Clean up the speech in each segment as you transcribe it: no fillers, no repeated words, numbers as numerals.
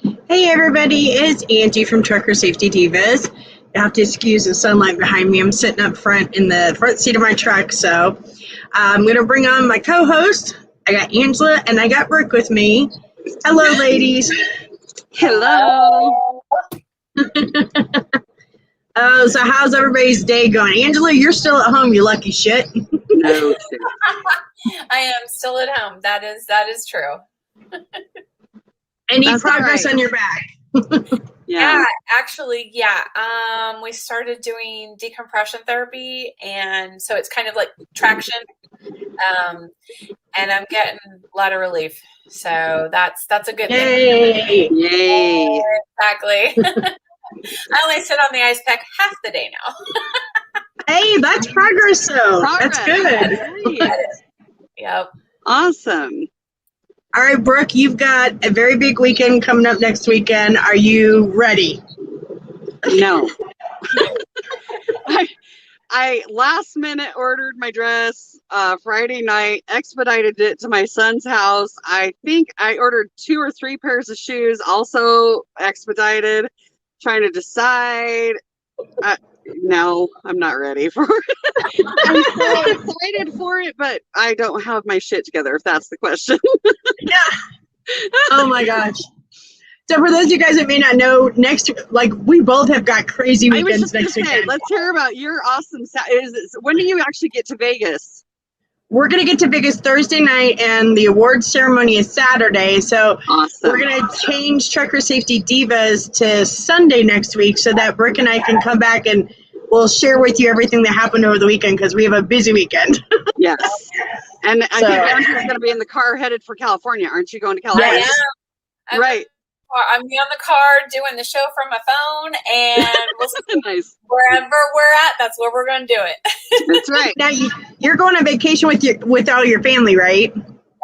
Hey everybody, it's Angie from Truckers Safety Divas. You have to excuse the sunlight behind me. I'm sitting up front in the front seat of my truck, so I'm going to bring on my co-host. I got Angela and I got Brook with me. Hello, ladies. Hello. Oh, so how's everybody's day going? Angela, you're still at home, you lucky shit. No. I am still at home. That is true. Any That's progress all right. on your back? Yeah, actually, yeah. We started doing decompression therapy, and so it's kind of like traction. And I'm getting a lot of relief. So that's a good thing. Yay. Exactly. I only sit on the ice pack half the day now. Hey, that's progress though. That's good. Yep. Awesome. All right, Brooke, you've got a very big weekend coming up next weekend. Are you ready? No. I last minute ordered my dress Friday night, expedited it to my son's house. I think I ordered 2 or 3 pairs of shoes, also expedited, trying to decide. No, I'm not ready for it. I'm so excited for it, but I don't have my shit together, if that's the question. Yeah. Oh my gosh. So for those of you guys that may not know, we both have got crazy weekends next weekend. Let's hear about your awesome. When do you actually get to Vegas? We're going to get to Vegas Thursday night, and the awards ceremony is Saturday. So Awesome. We're going to change Trucker Safety Divas to Sunday next week so that Brooke and I can come back and we'll share with you everything that happened over the weekend because we have a busy weekend. Yes. And I think Andrew's going to be in the car headed for California. Aren't you going to California? Yes. I Right. I'm on the car doing the show from my phone, and we'll see Nice. wherever we're at, that's where we're going to do it. That's right. Now, you're going on vacation with all your family, right?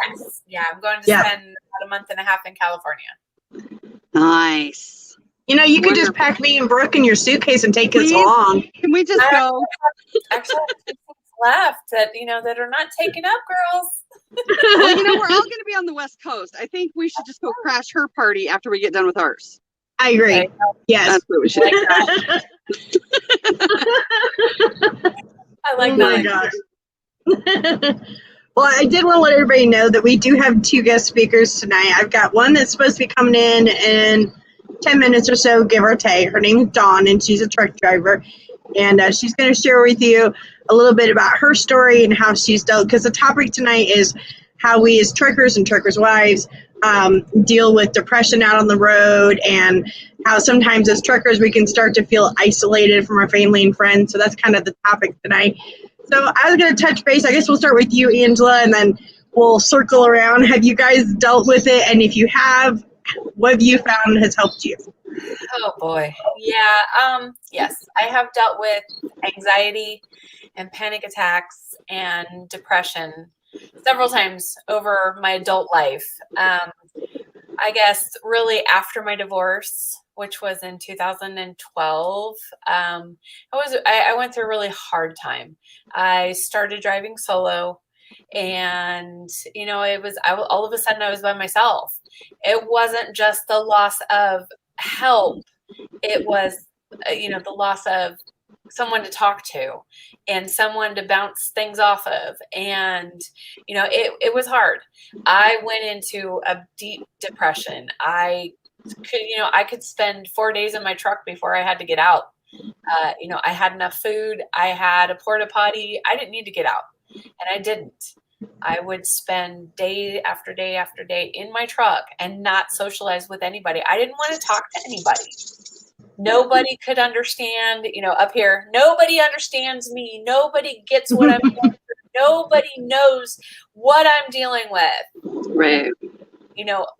Yes. Yeah, I'm going to spend about a month and a half in California. Nice. You know, you could just pack me and Brooke in your suitcase and take us Please? along. Can we just go? Actually, I have 2 things left that are not taken up, girls. Well, we're all going to be on the West Coast. I think we should just go crash her party after we get done with ours. I agree. Yes. That's what we should do. I like Oh that. my gosh. Well, I did want to let everybody know that we do have 2 guest speakers tonight. I've got one that's supposed to be coming in 10 minutes or so, give or take. Her name is Dawn, and she's a truck driver. And she's going to share with you a little bit about her story and how she's dealt, because the topic tonight is how we as truckers and truckers' wives deal with depression out on the road, and how sometimes as truckers we can start to feel isolated from our family and friends. So that's kind of the topic tonight. So I was going to touch base. I guess we'll start with you, Angela, and then we'll circle around. Have you guys dealt with it? And if you have, what have you found has helped you? Oh boy. Yeah. Yes, I have dealt with anxiety and panic attacks and depression several times over my adult life. I guess really after my divorce, which was in 2012, I went through a really hard time. I started driving solo, and all of a sudden I was by myself. It wasn't just the loss of help. It was, the loss of someone to talk to and someone to bounce things off of. And, it was hard. I went into a deep depression. I could spend 4 days in my truck before I had to get out. I had enough food. I had a porta potty. I didn't need to get out, and I didn't. I would spend day after day after day in my truck and not socialize with anybody. I didn't want to talk to anybody. Nobody could understand, up here, nobody understands me. Nobody gets what I'm going through. Nobody knows what I'm dealing with. Right.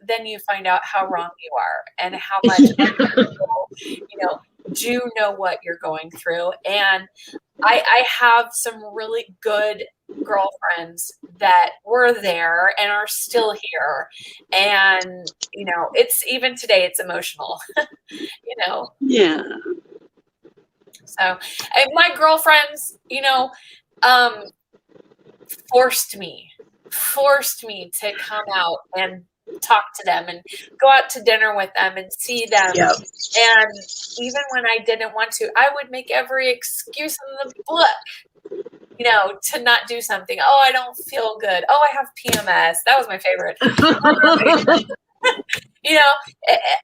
Then you find out how wrong you are and how much people, do know what you're going through. And I have some really good girlfriends that were there and are still here. And, it's even today, it's emotional, Yeah. So my girlfriends, forced me to come out and talk to them and go out to dinner with them and see them. Yep. And even when I didn't want to, I would make every excuse in the book, you know, to not do something. Oh, I don't feel good. Oh, I have PMS. That was my favorite. You know,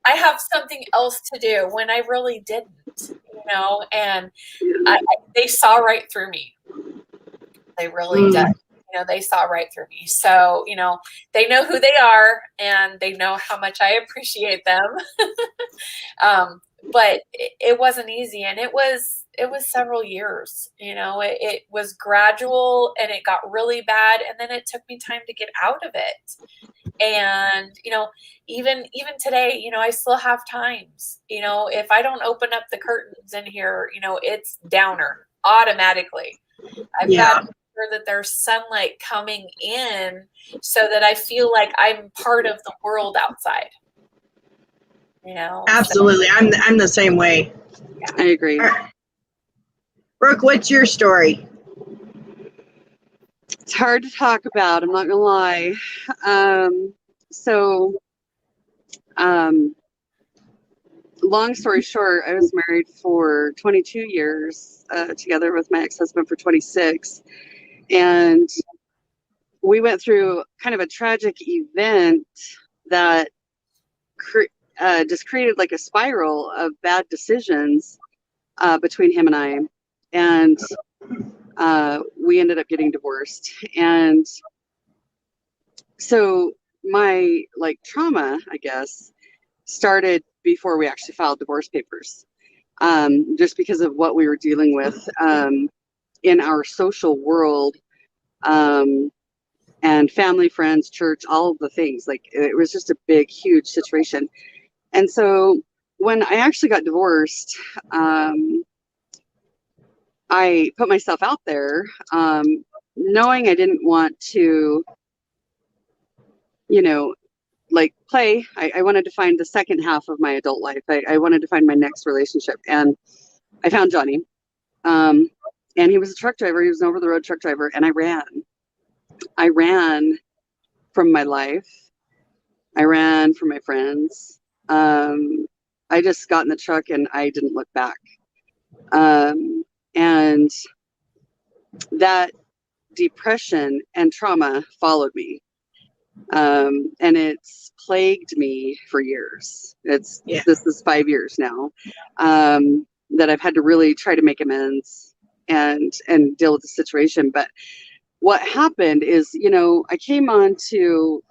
I have something else to do when I really didn't, you know, and they saw right through me. They really did. You know, they saw right through me. So, you know, they know who they are and they know how much I appreciate them. But it wasn't easy, and it was several years. You know, it was gradual, and it got really bad, and then it took me time to get out of it. And, you know, even today, you know, I still have times, you know, if I don't open up the curtains in here, you know, it's downer automatically. I've got to make sure that there's sunlight coming in so that I feel like I'm part of the world outside. You know, absolutely. So, I'm the same way. Yeah, I agree. Right. Brooke, what's your story? It's hard to talk about, I'm not gonna lie. Long story short, I was married for 22 years, together with my ex-husband for 26, and we went through kind of a tragic event that just created like a spiral of bad decisions between him and I, and we ended up getting divorced. And so my like trauma, I guess, started before we actually filed divorce papers, just because of what we were dealing with in our social world, and family, friends, church, all of the things. Like, it was just a big, huge situation. And so when I actually got divorced, I put myself out there, knowing I didn't want to, you know, like play. I wanted to find the second half of my adult life. I wanted to find my next relationship. And I found Johnny. And he was a truck driver. He was an over-the-road truck driver. And I ran from my life. I ran from my friends. I just got in the truck and I didn't look back. And that depression and trauma followed me. And it's plagued me for years. This is 5 years now, that I've had to really try to make amends and deal with the situation. But what happened is, you know, I came into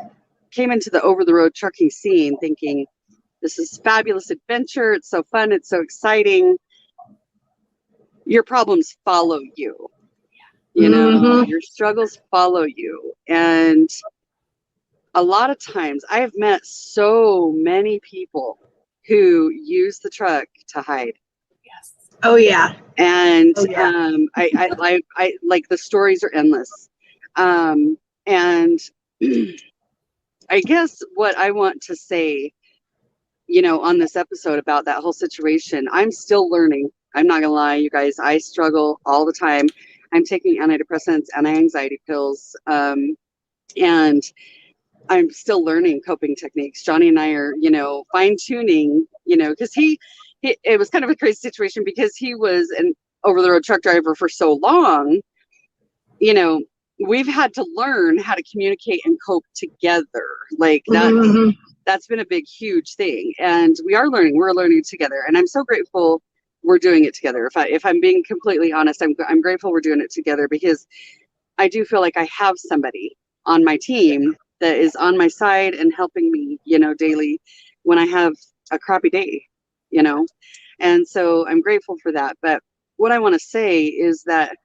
the over-the-road trucking scene thinking, this is fabulous adventure. It's so fun. It's so exciting. Your problems follow you. You know, your struggles follow you. And a lot of times I have met so many people who use the truck to hide. Yes. Oh yeah. And I like, the stories are endless. And I guess what I want to say, you know, on this episode about that whole situation, I'm still learning. I'm not gonna lie, you guys, I struggle all the time. I'm taking antidepressants, anti-anxiety pills, and I'm still learning coping techniques. Johnny and I are, you know, fine-tuning, you know, because it was kind of a crazy situation because he was an over-the-road truck driver for so long. You know, we've had to learn how to communicate and cope together. Like, that's been a big, huge thing. And we're learning together. And I'm so grateful we're doing it together. If I'm being completely honest, I'm grateful we're doing it together, because I do feel like I have somebody on my team that is on my side and helping me, you know, daily when I have a crappy day, you know. And so I'm grateful for that. But what I want to say is that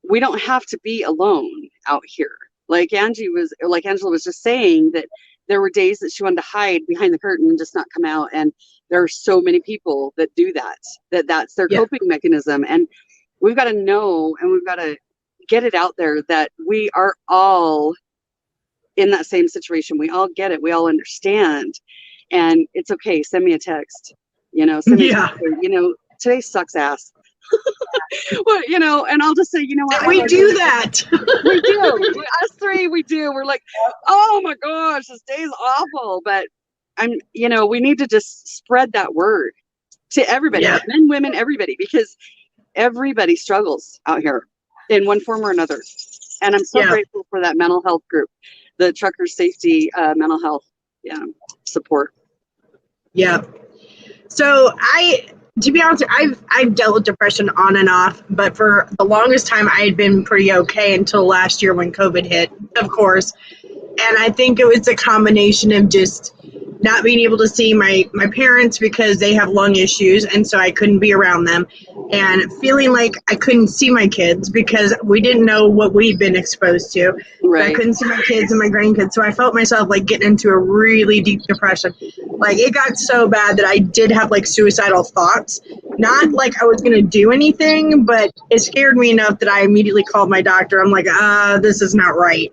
we don't have to be alone out here. Like Angela was just saying, that there were days that she wanted to hide behind the curtain and just not come out. And there are so many people that do that's their coping mechanism. And we've got to know, and we've got to get it out there that we are all in that same situation. We all get it. We all understand. And it's okay. Send me a text, you know, you know, today sucks ass. Well, you know, and I'll just say, you know what? We do that. We do. Us three, we do. We're like, oh my gosh, this day's awful. But you know, we need to just spread that word to everybody, men, women, everybody, because everybody struggles out here in one form or another. And I'm so grateful for that mental health group, the Truckers Safety mental health support. Yeah. So to be honest, I've dealt with depression on and off, but for the longest time I had been pretty okay until last year when COVID hit, of course. And I think it was a combination of just not being able to see my parents because they have lung issues, and so I couldn't be around them, and feeling like I couldn't see my kids because we didn't know what we'd been exposed to. Right. I couldn't see my kids and my grandkids, so I felt myself like getting into a really deep depression. Like it got so bad that I did have like suicidal thoughts. Not like I was going to do anything, but it scared me enough that I immediately called my doctor. I'm like, this is not right.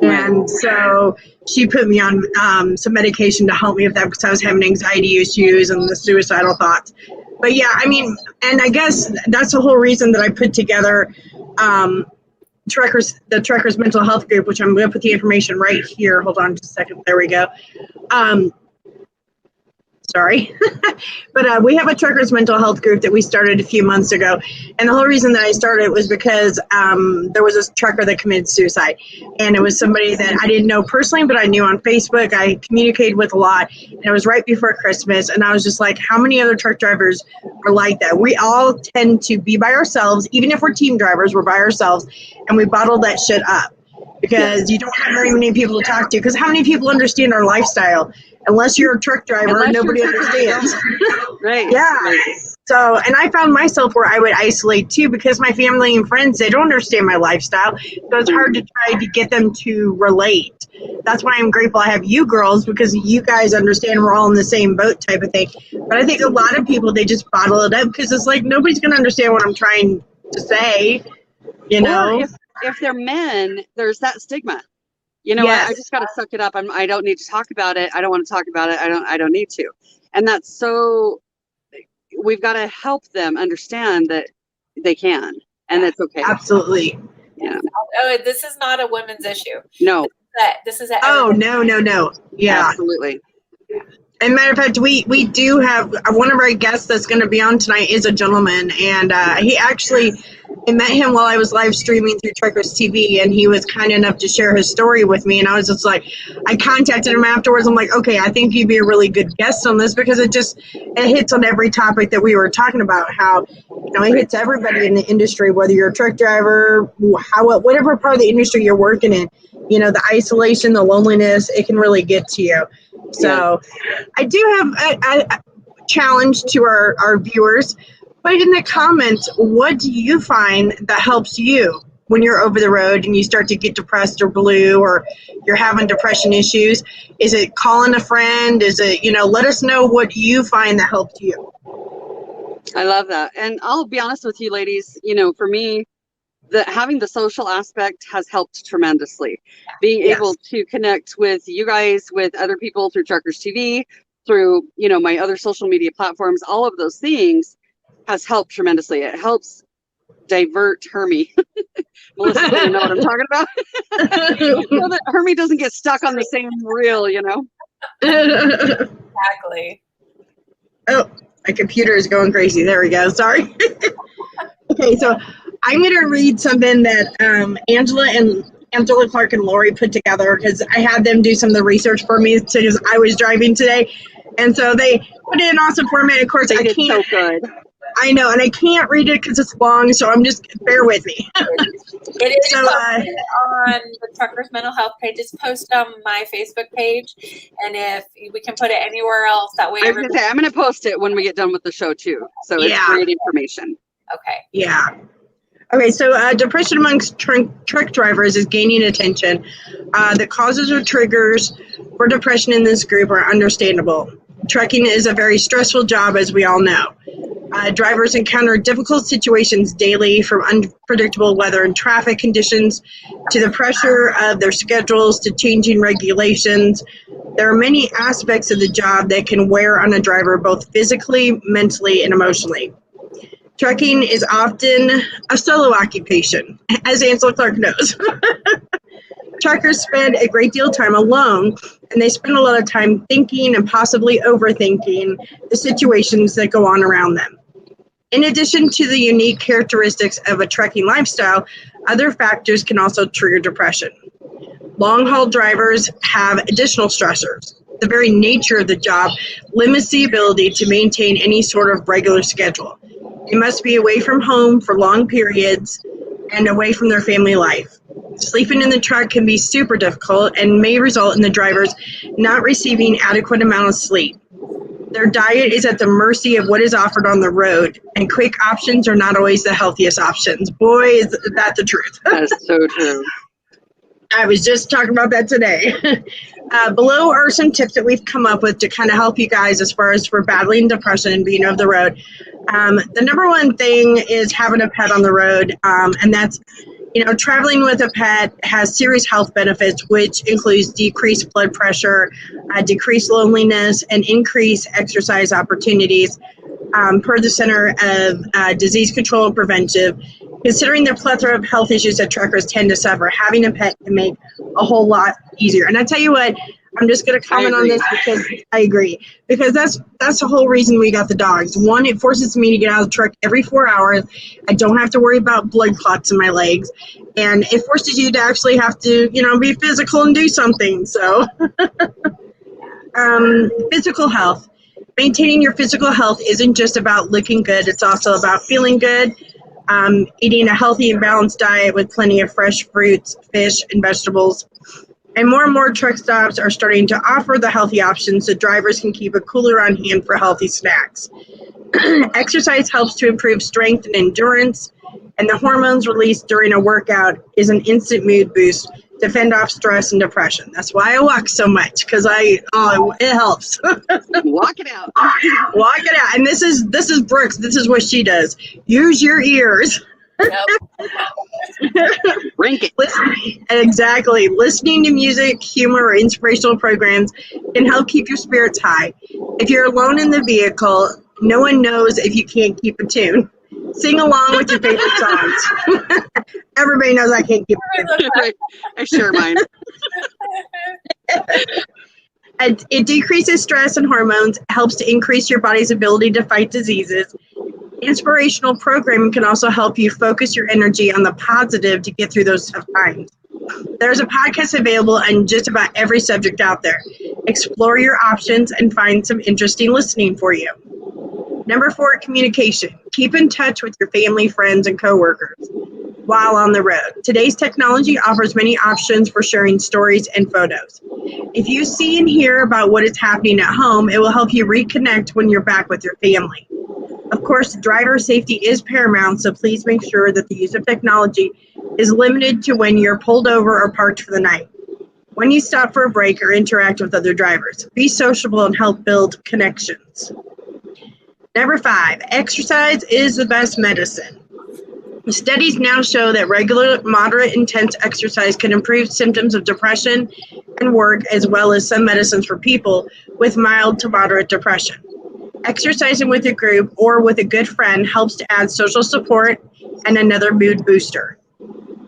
And so she put me on some medication to help me with that because I was having anxiety issues and the suicidal thoughts. But yeah, I mean, and I guess that's the whole reason that I put together the Truckers Mental Health Group, which I'm going to put the information right here. Hold on just a second. There we go. Sorry. But we have a Truckers Mental Health Group that we started a few months ago. And the whole reason that I started was because there was a trucker that committed suicide. And it was somebody that I didn't know personally, but I knew on Facebook. I communicated with a lot. And it was right before Christmas. And I was just like, how many other truck drivers are like that? We all tend to be by ourselves. Even if we're team drivers, we're by ourselves. And we bottle that shit up. Because you don't have very many people to talk to. Because how many people understand our lifestyle? Unless you're a truck driver, nobody understands. Right. Yeah. So, and I found myself where I would isolate too because my family and friends, they don't understand my lifestyle. So it's hard to try to get them to relate. That's why I'm grateful I have you girls because you guys understand we're all in the same boat type of thing. But I think a lot of people, they just bottle it up because it's like nobody's going to understand what I'm trying to say, you know? Or if they're men, there's that stigma. You know, I just got to suck it up. I don't need to talk about it. I don't want to talk about it. I don't need to. And that's so, we've got to help them understand that they can, and that's okay. Absolutely. Yeah. Oh, this is not a women's issue. No. This is a no. Yeah. Absolutely. Yeah. As a matter of fact, we do have one of our guests that's going to be on tonight is a gentleman, and he actually, I met him while I was live streaming through Truckers TV, and he was kind enough to share his story with me, and I was just like, I contacted him afterwards. I'm like, okay, I think you'd be a really good guest on this because it hits on every topic that we were talking about, how, you know, it hits everybody in the industry, whether you're a truck driver, whatever part of the industry you're working in, you know, the isolation, the loneliness, it can really get to you. So I do have a challenge to our viewers. Put in the comments, what do you find that helps you when you're over the road and you start to get depressed or blue or you're having depression issues? Is it calling a friend? Is it, you know, let us know what you find that helped you. I love that. And I'll be honest with you, ladies, you know, for me, having the social aspect has helped tremendously. Being able to connect with you guys, with other people through Truckers TV, through, you know, my other social media platforms, all of those things has helped tremendously. It helps divert Hermie. Melissa, you know what I'm talking about? So that Hermie doesn't get stuck on the same reel, you know? Exactly. Oh, my computer is going crazy. There we go. Sorry. Okay, so I'm going to read something that Angela Clark and Lori put together because I had them do some of the research for me because I was driving today. And so they put it in awesome format. Of course, they did so good. I know, and I can't read it because it's long, so I'm just, bear with me. It is so, posted on the Truckers Mental Health page. It's posted on my Facebook page, and if we can put it anywhere else, that way I'm going to post it when we get done with the show, too. So it's great information. Okay. Yeah. Okay, so depression amongst truck drivers is gaining attention. The causes or triggers for depression in this group are understandable. Trucking is a very stressful job, as we all know. Drivers encounter difficult situations daily, from unpredictable weather and traffic conditions to the pressure of their schedules to changing regulations. There are many aspects of the job that can wear on a driver, both physically, mentally, and emotionally. Trucking is often a solo occupation, as Ansel Clark knows. Truckers spend a great deal of time alone, and they spend a lot of time thinking and possibly overthinking the situations that go on around them. In addition to the unique characteristics of a trucking lifestyle, other factors can also trigger depression. Long-haul drivers have additional stressors. The very nature of the job limits the ability to maintain any sort of regular schedule. They must be away from home for long periods and away from their family life. Sleeping in the truck can be super difficult and may result in the drivers not receiving adequate amount of sleep. Their diet is at the mercy of what is offered on the road, and quick options are not always the healthiest options. Boy, is that the truth. That is so true. I was just talking about that today. Below are some tips that we've come up with to kind of help you guys as far as for battling depression and being over the road. The number one thing is having a pet on the road, and that's, traveling with a pet has serious health benefits, which includes decreased blood pressure, decreased loneliness, and increased exercise opportunities. Per the Center of Disease Control and Prevention, considering the plethora of health issues that truckers tend to suffer, having a pet can make a whole lot easier. And I tell you what, I'm just going to comment on this because I agree. Because that's the whole reason we got the dogs. One, it forces me to get out of the truck every 4 hours. I don't have to worry about blood clots in my legs. And it forces you to actually have to, be physical and do something. So, physical health. Maintaining your physical health isn't just about looking good. It's also about feeling good. Eating a healthy and balanced diet with plenty of fresh fruits, fish, and vegetables. And more truck stops are starting to offer the healthy options so drivers can keep a cooler on hand for healthy snacks. Exercise helps to improve strength and endurance, and the hormones released during a workout is an instant mood boost to fend off stress and depression. That's why I walk so much, because it helps. Walk it out. Walk it out. And this is Brooks. This is what she does. Use your ears. Rank it. Exactly. Listening to music, humor, or inspirational programs can help keep your spirits high. If you're alone in the vehicle, no one knows if you can't keep a tune. Sing along with your favorite songs. Everybody knows I can't keep a tune. I share mine. It decreases stress and hormones, helps to increase your body's ability to fight diseases. Inspirational programming can also help you focus your energy on the positive to get through those tough times. There's a podcast available on just about every subject out there. Explore your options and find some interesting listening for you. Number 4, communication. Keep in touch with your family, friends, and coworkers while on the road. Today's technology offers many options for sharing stories and photos. If you see and hear about what is happening at home, it will help you reconnect when you're back with your family. Of course, driver safety is paramount, so please make sure that the use of technology is limited to when you're pulled over or parked for the night. When you stop for a break or interact with other drivers, be sociable and help build connections. Number 5, exercise is the best medicine. Studies now show that regular, moderate, intense exercise can improve symptoms of depression and work, as well as some medicines for people with mild to moderate depression. Exercising with a group or with a good friend helps to add social support and another mood booster.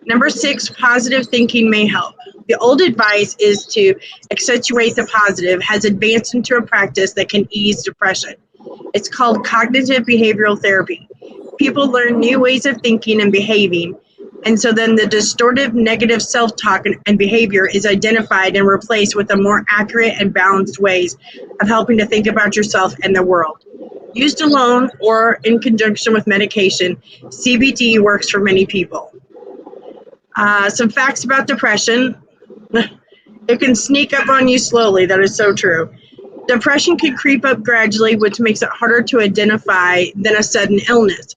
Number 6, positive thinking may help. The old advice is to accentuate the positive has advanced into a practice that can ease depression. It's called cognitive behavioral therapy. People learn new ways of thinking and behaving, and so then the distorted negative self-talk and behavior is identified and replaced with a more accurate and balanced ways of helping to think about yourself and the world. Used alone or in conjunction with medication, CBT works for many people. Some facts about depression. It can sneak up on you slowly. That is so true. Depression can creep up gradually, which makes it harder to identify than a sudden illness.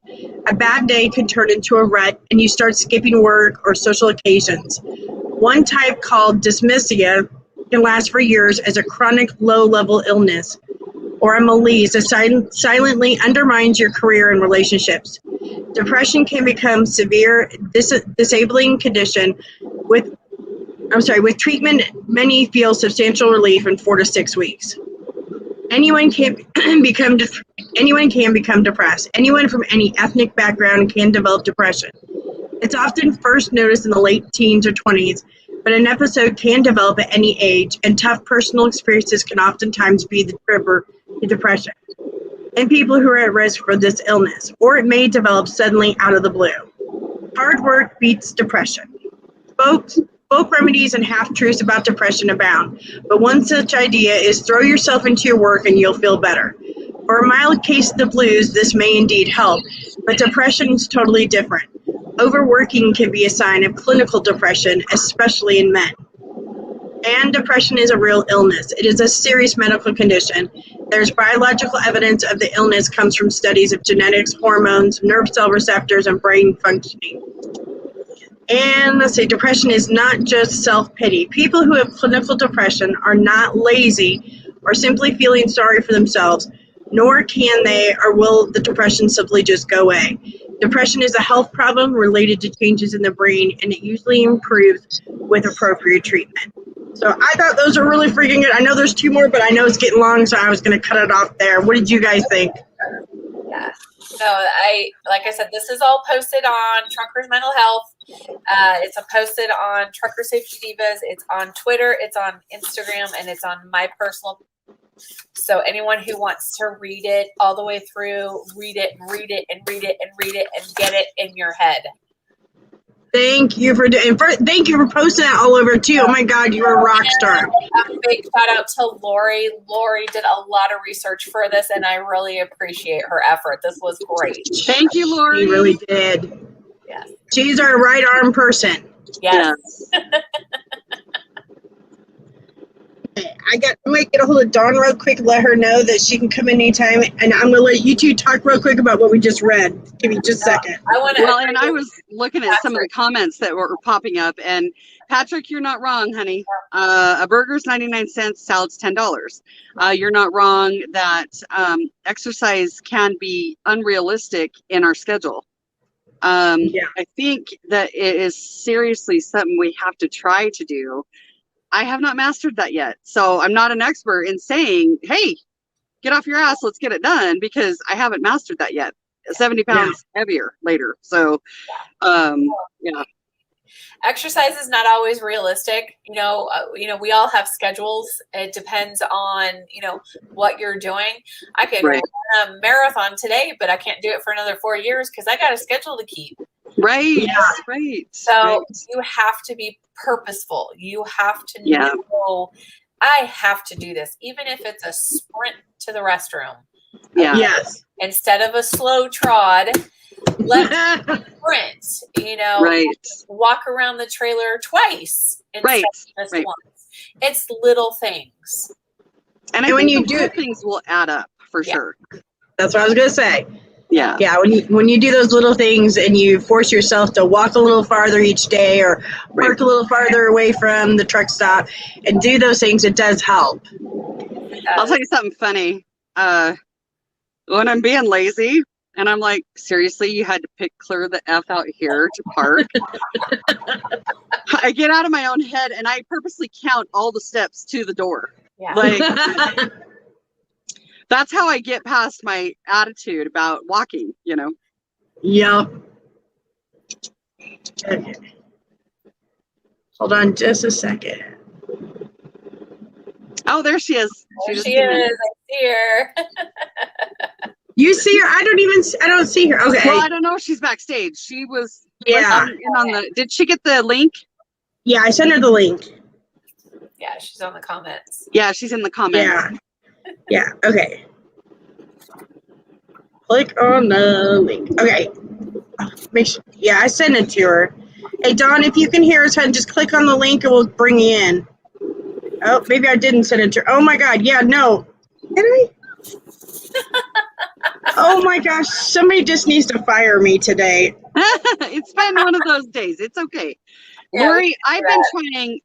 A bad day could turn into a rut, and you start skipping work or social occasions. One type, called dysmisia, can last for years as a chronic low-level illness or a malaise that silently undermines your career and relationships. Depression can become severe, disabling condition. With treatment, many feel substantial relief in 4 to 6 weeks. Anyone can become Anyone can become depressed. Anyone from any ethnic background can develop depression. It's often first noticed in the late teens or 20s, but an episode can develop at any age, and tough personal experiences can oftentimes be the trigger to depression in people who are at risk for this illness, or it may develop suddenly out of the blue. Hard work beats depression. Folk remedies and half-truths about depression abound, but one such idea is throw yourself into your work and you'll feel better. For a mild case of the blues, this may indeed help, but depression is totally different. Overworking can be a sign of clinical depression, especially in men. And depression is a real illness. It is a serious medical condition. There's biological evidence of the illness comes from studies of genetics, hormones, nerve cell receptors, and brain functioning. And let's say depression is not just self-pity. People who have clinical depression are not lazy or simply feeling sorry for themselves, nor can they or will the depression simply just go away. Depression is a health problem related to changes in the brain, and it usually improves with appropriate treatment. So I thought those are really freaking good. I know there's two more, but I know it's getting long, so I was going to cut it off there. What did you guys think? Yeah. No, like I said, this is all posted on Truckers Mental Health. It's posted on Truckers Safety Divas. It's on Twitter. It's on Instagram, and it's on my personal. So anyone who wants to read it all the way through, read it and read it and read it and read it and get it in your head. Thank you for thank you for posting that all over too. Oh my God, you're a rock star. A big shout out to Lori. Lori did a lot of research for this, and I really appreciate her effort. This was great. Thank you, Lori. She really did. Yes. She's our right arm person. Yes. I might get a hold of Dawn real quick, let her know that she can come anytime, and I'm gonna let you two talk real quick about what we just read. Give me just a second. And I was looking at some of the comments that were popping up, and Patrick, you're not wrong, honey. A burger's 99 cents, salad's $10. You're not wrong that exercise can be unrealistic in our schedule. I think that it is seriously something we have to try to do. I have not mastered that yet. So I'm not an expert in saying, hey, get off your ass, let's get it done, because I haven't mastered that yet. 70 pounds heavier later. So, exercise is not always realistic. We all have schedules. It depends on, what you're doing. I could run a marathon today, but I can't do it for another 4 years because I got a schedule to keep. Right. Yeah. Right. So you have to be purposeful. You have to know, I have to do this, even if it's a sprint to the restroom. Yeah. Yes. Instead of a slow trot, let's sprint, walk around the trailer twice instead of just once. It's little things. And I think the things will add up for sure. That's what I was going to say. Yeah. Yeah. When you do those little things and you force yourself to walk a little farther each day or work a little farther away from the truck stop and do those things, it does help. I'll tell you something funny. When I'm being lazy and I'm like, seriously, you had to clear the F out here to park. I get out of my own head and I purposely count all the steps to the door. Yeah. Like, that's how I get past my attitude about walking, Yep. Okay. Hold on just a second. Oh, there she is. There she is. I see her. You see her? I don't see her. Okay. Well, I don't know if she's backstage. She was did she get the link? Yeah, I sent her the link. Yeah, she's on the comments. Yeah, she's in the comments. Yeah. Okay. Click on the link. Okay. Make sure. Yeah, I sent it to her. Hey, Dawn, if you can hear us, just click on the link and we'll bring you in. Oh, maybe I didn't send it to her. Oh my God. Yeah, no. Did I? Oh my gosh. Somebody just needs to fire me today. It's been one of those days. It's okay. Yeah, Lori, I've been trying,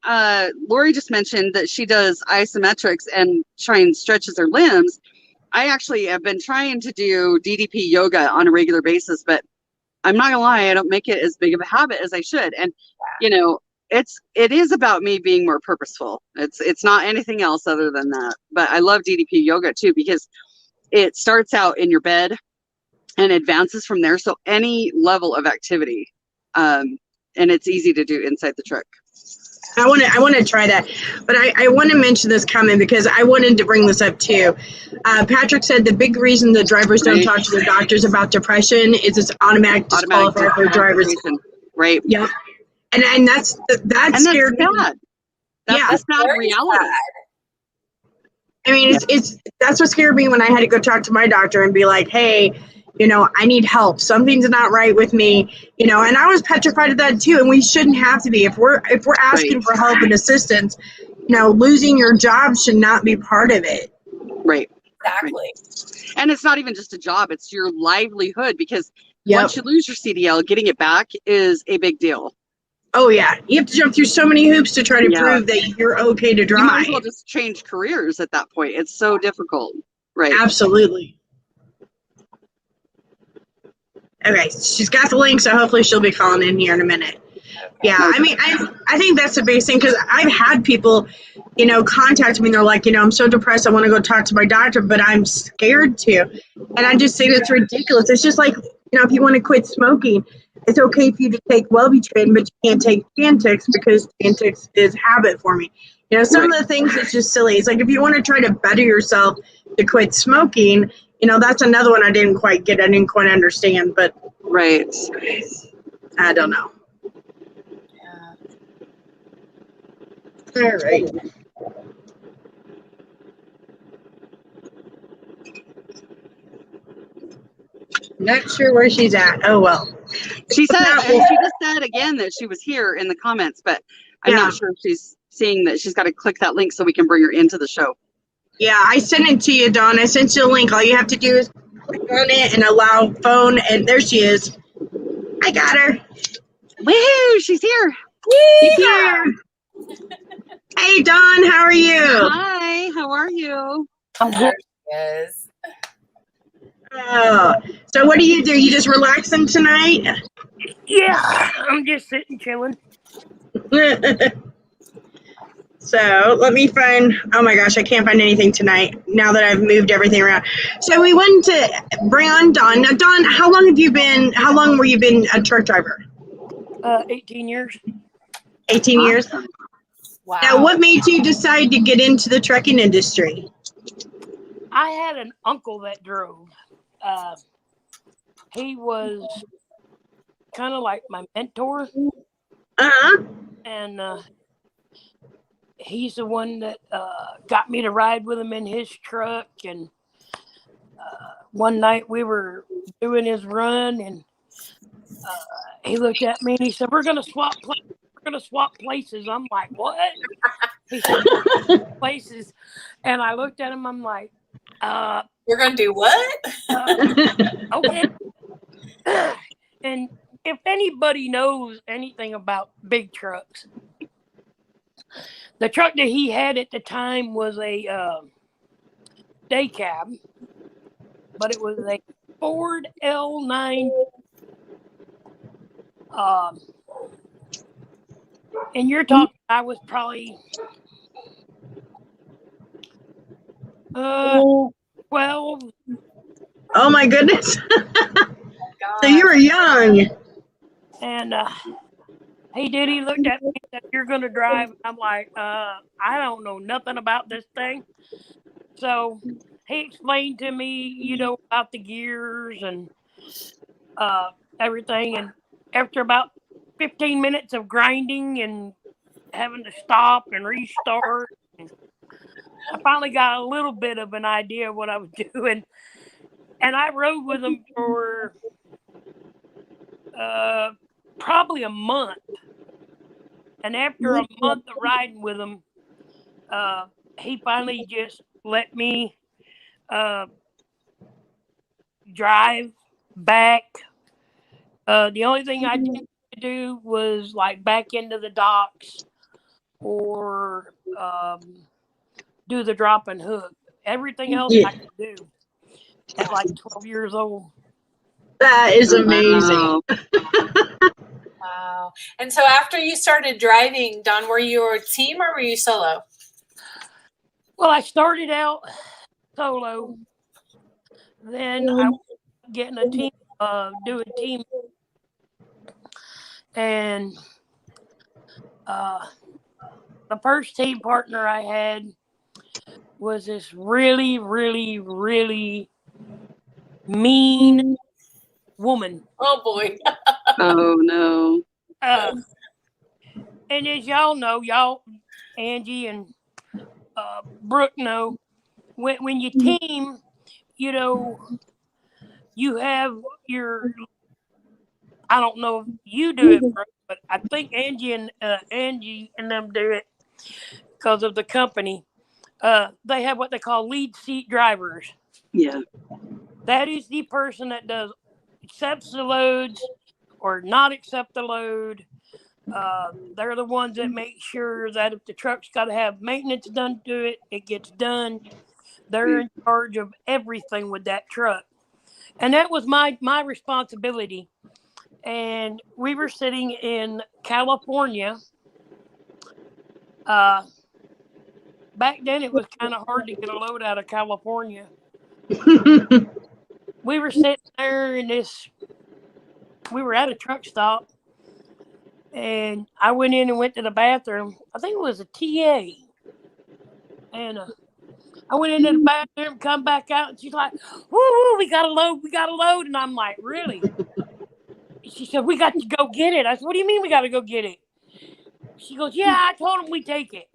Lori just mentioned that she does isometrics and stretches her limbs. I actually have been trying to do DDP yoga on a regular basis, but I'm not gonna lie, I don't make it as big of a habit as I should. And it is about me being more purposeful. It's not anything else other than that. But I love DDP yoga too, because it starts out in your bed and advances from there. So any level of activity, and it's easy to do inside the truck. I want to try that, but I want to mention this comment because I wanted to bring this up too. Patrick said the big reason the drivers don't talk to their doctors about depression is it's automatic disqualifier for drivers. Right. Yeah, and that's scared me. Sad. That's not reality. I mean, it's that's what scared me when I had to go talk to my doctor and be like, hey, I need help. Something's not right with me, and I was petrified of that too. And we shouldn't have to be. If we're asking for help and assistance, losing your job should not be part of it. Right. Exactly. Right. And it's not even just a job, it's your livelihood, because once you lose your CDL, getting it back is a big deal. Oh yeah. You have to jump through so many hoops to try to prove that you're okay to drive. You might as well just change careers at that point. It's so difficult. Right. Absolutely. Okay, she's got the link, so hopefully she'll be calling in here in a minute. Yeah, I mean, I think that's the biggest thing, because I've had people, contact me, and they're like, I'm so depressed, I want to go talk to my doctor, but I'm scared to. And I just think it's ridiculous. It's just like, if you want to quit smoking, it's okay for you to take Wellbutrin, but you can't take Chantix because Chantix is habit forming. Some of the things, it's just silly. It's like, if you want to try to better yourself to quit smoking, that's another one I didn't quite get. I didn't quite understand, but I don't know. Yeah. All right. Not sure where she's at. Oh well. She just said again that she was here in the comments, but I'm not sure if she's seeing that she's got to click that link so we can bring her into the show. Yeah, I sent it to you, Dawn. I sent you a link. All you have to do is click on it and allow phone, and there she is. I got her. Woohoo! She's here. She's here. Hey, Dawn. How are you? Hi. How are you? There she is. Oh, so what do? You just relaxing tonight? Yeah, I'm just sitting chilling. So let me find, oh my gosh, I can't find anything tonight now that I've moved everything around. So we went to bring on Dawn. Now, Dawn, how long were you been a truck driver? 18 years. 18 years? Wow. Now, what made you decide to get into the trucking industry? I had an uncle that drove. He was kind of like my mentor. Uh-huh. And he's the one that got me to ride with him in his truck. And one night we were doing his run, and he looked at me and he said, "We're gonna swap places." I'm like, "What?" He said, "Places," and I looked at him. I'm like, "We're gonna do what?" Okay. And if anybody knows anything about big trucks, the truck that he had at the time was a day cab, but it was a Ford L9. And you're talking, I was probably 12. Oh my goodness. So you were young. And he looked at me and said, "You're going to drive." I'm like, I don't know nothing about this thing. So he explained to me, about the gears and everything. And after about 15 minutes of grinding and having to stop and restart, I finally got a little bit of an idea of what I was doing. And I rode with him for probably a month. And after a month of riding with him, he finally just let me drive back. The only thing I didn't do was like back into the docks or do the drop and hook. Everything else I could do at like 12 years old. That is amazing. Wow. And so after you started driving, Dawn, were you a team or were you solo? Well, I started out solo, then I was getting a team, doing team, and the first team partner I had was this really, really, really mean woman. Oh boy. Oh no. And as y'all know, Angie and Brook know, when you team, you know, you have your, I don't know if you do it, Brook, but I think Angie and them do it because of the company. They have what they call lead seat drivers. Yeah. That is the person that accepts the loads or not accept the load. They're the ones that make sure that if the truck's got to have maintenance done to it, it gets done. They're in charge of everything with that truck. And that was my responsibility. And we were sitting in California. Back then, it was kind of hard to get a load out of California. We were sitting there we were at a truck stop. And I went in and went to the bathroom. I think it was a TA. And I went into the bathroom, come back out, and she's like, woo, we got a load. And I'm like, really? She said, we got to go get it. I said, what do you mean we got to go get it? She goes, yeah, I told him we take it.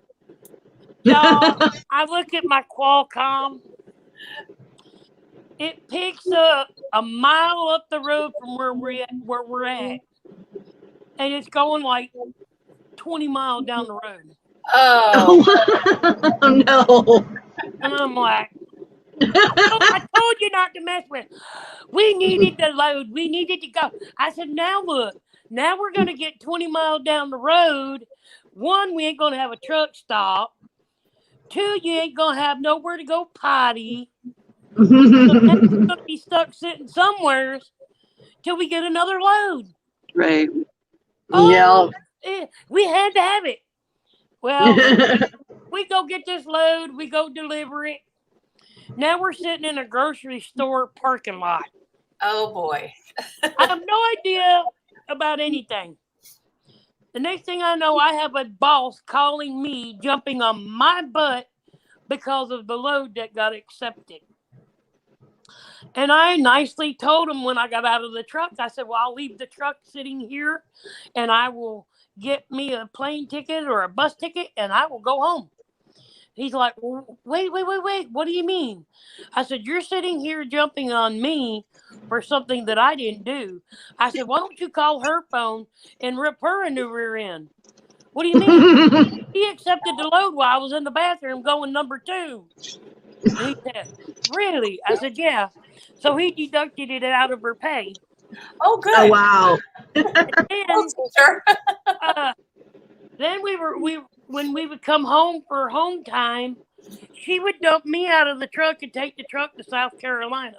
Y'all, I look at my Qualcomm. It picks up a mile up the road from where we're at. And it's going like 20 miles down the road. Oh. No. And I'm like, I told you not to mess with it. We needed the load. We needed to go. I said, now look, now we're going to get 20 miles down the road. One, we ain't going to have a truck stop. Two, you ain't going to have nowhere to go potty. So now we're going to be stuck sitting somewhere till we get another load. Right. Oh, yeah. We had to have it. Well, we go get this load. We go deliver it. Now we're sitting in a grocery store parking lot. Oh boy. I have no idea about anything. The next thing I know, I have a boss calling me, jumping on my butt because of the load that got accepted. And I nicely told him when I got out of the truck, I said, well, I'll leave the truck sitting here and I will get me a plane ticket or a bus ticket and I will go home. He's like, well, wait. What do you mean? I said, you're sitting here jumping on me for something that I didn't do. I said, why don't you call her phone and rip her a new rear end? What do you mean? He accepted the load while I was in the bathroom going number 2. And he said, really? I said, yeah. So he deducted it out of her pay. Oh, good. Oh, wow. Then when we would come home for home time, she would dump me out of the truck and take the truck to South Carolina.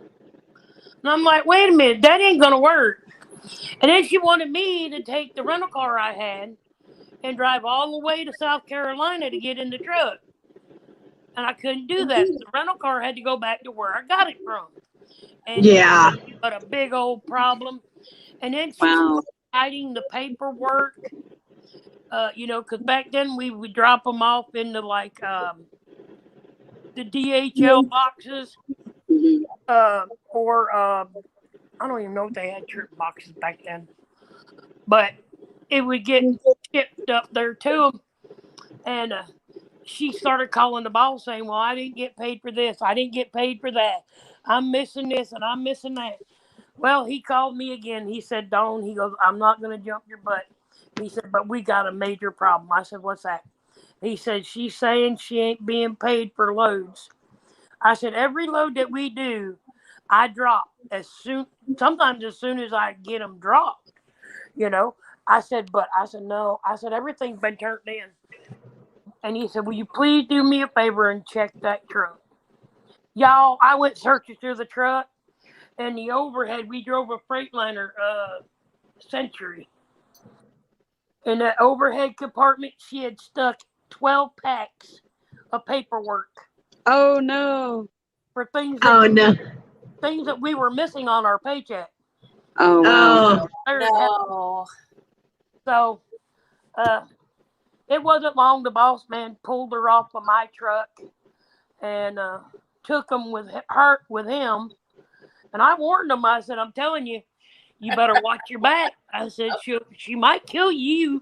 And I'm like, wait a minute, that ain't going to work. And then she wanted me to take the rental car I had and drive all the way to South Carolina to get in the truck. And I couldn't do that. The rental car had to go back to where I got it from. And yeah. But a big old problem. And then she started writing the paperwork. Because back then we would drop them off into like the DHL boxes, or I don't even know if they had trip boxes back then, but it would get shipped up there to them. And she started calling the boss saying, well, I didn't get paid for this. I didn't get paid for that. I'm missing this and I'm missing that. Well, he called me again. He said, Dawn, he goes, I'm not going to jump your butt. He said, but we got a major problem. I said, what's that? He said, she's saying she ain't being paid for loads. I said, every load that we do, I drop sometimes as soon as I get them dropped, I said, no. I said, everything's been turned in. And he said, will you please do me a favor and check that truck? Y'all, I went searching through the truck and the overhead, we drove a Freightliner Century. In that overhead compartment, she had stuck 12 packs of paperwork. Oh, no. for things Oh no. that we were missing on our paycheck. Oh, wow. Oh. No. So, it wasn't long. The boss man pulled her off of my truck and took them with him. And I warned him. I said, "I'm telling you, you better watch your back." I said, "She might kill you."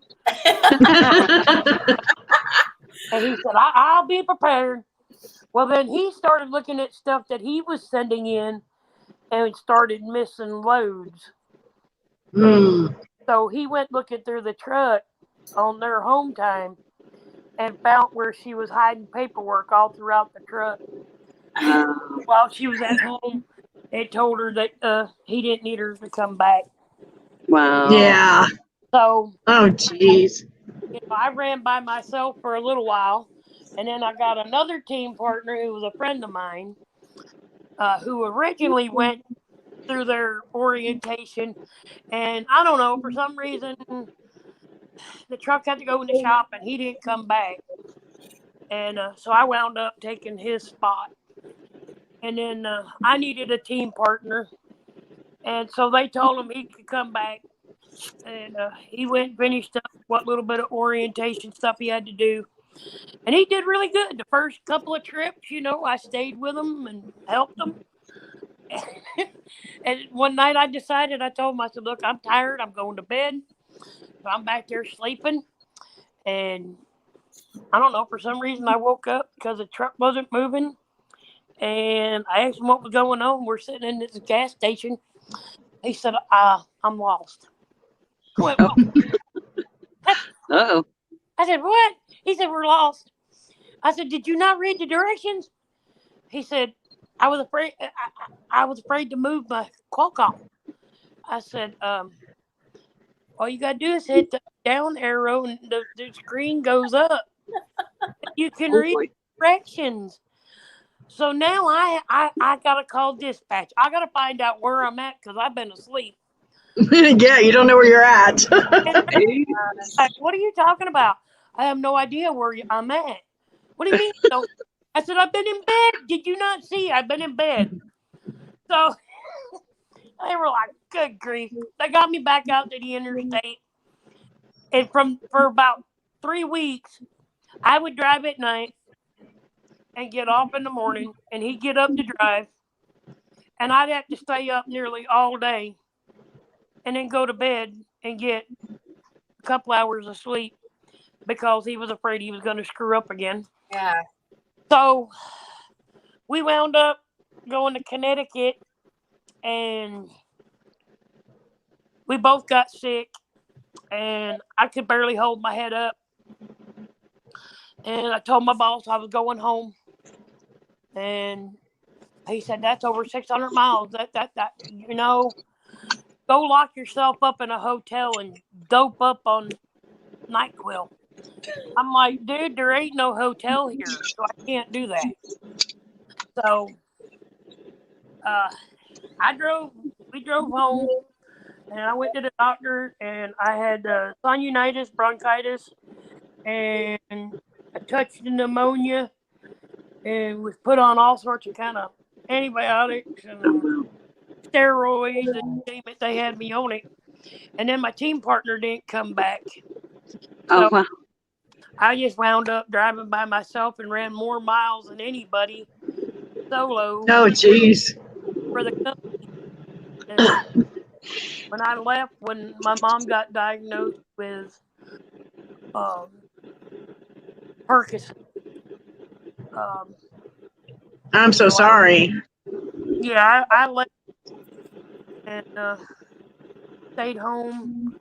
And he said, I'll be prepared. Well, then he started looking at stuff that he was sending in and started missing loads. So he went looking through the truck on their home time and found where she was hiding paperwork all throughout the truck. While she was at home, it told her that he didn't need her to come back. Wow. Yeah. So, Oh, jeez. I ran by myself for a little while, and then I got another team partner who was a friend of mine, who originally went through their orientation, and I don't know, for some reason, the truck had to go in the shop, and he didn't come back. And so I wound up taking his spot. And then I needed a team partner, and so they told him he could come back. And he went and finished up what little bit of orientation stuff he had to do. And he did really good. The first couple of trips, I stayed with him and helped him. And one night I told him, I said, "Look, I'm tired. I'm going to bed." So I'm back there sleeping. And I don't know, for some reason I woke up because the truck wasn't moving. And I asked him what was going on. We're sitting in this gas station. He said, "I'm lost." I went, Uh-oh. I said, "What?" He said, "We're lost." I said, "Did you not read the directions?" He said, I was afraid to move my Qualcomm." I said, "All you got to do is hit the down arrow and the screen goes up. You can read directions." So now I got to call dispatch. I got to find out where I'm at because I've been asleep. Yeah, you don't know where you're at. Like, "What are you talking about?" "I have no idea where I'm at." "What do you mean?" So I said, "I've been in bed. Did you not see? I've been in bed." So they were like, "Good grief." They got me back out to the interstate. And for about 3 weeks, I would drive at night and get off in the morning, and he'd get up to drive. And I'd have to stay up nearly all day and then go to bed and get a couple hours of sleep because he was afraid he was going to screw up again. Yeah. So we wound up going to Connecticut, and we both got sick, and I could barely hold my head up. And I told my boss I was going home, and he said, "That's over 600 miles. Go lock yourself up in a hotel and dope up on NyQuil." I'm like, "Dude, there ain't no hotel here, so I can't do that." So we drove home, and I went to the doctor, and I had sinusitis, bronchitis, and a touch of pneumonia, and was put on all sorts of kind of antibiotics and steroids, and name it, they had me on it. And then my team partner didn't come back. Oh, wow. I just wound up driving by myself and ran more miles than anybody solo. Oh, jeez. For the company. And when I left, when my mom got diagnosed with Parkinson, I'm so sorry. Yeah, I left and stayed home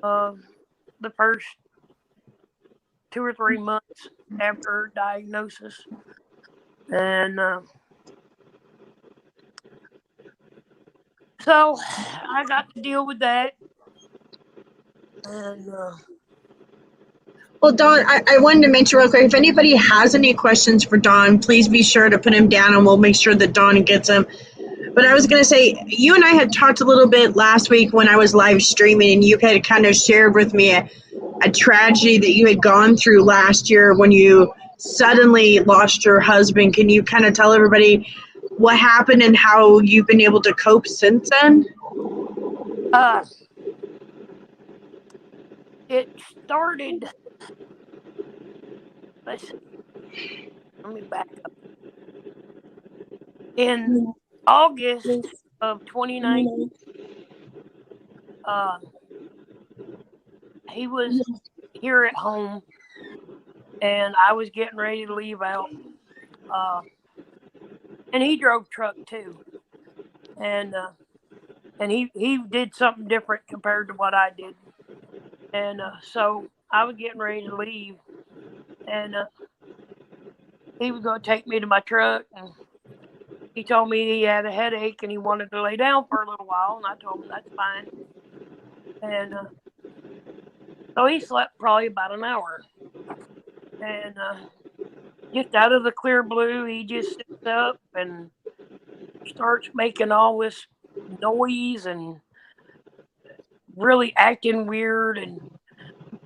the first 2 or 3 months after her diagnosis. And so I got to deal with that. And Well, Dawn, I wanted to mention real quick, if anybody has any questions for Dawn, please be sure to put them down, and we'll make sure that Dawn gets them. But I was going to say, you and I had talked a little bit last week when I was live streaming, and you had kind of shared with me a tragedy that you had gone through last year when you suddenly lost your husband. Can you kind of tell everybody what happened and how you've been able to cope since then? It started. Let me back up. In August of 2019, he was here at home, and I was getting ready to leave out. And he drove truck too, and he did something different compared to what I did. And so I was getting ready to leave, and he was going to take me to my truck, and he told me he had a headache and he wanted to lay down for a little while, and I told him that's fine. And so he slept probably about an hour, and just out of the clear blue, he just sits up and starts making all this noise and really acting weird, and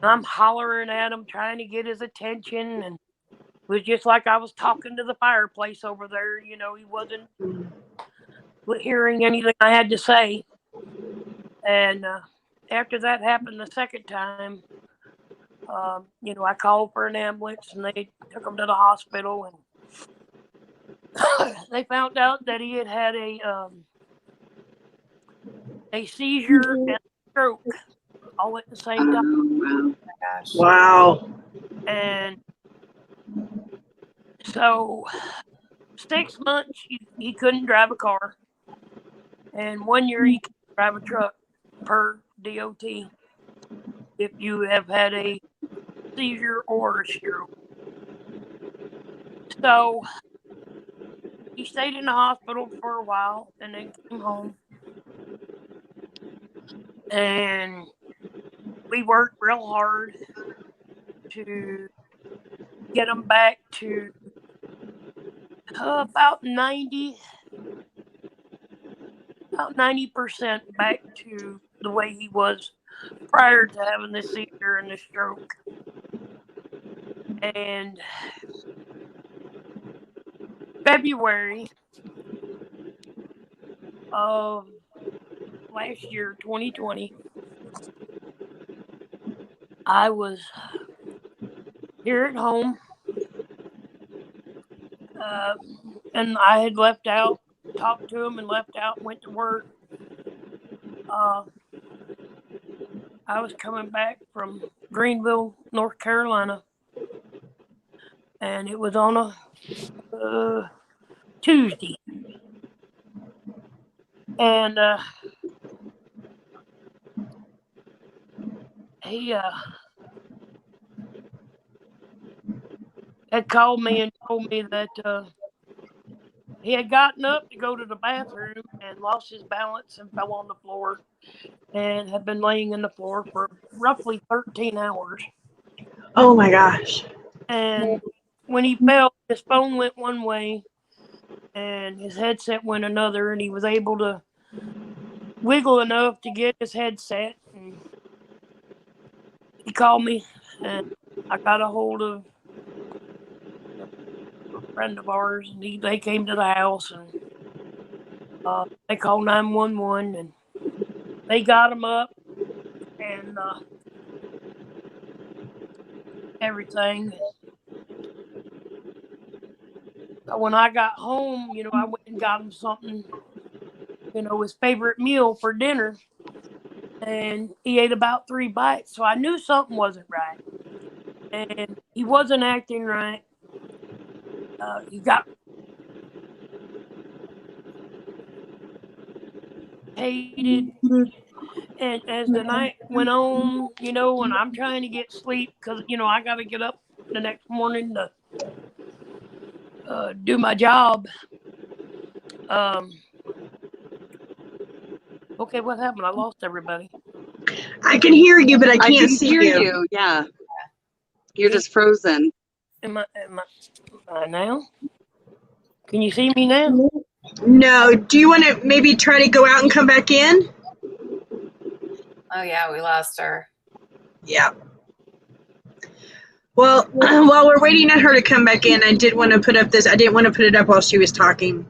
I'm hollering at him, trying to get his attention, and it was just like I was talking to the fireplace over there. You know, he wasn't hearing anything I had to say. And after that happened the second time, you know, I called for an ambulance, and they took him to the hospital, and they found out that he had had a seizure and a stroke all at the same time. Wow. Gosh. Wow. And so 6 months he couldn't drive a car, and 1 year he can't drive a truck per DOT if you have had a seizure or a stroke. So he stayed in the hospital for a while and then came home, and we worked real hard to get him back to about 90% back to the way he was prior to having the seizure and the stroke. And February of last year, 2020, I was here at home, and I had left out, talked to him and left out, went to work. I was coming back from Greenville, North Carolina, and it was on a Tuesday. And he had called me and told me that he had gotten up to go to the bathroom and lost his balance and fell on the floor, and had been laying in the floor for roughly 13 hours. Oh my gosh. And when he fell, his phone went one way and his headset went another, and he was able to wiggle enough to get his headset. And he called me, and I got a hold of a friend of ours, and they came to the house, and they called 911, and they got him up and everything. So when I got home, you know, I went and got him something, you know, his favorite meal for dinner, and he ate about 3 bites. So I knew something wasn't right, and he wasn't acting right. He got hated. And as the night went on, you know, and I'm trying to get sleep because, you know, I got to get up the next morning to do my job. Okay, what happened? I lost everybody. I can hear you, but I can't see hear you. you. Yeah. You're just frozen. Am I now? Can you see me now? No. Do you want to maybe try to go out and come back in? Oh yeah, we lost her. Yeah. Well, while we're waiting on her to come back in, I did want to put up this. I didn't want to put it up while she was talking.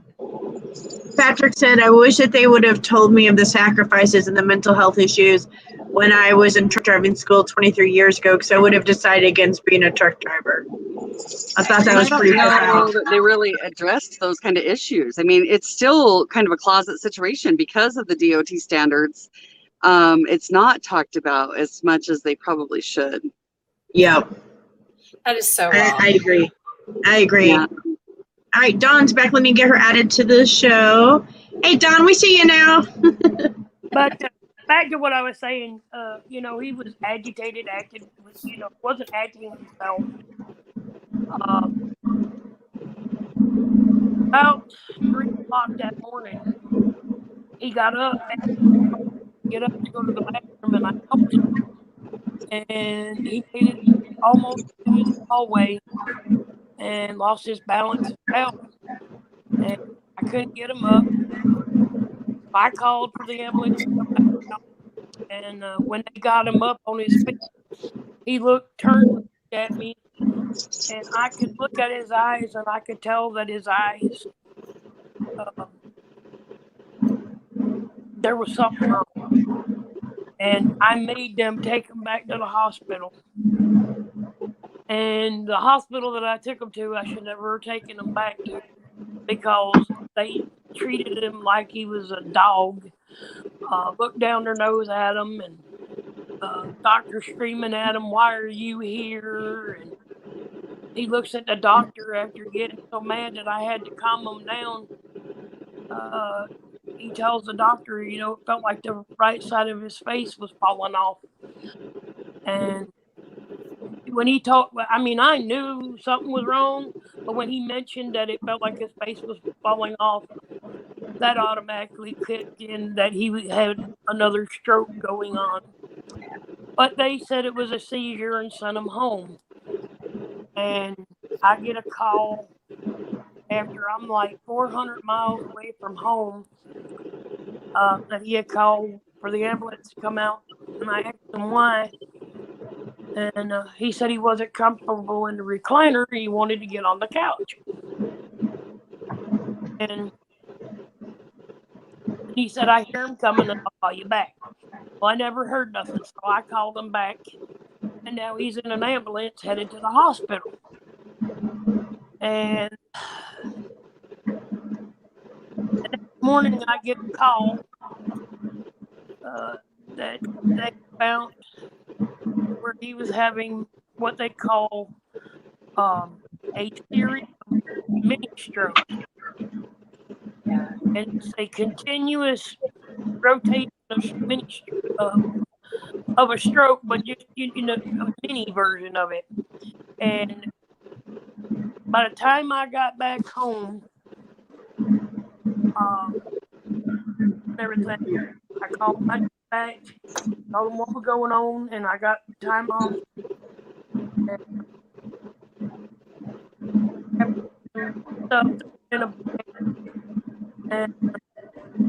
Patrick said, I wish that they would have told me of the sacrifices and the mental health issues when I was in truck driving school 23 years ago, because I would have decided against being a truck driver. I thought that And I was don't pretty know profound. that they really addressed those kind of issues. I mean, it's still kind of a closet situation because of the DOT standards. It's not talked about as much as they probably should. Yep. That is so wrong. I agree. I agree. Yeah. All right, Dawn's back. Let me get her added to the show. Hey, Dawn, we see you now. But back to what I was saying, he was agitated, wasn't acting himself. About 3 o'clock that morning, he got up and get up to go to the bathroom, and I helped him. And he made it almost to his hallway and lost his balance and fell. And I couldn't get him up. I called for the ambulance to come back out. And when they got him up on his feet, he turned at me, and I could look at his eyes, and I could tell that his eyes, there was something wrong. And I made them take him back to the hospital. And the hospital that I took him to, I should never have taken him back to, because they treated him like he was a dog. Looked down their nose at him, and doctor screaming at him, "Why are you here?" And he looks at the doctor after getting so mad that I had to calm him down. He tells the doctor, it felt like the right side of his face was falling off. And when he talked, I knew something was wrong, but when he mentioned that it felt like his face was falling off, that automatically clicked in that he had another stroke going on. But they said it was a seizure and sent him home. And I get a call after I'm like 400 miles away from home, that he had called for the ambulance to come out. And I asked him why. And he said he wasn't comfortable in the recliner. He wanted to get on the couch. And he said, I hear him coming and I'll call you back. Well, I never heard nothing, so I called him back. And now he's in an ambulance headed to the hospital. And the next morning I get a call that they found where he was having what they call a series of mini strokes. And it's a continuous rotation of a stroke, but just a mini version of it. And by the time I got back home, everything, I called my back, told them what was going on, and I got time off. And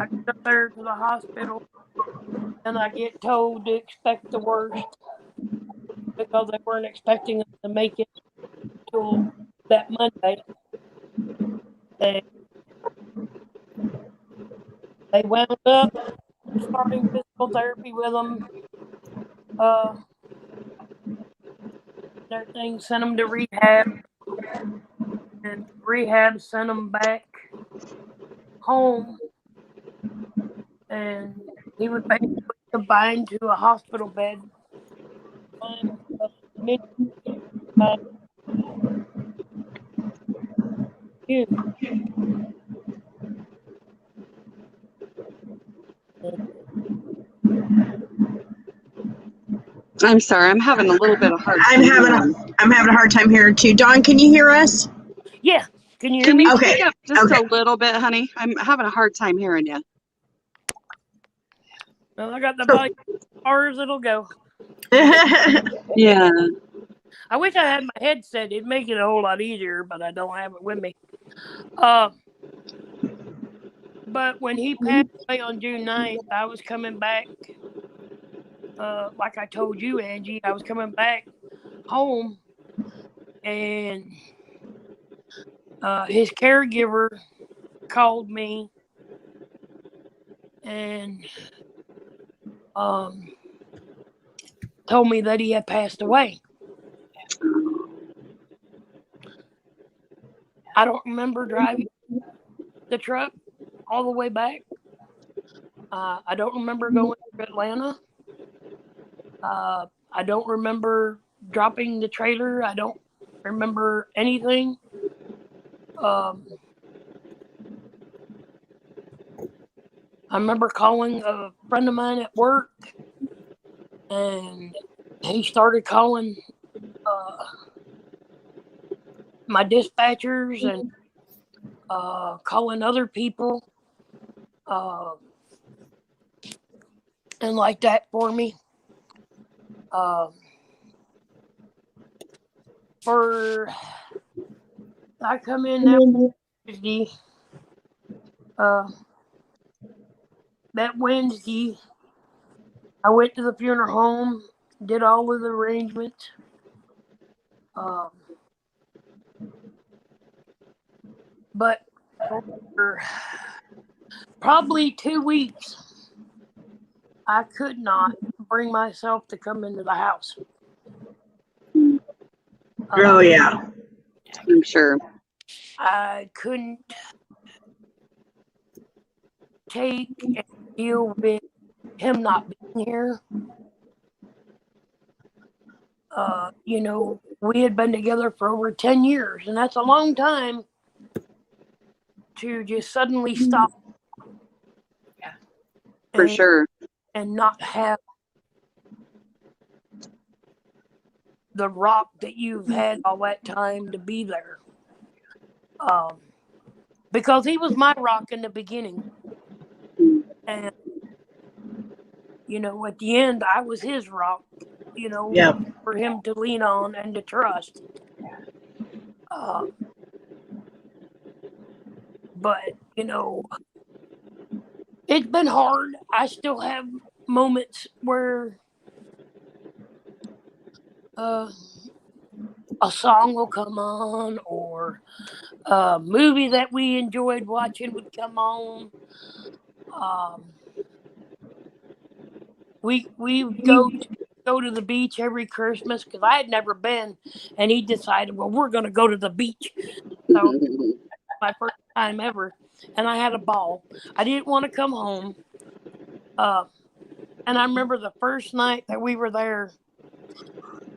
I get up there to the hospital, and I get told to expect the worst, because they weren't expecting us to make it till that Monday. And they wound up starting physical therapy with them. Everything, sent them to rehab, and rehab sent them back home. And he was basically confined to a hospital bed. I'm sorry, I'm having a little bit of hard time. I'm having a hard time here too. Dawn, can you hear us? Yeah. Can you hear me? Okay. Speak up just a little bit, honey? I'm having a hard time hearing you. Well, I got the volume as far as it'll go. Yeah. I wish I had my headset. It'd make it a whole lot easier, but I don't have it with me. But when he passed away on June 9th, I was coming back. Like I told you, Angie, I was coming back home, and his caregiver called me and told me that he had passed away. I don't remember driving the truck all the way back. I don't remember going to Atlanta. I don't remember dropping the trailer. I don't remember anything. I remember calling a friend of mine at work, and he started calling my dispatchers and calling other people and like that for me. I come in that Wednesday. That Wednesday, I went to the funeral home, did all of the arrangements. But for probably 2 weeks, I could not bring myself to come into the house. Oh, yeah. I'm sure. I couldn't take and deal with him not being here. You know, we had been together for over 10 years, and that's a long time to just suddenly stop. Yeah. For sure. And not have the rock that you've had all that time to be there. Because he was my rock in the beginning. And, you know, at the end, I was his rock, you know, Yep. for him to lean on and to trust. But, you know, it's been hard. I still have moments where a song will come on, or a movie that we enjoyed watching would come on. We go to the beach every Christmas because I had never been, and he decided, well, we're going to go to the beach. So my first time ever, and I had a ball. I didn't want to come home, and I remember the first night that we were there,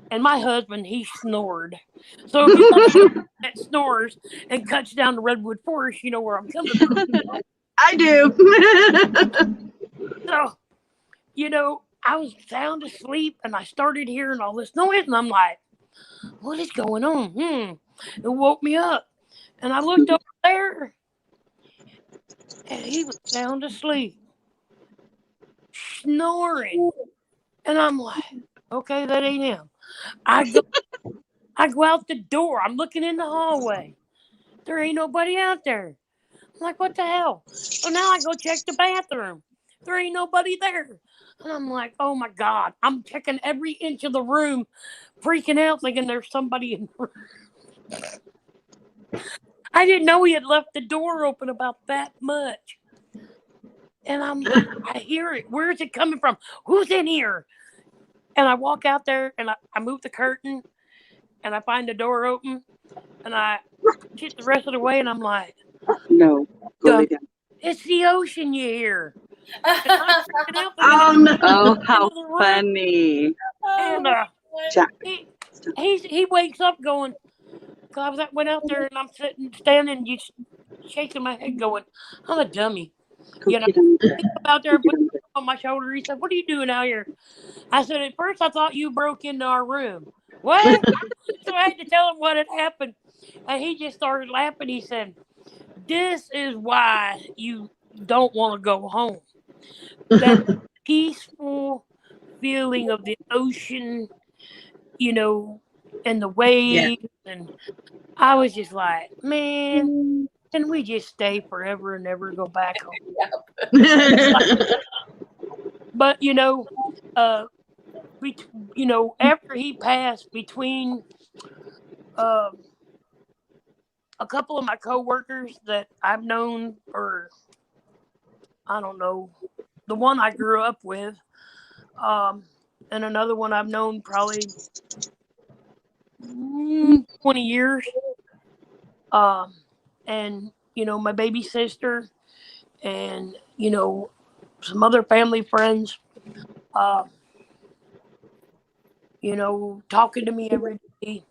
and my husband, he snored. So if you got someone that snores and cuts down the redwood forest, you know where I'm coming from. I do. So, you know, I was sound asleep, and I started hearing all this noise, and I'm like, what is going on? It woke me up, and I looked over there, and he was sound asleep, snoring. And I'm like, okay, that ain't him. I go out the door. I'm looking in the hallway. There ain't nobody out there. I'm like, what the hell? So now I go check the bathroom. There ain't nobody there. And I'm like, oh my God. I'm checking every inch of the room, freaking out, thinking there's somebody in the room. I didn't know he had left the door open about that much. And I'm like, I hear it. Where is it coming from? Who's in here? And I walk out there, and I move the curtain, and I find the door open, and I push it the rest of the way, and I'm like, no, go lay down. It's the ocean you hear. Oh, no. Oh, how funny. And Jack. he wakes up going, because I went out there, and I'm standing, just shaking my head going, I'm a dummy. You know, he came out there and put his on my shoulder. He said, what are you doing out here? I said, at first I thought you broke into our room. What? So I had to tell him what had happened. And he just started laughing. He said, this is why you don't want to go home. That peaceful feeling of the ocean, you know, and the waves. Yeah. And I was just like, man, can we just stay forever and never go back home? But, you know, after he passed, between a couple of my coworkers that I've known for, I don't know, the one I grew up with, and another one I've known probably 20 years. And, you know, my baby sister and, you know, some other family friends, you know, talking to me every day,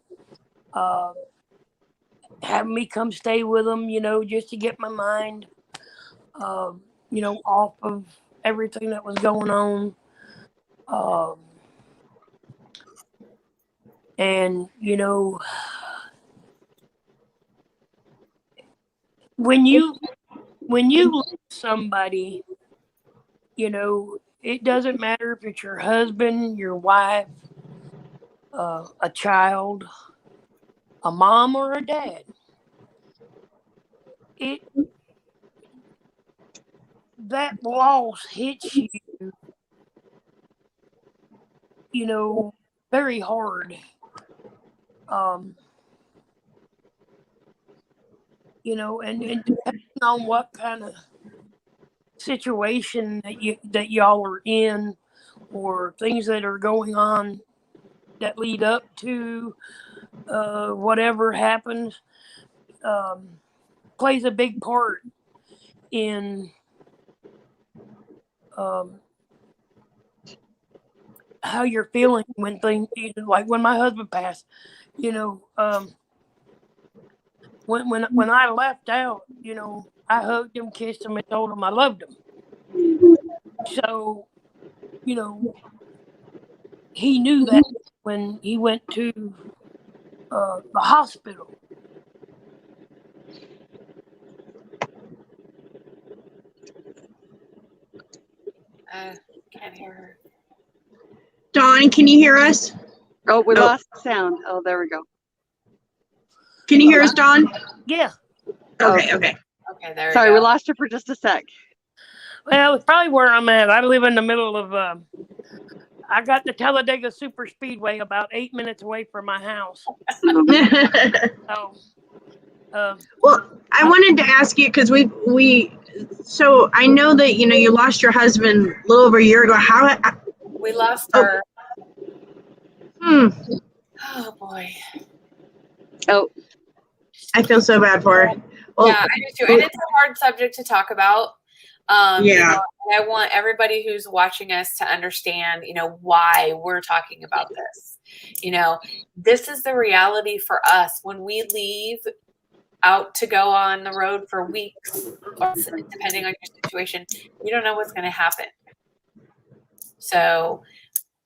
having me come stay with them, you know, just to get my mind, you know, off of everything that was going on. And, you know, when you love somebody, you know, it doesn't matter if it's your husband, your wife, a child, a mom, or a dad. That loss hits you, you know, very hard. You know, and depending on what kind of situation that y'all are in, or things that are going on that lead up to whatever happens, plays a big part in how you're feeling when things, like when my husband passed, you know, when I left out, you know, I hugged him, kissed him, and told him I loved him. So, you know, he knew that when he went to the hospital. Can't hear her. Dawn, can you hear us? Oh, we lost sound. Oh, there we go. Can you hear us, Dawn? Yeah. Okay. Okay, there Sorry, we we go. lost you for just a sec. Well, it's probably where I'm at. I live in the middle of, I got the Talladega Super Speedway about 8 minutes away from my house. So, well, I wanted to ask you, because so I know that, you know, you lost your husband a little over a year ago. How? We lost her. Oh boy. Oh, I feel so bad for her. Well, yeah, I do too. And it's a hard subject to talk about. Yeah. You know, and I want everybody who's watching us to understand, you know, why we're talking about this. You know, this is the reality for us when we leave out to go on the road for weeks, or depending on your situation, you don't know what's going to happen. So,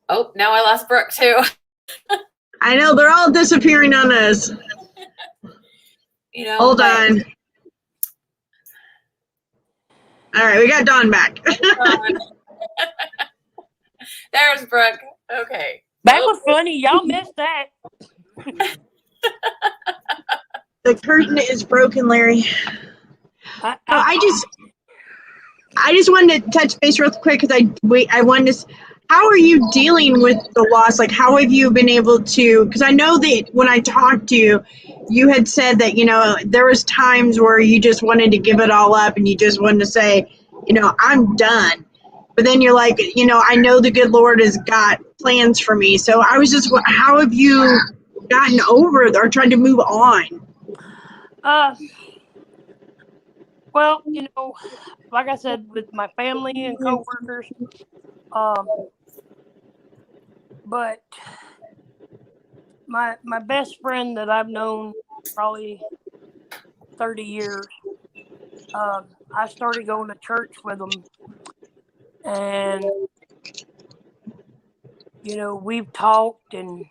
oh, now I lost Brooke too. I know, they're all disappearing on us. You know, hold on. All right, we got Dawn back. There's Brooke. Okay. That was funny. Y'all missed that. The curtain is broken, Larry. I just wanted to touch base real quick because I wanted to. How are you dealing with the loss? Like, how have you been able to? Because I know that when I talked to you, you had said that, you know, there was times where you just wanted to give it all up and you just wanted to say, you know, I'm done. But then you're like, you know, I know the good Lord has got plans for me. So I was just, how have you gotten over it or tried to move on? Well, you know, like I said, with my family and coworkers, but my best friend that I've known probably 30 years, I started going to church with him, and you know, we've talked and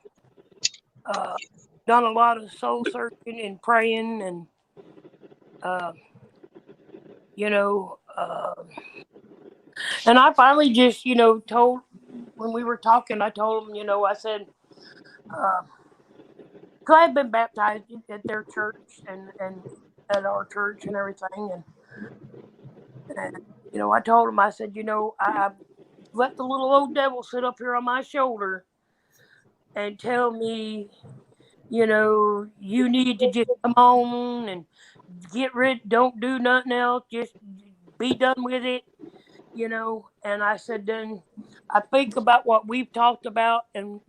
done a lot of soul searching and praying, and you know, and I finally just, you know, when we were talking, I told him, you know, I said, because I had been baptized at their church and at our church and everything, and you know, I told him, I said, you know, I let the little old devil sit up here on my shoulder and tell me you need to just come on and get rid, don't do nothing else, just be done with it, And I said, then I think about what we've talked about, and,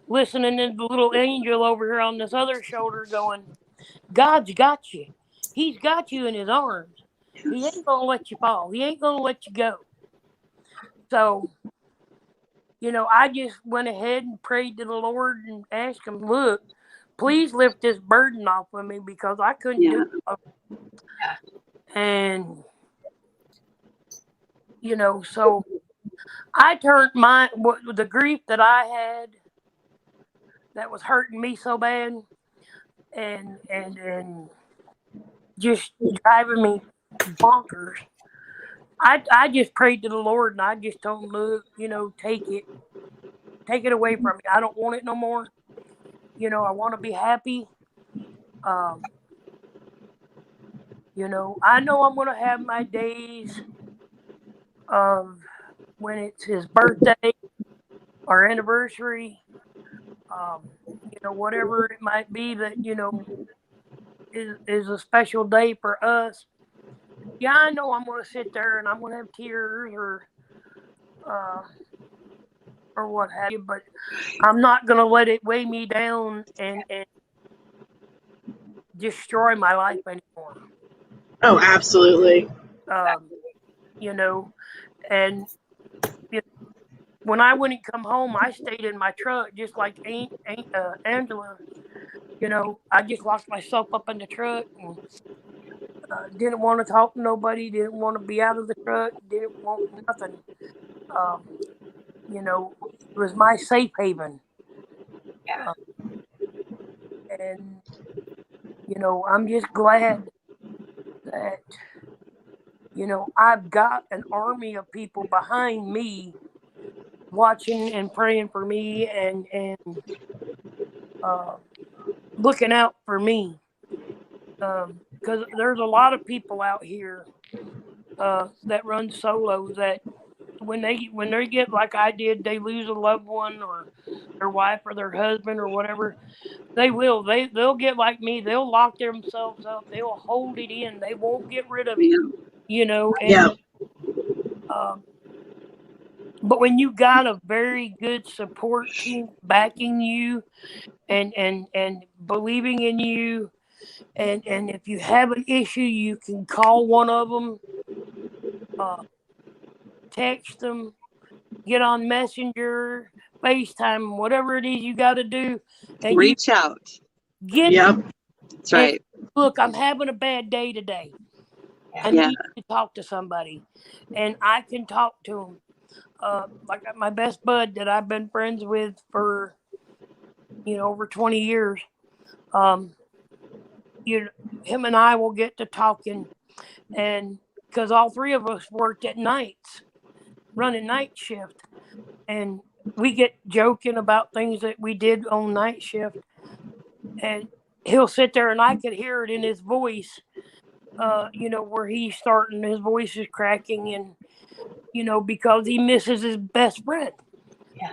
listening to the little angel over here on this other shoulder going, God's got you. He's got you in his arms. He ain't going to let you fall. He ain't going to let you go. So, I just went ahead and prayed to the Lord and asked him, look, please lift this burden off of me because I couldn't do it. And, so I turned the grief that I had that was hurting me so bad and just driving me bonkers. I just prayed to the Lord and I just told him, look, take it away from me. I don't want it no more. I want to be happy. I know I'm going to have my days of when it's his birthday or anniversary, whatever it might be that, is a special day for us. Yeah, I know I'm going to sit there and I'm going to have tears or what have you, but I'm not going to let it weigh me down and destroy my life anymore. Oh, absolutely. And when I wouldn't come home, I stayed in my truck just like Angela. I just locked myself up in the truck and didn't want to talk to nobody, didn't want to be out of the truck, didn't want nothing. It was my safe haven. Yeah. And, I'm just glad that, I've got an army of people behind me watching and praying for me and looking out for me. Because there's a lot of people out here that run solo that when they get like I did, they lose a loved one or their wife or their husband or whatever, they'll get like me. They'll lock themselves up. They'll hold it in. They won't get rid of it. And, but when you got a very good support team backing you and believing in you, and if you have an issue, you can call one of them, text them, get on Messenger, FaceTime, whatever it is you got to do, and reach out. That's right. Look, I'm having a bad day today. I need to talk to somebody, and I can talk to them. Like my best bud that I've been friends with for over 20 years. Him and I will get to talking, and because all three of us worked at nights, running night shift, and we get joking about things that we did on night shift, and he'll sit there and I could hear it in his voice, where he's starting, his voice is cracking, and because he misses his best friend.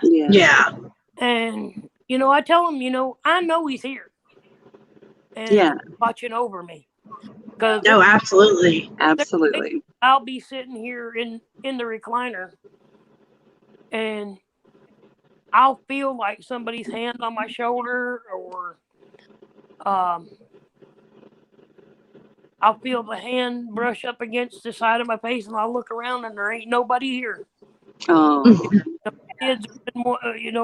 Yeah. And I tell him, I know he's here and watching over me. No, absolutely. I'll be sitting here in the recliner and I'll feel like somebody's hand on my shoulder, or I'll feel the hand brush up against the side of my face, and I'll look around and there ain't nobody here. Oh. The kids,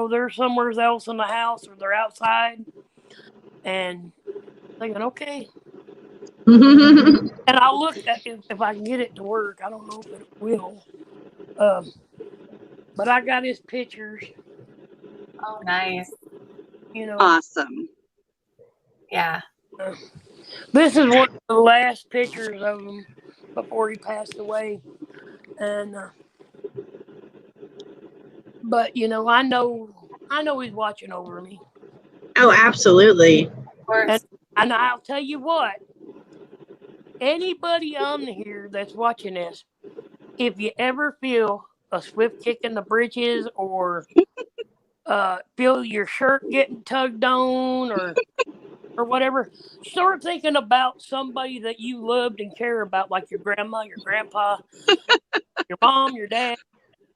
they're somewhere else in the house or they're outside, and thinking, okay. And I'll look at if I can get it to work. I don't know if it will. But I got his pictures. Oh, nice. Awesome. Yeah. This is one of the last pictures of him before he passed away. And but I know he's watching over me. Oh, absolutely. Of course. And I'll tell you what, anybody on here that's watching this, if you ever feel a swift kick in the britches or feel your shirt getting tugged on or whatever, start thinking about somebody that you loved and care about, like your grandma, your grandpa, your mom, your dad,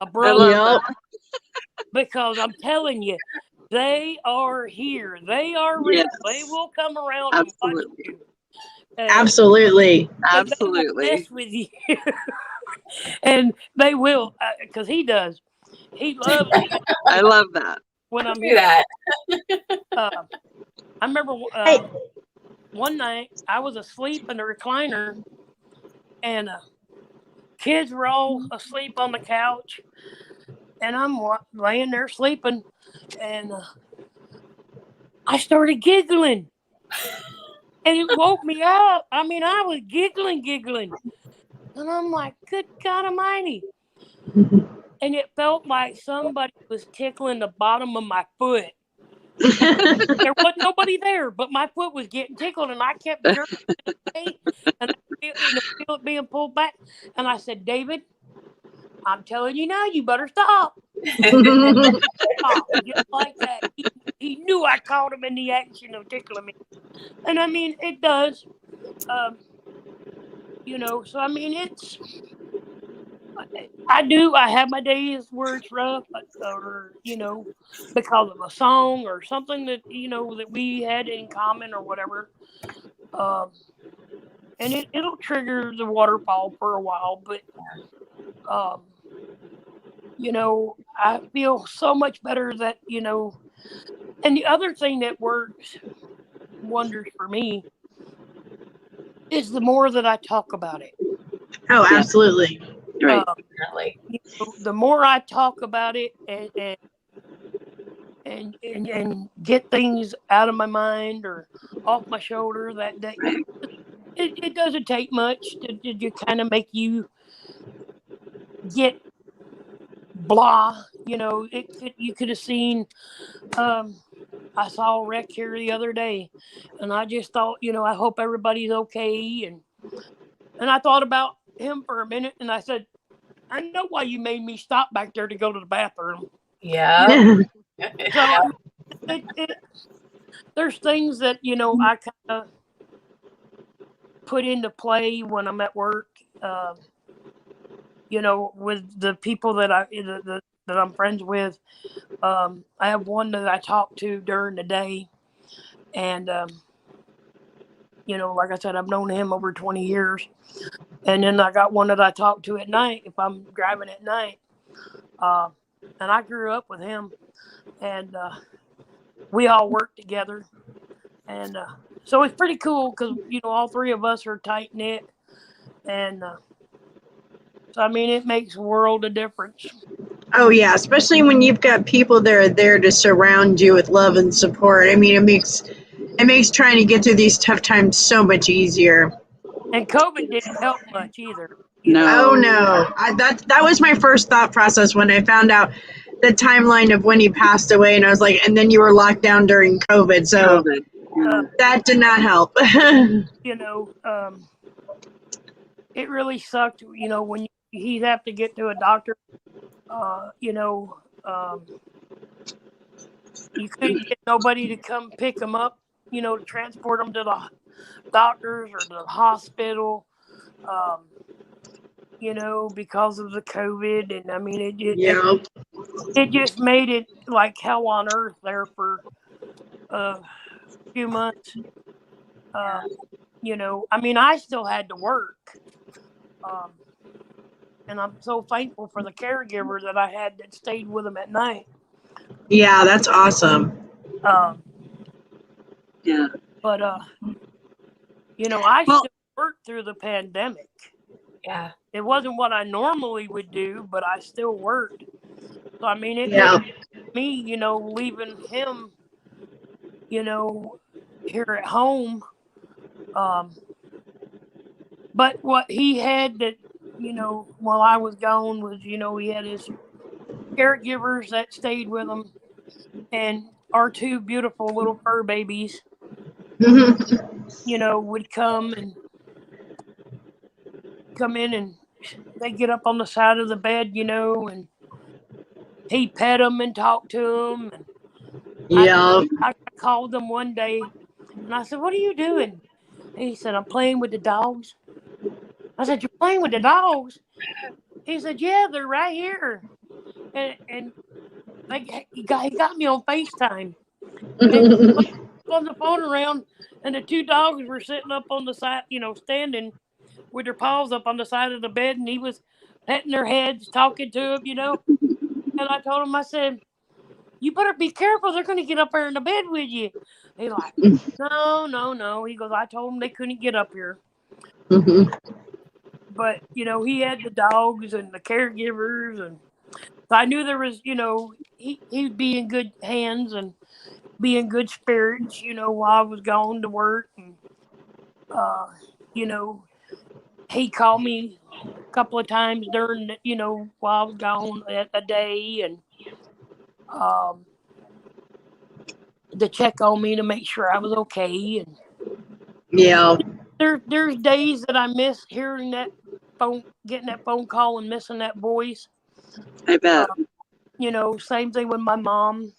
a I brother. love Yep. Because I'm telling you, they are here. They are real. Yes. They will come around and watch Absolutely. you. Absolutely. And they will Absolutely. mess with you. And they will, because he does. He loves I love that. when I'm Do here. that. I remember Hey. one night I was asleep in the recliner, and kids were all asleep on the couch, and I'm laying there sleeping, and I started giggling, and it woke me up. I mean, I was giggling, and I'm like, "Good God Almighty!" And it felt like somebody was tickling the bottom of my foot. There wasn't nobody there, but my foot was getting tickled, and I kept jerking it away, and I feel it being pulled back. And I said, "David, I'm telling you now, you better stop." Stop. Just like that. He knew I caught him in the action of tickling me. And I mean, it does. So I mean, I have my days where it's rough, or, because of a song or something that, that we had in common or whatever. And it'll trigger the waterfall for a while, but, I feel so much better that, and the other thing that works wonders for me is the more that I talk about it. Oh, absolutely. Right. Definitely. The more I talk about it and get things out of my mind or off my shoulder, that it doesn't take much to kind of make you get blah. You could have seen. I saw a wreck here the other day, and I just thought, I hope everybody's okay. And I thought about him for a minute, and I said, I know why you made me stop back there to go to the bathroom. Yeah. So there's things that, I kind of put into play when I'm at work, with the people that that I'm friends with. I have one that I talk to during the day, and, like I said, I've known him over 20 years. And then I got one that I talk to at night if I'm driving at night. And I grew up with him, and we all work together. And so it's pretty cool because, all three of us are tight knit. And so, I mean, it makes a world of difference. Oh, yeah, especially when you've got people that are there to surround you with love and support. I mean, it makes trying to get through these tough times so much easier. And COVID didn't help much either. No. Oh, no. That was my first thought process when I found out the timeline of when he passed away. And I was like, and then you were locked down during COVID. So that did not help. It really sucked, when he'd have to get to a doctor. You couldn't get nobody to come pick him up, to transport him to the doctors or to the hospital, because of the COVID. And I mean, it just made it like hell on earth there for a few months. I mean, I still had to work. And I'm so thankful for the caregiver that I had that stayed with him at night. Yeah, that's awesome. Yeah. But, I still worked through the pandemic. Yeah. It wasn't what I normally would do, but I still worked. So, I mean, it made me, leaving him, here at home. But what he had that, while I was gone was, he had his caregivers that stayed with him and our two beautiful little fur babies, would come in and they get up on the side of the bed, and he pet them and talked to them. And Yeah. I called them one day, and I said, "What are you doing?" He said, "I'm playing with the dogs." I said, "You're playing with the dogs?" He said, "Yeah, they're right here." And like he got me on FaceTime. And on the phone around, and the two dogs were sitting up on the side, standing with their paws up on the side of the bed, and he was petting their heads, talking to them, And I told him, I said, "You better be careful. They're going to get up there in the bed with you." He's like, No. He goes, "I told them they couldn't get up here." But, he had the dogs and the caregivers, and so I knew there was, he'd be in good hands and be in good spirits, while I was gone to work. And, he called me a couple of times during, while I was gone a day, and to check on me to make sure I was okay. And Yeah. there's days that I miss hearing that phone, getting that phone call and missing that voice. I bet. Same thing with my mom,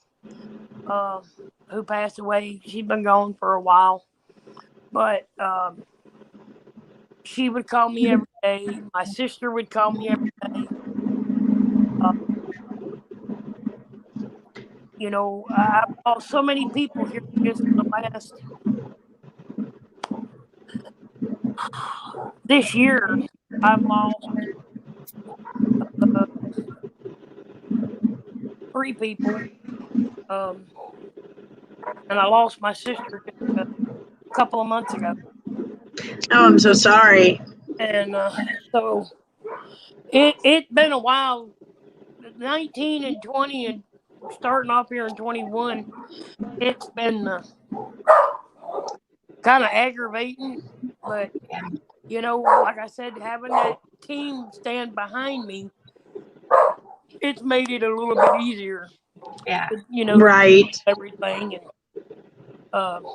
who passed away. She'd been gone for a while, but she would call me every day. My sister would call me every day. I've lost so many people here just in the last this year. I've lost 3 people, and I lost my sister just a couple of months ago. Oh, I'm so sorry. And so it's been a while. 19 and 20 and starting off here in 21, it's been kind of aggravating, but like I said, having that team stand behind me, it's made it a little bit easier. Yeah. Right. Everything. And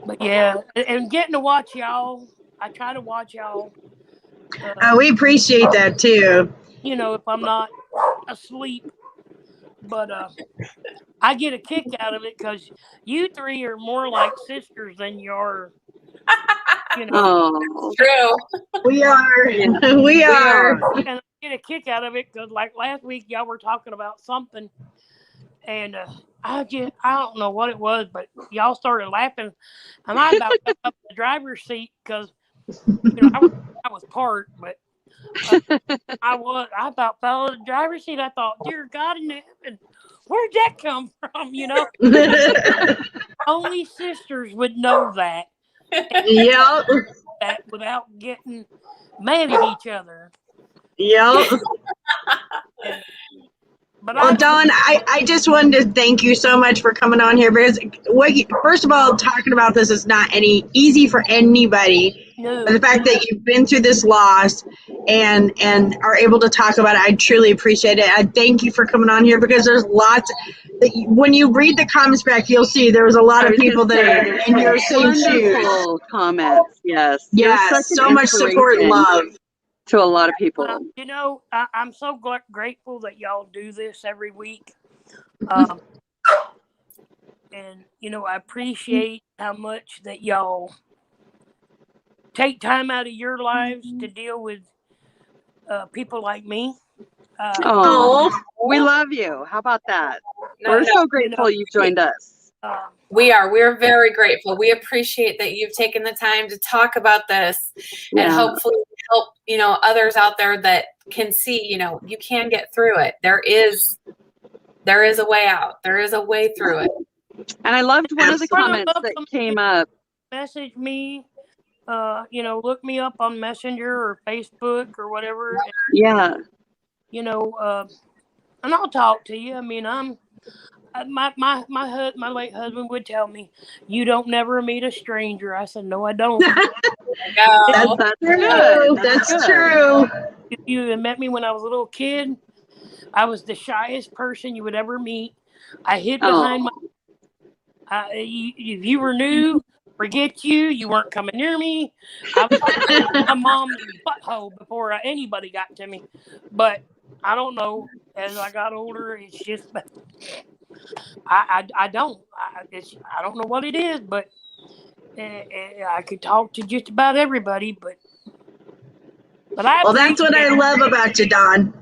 but yeah, and getting to watch y'all, I try to watch y'all. We appreciate that too. If I'm not asleep, but I get a kick out of it because you 3 are more like sisters than you are. Oh, True. We are. We are. And I get a kick out of it because, like last week, y'all were talking about something, and I don't know what it was, but y'all started laughing, and I about got up in the driver's seat because I was parked, but I about fell in the driver's seat. I thought, dear God in heaven, where'd that come from? Only sisters would know that. Yep. That without getting mad at each other. Yep. But well, Dawn, I just wanted to thank you so much for coming on here because, first of all, talking about this is not easy for anybody. No. But the fact that you've been through this loss and are able to talk about it, I truly appreciate it. I thank you for coming on here because there's lots. When you read the comments back, you'll see there was a lot of people that are in your same shoes. Comments, yes. Yes, so much support and love. To a lot of people. I'm so grateful that y'all do this every week. And, I appreciate how much that y'all take time out of your lives to deal with people like me. We love you. How about that? We're so grateful you've joined us. We're very grateful. We appreciate that you've taken the time to talk about this and hopefully help, others out there that can see, you can get through it. There is a way out. There is a way through it. And I loved one of the comments that came up. Message me, look me up on Messenger or Facebook or whatever. Yeah. And I'll talk to you. I mean, my late husband would tell me, "You don't never meet a stranger." I said, "No, I don't." That's true. That's true. If you had met me when I was a little kid, I was the shyest person you would ever meet. I hid behind if you were new, forget you. You weren't coming near me. I was my mom's butthole before anybody got to me. But I don't know. as I got older, it's just I don't know what it is, but I could talk to just about everybody, but I Well, that's what I appreciate it. love about you, Dawn.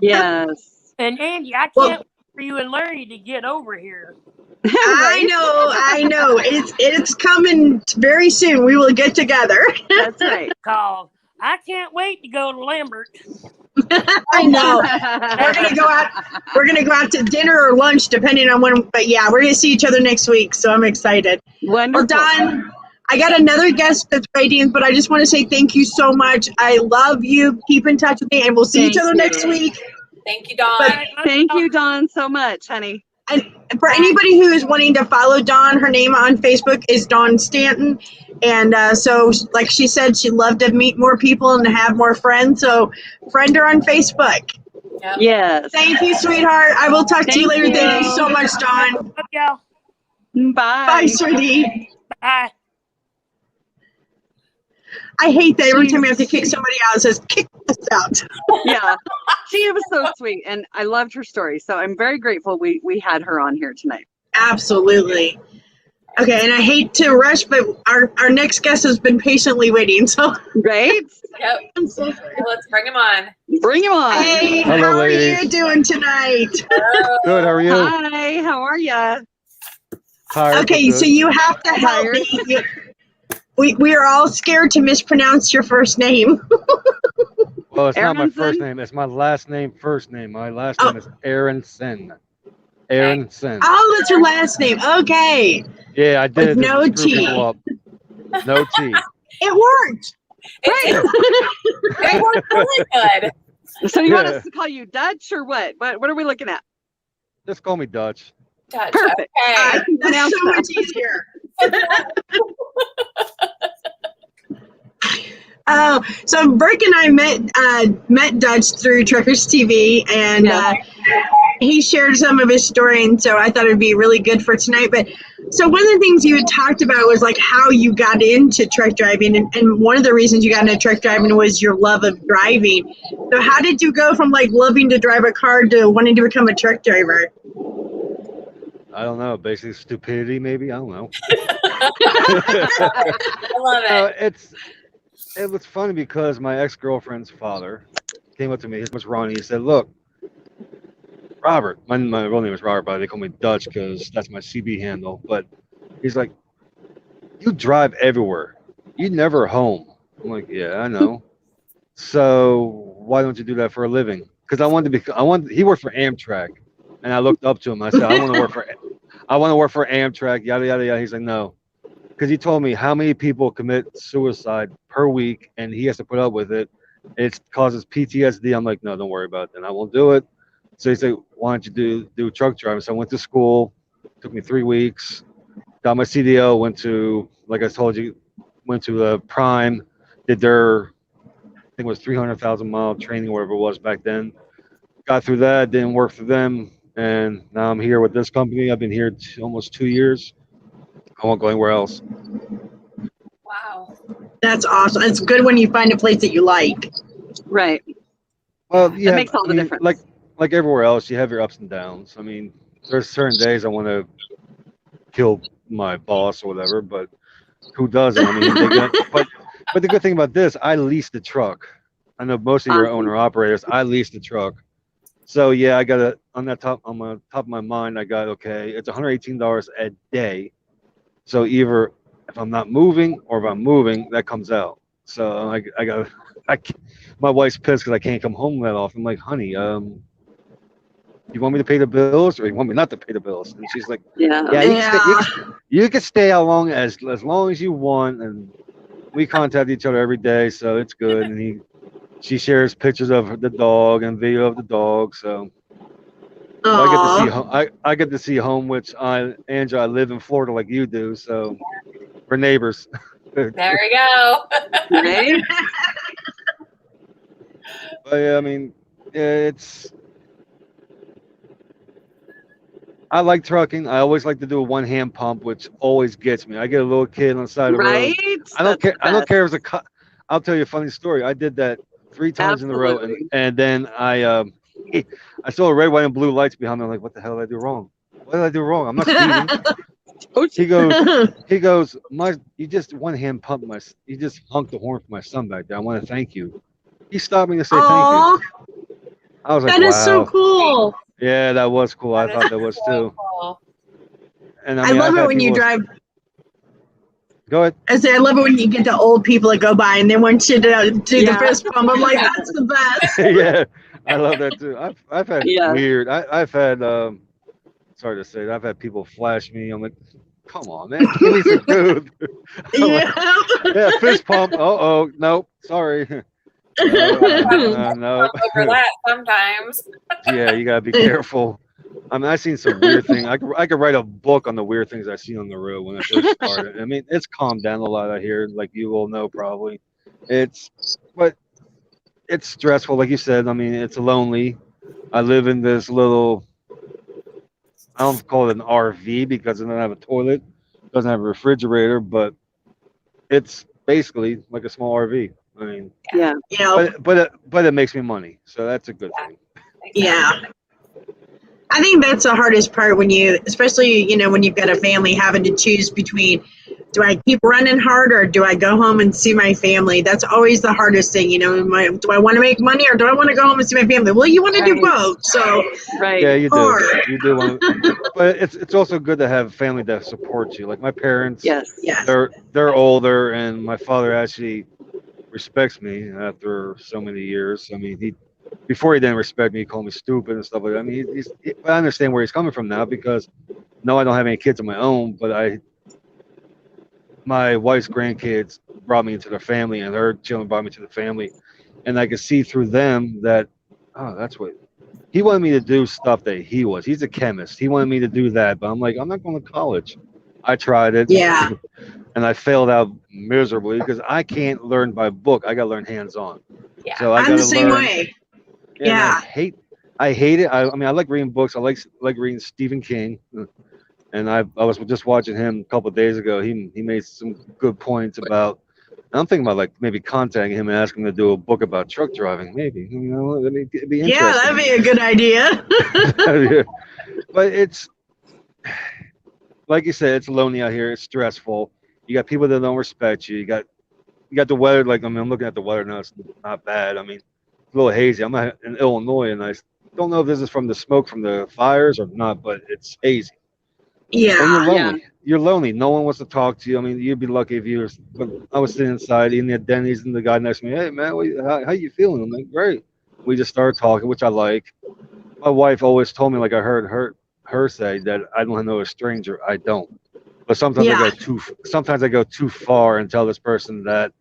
Yes. And Angie, I Well- can't wait for you and Larry to get over here. I know. It's coming very soon. We will get together. That's right. Call. I can't wait to go to Lambert. I know. We're gonna go out. We're gonna go out to dinner or lunch, depending on when. But yeah, we're gonna see each other next week, so I'm excited. Wonderful. Well, Dawn, I got another guest that's waiting, but I just want to say thank you so much. I love you. Keep in touch with me, and we'll see each Thank other you. next week. Thank you, Dawn. But- Thank you, Dawn, so much, honey. And for anybody who is wanting to follow Dawn, her name on Facebook is Dawn Stanton. And so, like she said, she'd love to meet more people and have more friends. So, friend her on Facebook. Yep. Yes. Thank you, sweetheart. I will talk to you Thank later. Thank you. you so much, Dawn. Love y'all. Bye. Bye, sweetie. Bye. I hate that every time I have to kick somebody out, it says, kick us out. Yeah. She was so sweet, and I loved her story. So I'm very grateful we had her on here tonight. Absolutely. Okay, and I hate to rush, but our next guest has been patiently waiting. So, Right? Yep. I'm so sorry. Let's bring him on. Bring him on. Hey, Hello, how are ladies. you doing tonight? Good, how are you? Hi, how are ya? Tired, but Okay, good. so you have to help Tired? me. We are all scared to mispronounce your first name. Well, it's not my first Arentzen? name. It's my last name, first name. My last Oh. name is Arentzen. Arentzen. Oh, that's your last name. Okay. Yeah, I did it With to no screw T. people up. No T. It worked. It worked really good. So you want Yeah. us to call you Dutch or what? What are we looking at? Just call me Dutch. Touch. Perfect. Okay. I can That's pronounce so that. much easier. Oh, so Brook and I met Dutch through Truckers TV, and Yeah. he shared some of his story, and so I thought it'd be really good for tonight. But so one of the things you had talked about was like how you got into truck driving, and one of the reasons you got into truck driving was your love of driving. So how did you go from like loving to drive a car to wanting to become a truck driver? I don't know. Basically, stupidity, maybe. I don't know. I love it. It was funny because my ex-girlfriend's father came up to me. His name was Ronnie. He said, "Look, Robert, my real name is Robert, but they call me Dutch because that's my CB handle. But he's like, you drive everywhere. You never home." I'm like, "Yeah, I know. So why don't you do that for a living?" Because he worked for Amtrak, and I looked up to him. I said, I want to work for Amtrak, yada, yada, yada. He's like, no. Because he told me how many people commit suicide per week, and he has to put up with it. It causes PTSD. I'm like, no, don't worry about it. Then I won't do it. So he said, why don't you do truck driving? So I went to school. Took me 3 weeks. Got my CDL. Went to, like I told you, went to Prime. Did their, I think it was 300,000 mile training, whatever it was back then. Got through that. Didn't work for them. And now I'm here with this company. I've been here almost 2 years. I won't go anywhere else. Wow. That's awesome. It's good when you find a place that you like. Right. Well, yeah, makes all the difference. Like everywhere else, you have your ups and downs. I mean, there's certain days I want to kill my boss or whatever, but who doesn't? I mean, but the good thing about this, I lease the truck. I know most of your Awesome. owner operators, I lease the truck. So yeah, I got it on the top of my mind. I got, okay, it's $118 a day. So either if I'm not moving or if I'm moving, that comes out. So my wife's pissed because I can't come home that often. I'm like, honey, you want me to pay the bills or you want me not to pay the bills? And she's like, Yeah. yeah, you can stay how long as long as you want. And we contact each other every day, so it's good. And she shares pictures of the dog and video of the dog. So I get to see home, which Angela, I live in Florida like you do, so we're neighbors. There we go. Right? But yeah, I mean, I like trucking. I always like to do a one-hand pump, which always gets me. I get a little kid on the side of the road. Right? I don't care. That's I don't best. care if it's I'll tell you a funny story. I did that 3 times in a row, Absolutely. and then I I saw red, white, and blue lights behind me. I'm like, what the hell did I do wrong? What did I do wrong? I'm not speeding. He goes, you just one hand pumped you just honked the horn for my son back there. I want to thank you. He stopped me to say thank you. I was like, that wow. is so cool. Yeah, that was cool. I thought that was too. Cool. And I love it when you drive. Go ahead. I love it when you get the old people that go by and they want you to do the fist pump. I'm like, that's the best. Yeah, I love that too. I've had weird. I've had sorry to say, I've had people flash me. I'm like, come on, man, give me some food. Yeah, fist pump. Oh, nope, sorry. No. Over that sometimes. Yeah, you gotta be careful. I mean, I've seen some weird things. I could write a book on the weird things I've seen on the road when I first started. I mean, it's calmed down a lot out here, like you will know probably. But it's stressful, like you said. I mean, it's lonely. I live in this little, I don't call it an RV because it doesn't have a toilet, doesn't have a refrigerator, but it's basically like a small RV. I mean, but it makes me money, so that's a good thing. Yeah. I think that's the hardest part when especially, when you've got a family, having to choose between, do I keep running hard or do I go home and see my family? That's always the hardest thing, do I want to make money or do I want to go home and see my family? Well, you want to do both, so. Right. Yeah, you do. You do want to, but it's also good to have family that supports you. Like my parents, yes. They're older, and my father actually respects me after so many years. I mean, before he didn't respect me, he called me stupid and stuff like that. I mean, I understand where he's coming from now because no, I don't have any kids of my own, but my wife's grandkids brought me into their family, and her children brought me to the family, and I could see through them that, oh, that's what he wanted me to do. Stuff that he's a chemist. He wanted me to do that, but I'm like, I'm not going to college. I tried it, and I failed out miserably because I can't learn by book. I got to learn hands-on. Yeah, so I'm the same way. Yeah. I hate it. I mean, I like reading books. I like reading Stephen King, and I was just watching him a couple of days ago. He made some good points about. I'm thinking about like maybe contacting him and asking him to do a book about truck driving. Maybe it'd be interesting. Yeah, that'd be a good idea. Yeah. But it's like you said, it's lonely out here. It's stressful. You got people that don't respect you. You got the weather. Like I'm looking at the weather now. It's not bad. I mean. A little hazy. I'm in Illinois, and I don't know if this is from the smoke from the fires or not, but it's hazy. Yeah. And you're lonely. You're lonely. No one wants to talk to you. I mean, you'd be lucky if you were. But I was sitting inside eating at Denny's, and the guy next to me, hey man, how you feeling? I'm like, great. We just started talking, which I like. My wife always told me, like I heard her say that I don't know a stranger. I don't. But sometimes I go too far and tell this person that.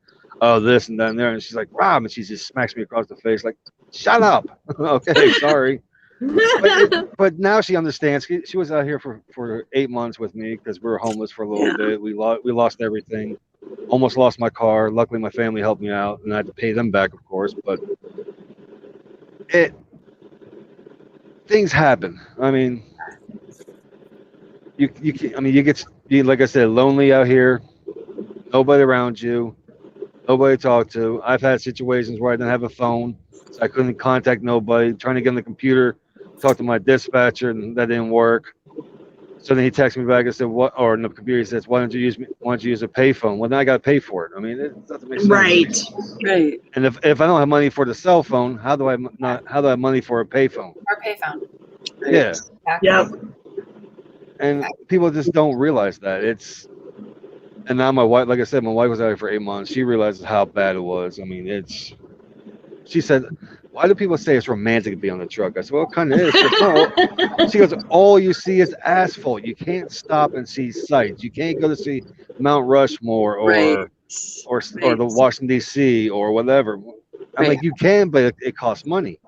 Oh, this and that and there, and she's like, Rob, and she just smacks me across the face, like, shut up. Okay, sorry. But now she understands. She was out here for 8 months with me because we were homeless for a little bit. We lost everything. Almost lost my car. Luckily, my family helped me out, and I had to pay them back, of course. But things happen. I mean, you get like I said, lonely out here. Nobody around you. Nobody to talk to. I've had situations where I didn't have a phone, so I couldn't contact nobody. Trying to get on the computer, talk to my dispatcher, and that didn't work. So then he texted me back and said, "What?" Or in the computer he says, "Why don't you use a payphone?" Well, then I got to pay for it. I mean, it doesn't make sense. Right. And if I don't have money for the cell phone, how do I have money for a payphone? Or payphone. Yeah. Yep. And people just don't realize that And now my wife, like I said, my wife was out here for 8 months. She realizes how bad it was. I mean, she said, why do people say it's romantic to be on the truck? I said, well, it kind of is. No. She goes, all you see is asphalt. You can't stop and see sights. You can't go to see Mount Rushmore or the Washington, D.C. or whatever. I'm like, you can, but it costs money.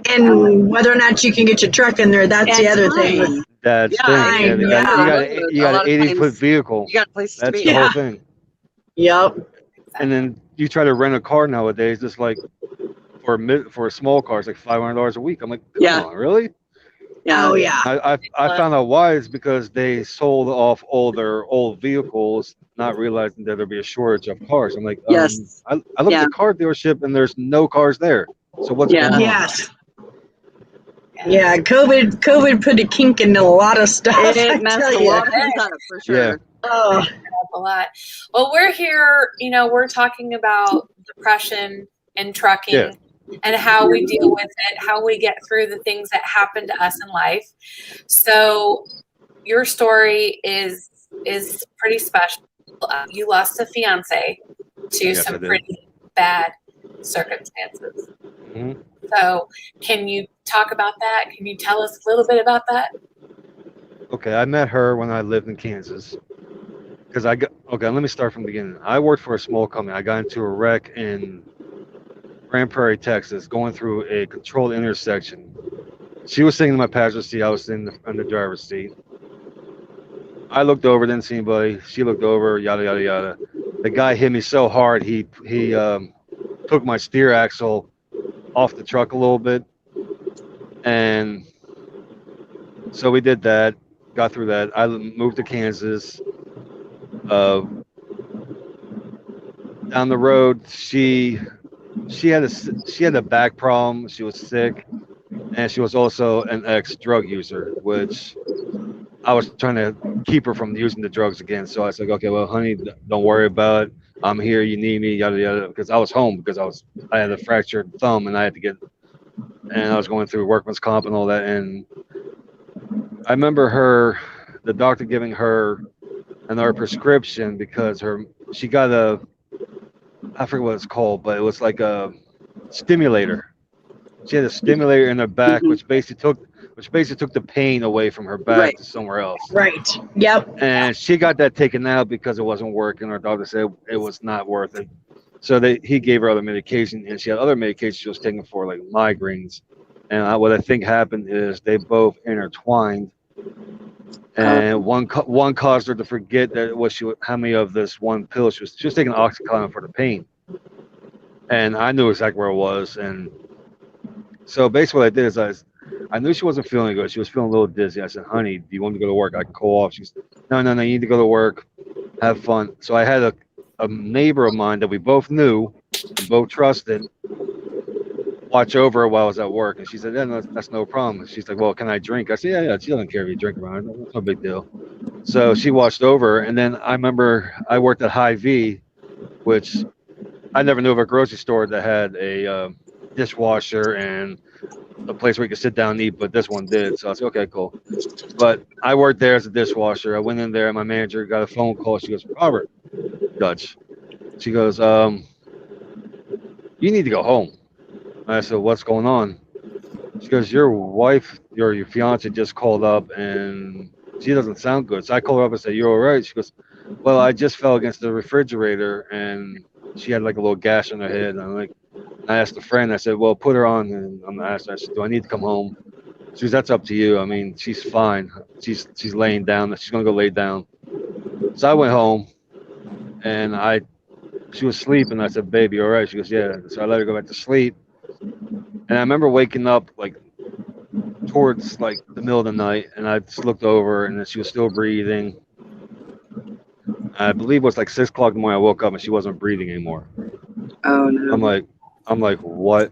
And whether or not you can get your truck in there, that's the other thing. That's the thing. You got an 80-foot vehicle. You got a place to be. That's the whole thing. Yep. And then you try to rent a car nowadays, just like for a small car, it's like $500 a week. I'm like, come on, really? Yeah. Oh yeah. I found out why. It's because they sold off all their old vehicles, not realizing that there'd be a shortage of cars. I'm like, yes. I look at the car dealership and there's no cars there. So what's going on? Yes. Yeah, COVID put a kink into a lot of stuff. I It messed tell a ya. lot of things up for sure. Yeah. Oh, A lot. Well, we're here, we're talking about depression and trucking Yeah. and how we deal with it, how we get through the things that happen to us in life. So your story is pretty special. You lost a fiance to Yes, I some did. pretty bad circumstances. Mhm. So can you talk about that? Can you tell us a little bit about that? Okay, I met her when I lived in Kansas. Because okay, let me start from the beginning. I worked for a small company. I got into a wreck in Grand Prairie, Texas, going through a controlled intersection. She was sitting in my passenger seat. I was sitting in the driver's seat. I looked over, didn't see anybody. She looked over, yada yada yada. The guy hit me so hard, he took my steer axle off the truck a little bit, and so we did that. Got through that. I moved to Kansas. Down the road, she had a back problem. She was sick, and she was also an ex-drug user, which I was trying to keep her from using the drugs again. So I was like, okay, well, honey, don't worry about it. I'm here. You need me, yada yada. Because I was home because I had a fractured thumb and I had to and I was going through workman's comp and all that. And I remember the doctor giving her another prescription because she got I forget what it's called, but it was like a stimulator. She had a stimulator in her back, which basically took the pain away from her back Right. to somewhere else. right. Yep. And she got that taken out because it wasn't working. Her doctor said it was not worth it. So he gave her other medication, and she had other medications she was taking for like migraines. And what I think happened is they both intertwined, and one caused her to forget that how many of this one pill she was taking Oxycontin for the pain. And I knew exactly where it was, and so basically what I did is I knew she wasn't feeling good. She was feeling a little dizzy. I said, honey, do you want me to go to work? I can call off. She said, no, you need to go to work, have fun. So I had a neighbor of mine that we both knew and both trusted watch over her while I was at work. And she said, yeah, no, that's no problem. She's like, well, can I drink? I said, yeah, she doesn't care if you drink around her. It's no big deal. So she watched over her. And then I remember I worked at Hy-Vee, which I never knew of a grocery store that had a dishwasher and a place where you could sit down and eat, but this one did. So I said, okay, cool. But I worked there as a dishwasher. I went in there and my manager got a phone call. She goes, Robert, Dutch. She goes, you need to go home. And I said, what's going on? She goes, your wife, your fiance just called up and she doesn't sound good. So I called her up and said, you're all right? She goes, well, I just fell against the refrigerator and she had like a little gash on her head. And I asked a friend, I said, well, put her on. And I'm asked her, I said, do I need to come home? She goes, that's up to you. I mean, she's fine. She's laying down. She's going to go lay down. So I went home and she was sleeping. I said, baby, all right? She goes, yeah. So I let her go back to sleep. And I remember waking up like towards like the middle of the night and I just looked over and she was still breathing. I believe it was like 6 o'clock in the morning. I woke up and she wasn't breathing anymore. Oh no. I'm like, what?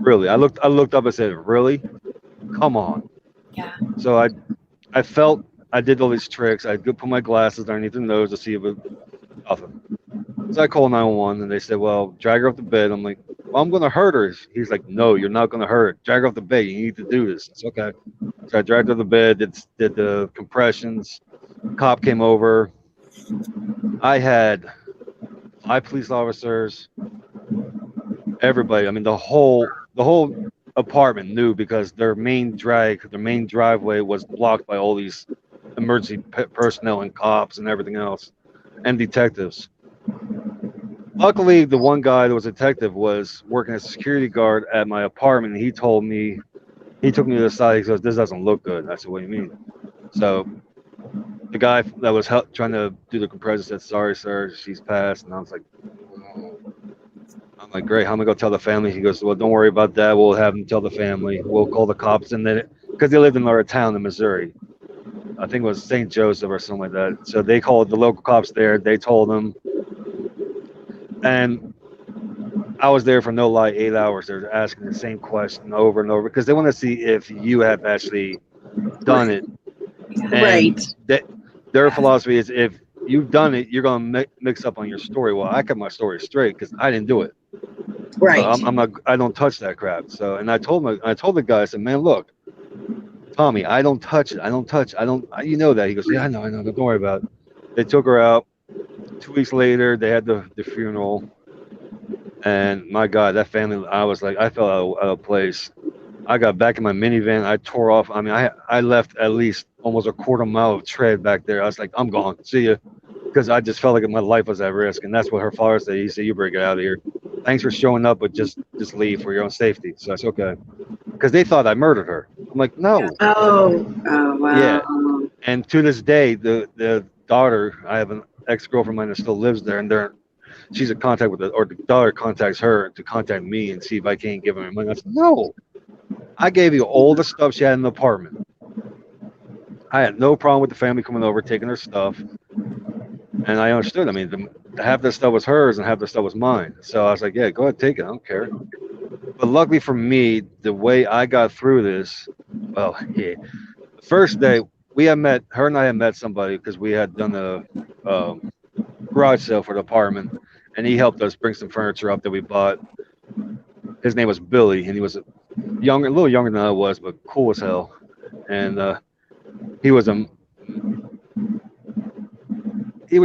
Really? I looked up and said, really? Come on. Yeah. So I felt I did all these tricks. I put my glasses underneath her nose to see if it nothing. So I called 911 and they said, well, drag her off the bed. I'm like, well, I'm going to hurt her. He's like, no, you're not going to hurt her. Drag her off the bed. You need to do this. It's okay. So I dragged her to the bed, did the compressions. Cop came over. I had 5 police officers, everybody. I mean, the whole apartment knew because their main driveway was blocked by all these emergency personnel and cops and everything else, and detectives. Luckily, the one guy that was a detective was working as a security guard at my apartment. And he took me to the side. He goes, "This doesn't look good." I said, "What do you mean?" So the guy that was trying to do the compressor said, "Sorry, sir, she's passed." And I was like, "Great. How am I gonna tell the family?" He goes, "Well, don't worry about that. We'll have them tell the family. We'll call the cops." And then, because they lived in another town in Missouri, I think it was St. Joseph or something like that. So they called the local cops there. They told them, and I was there for no lie 8 hours. They're asking the same question over and over because they want to see if you have actually done it. And Right. their philosophy is if you've done it, you're gonna mix up on your story. Well, I kept my story straight because I didn't do it. Right. So I'm not. I don't touch that crap. So, and I told the guy, I said, man, look, Tommy, I don't touch it. I don't touch. I don't. You know that. He goes, yeah, I know. Don't worry about it. They took her out. 2 weeks later, they had the funeral. And my God, that family, I was like, I felt out of place. I got back in my minivan. I tore off. I mean, I left at least almost a quarter mile of tread back there. I was like, I'm gone. See ya. Because I just felt like my life was at risk. And that's what her father said. He said, you better get out of here. Thanks for showing up, but just leave for your own safety. So that's okay. Because they thought I murdered her. I'm like, no. Oh wow. Yeah. And to this day, the daughter, I have an ex-girlfriend of mine that still lives there, and she's in contact with or the daughter contacts her to contact me and see if I can't give her money. I said, no. I gave you all the stuff she had in the apartment. I had no problem with the family coming over, taking her stuff. And I understood. I mean, half the stuff was hers and half the stuff was mine. So I was like, yeah, go ahead, take it. I don't care. But luckily for me, the way I got through this, well, yeah. The first day, her and I had met somebody because we had done a garage sale for the apartment. And he helped us bring some furniture up that we bought. His name was Billy, and he was a little younger than I was, but cool as hell. And he was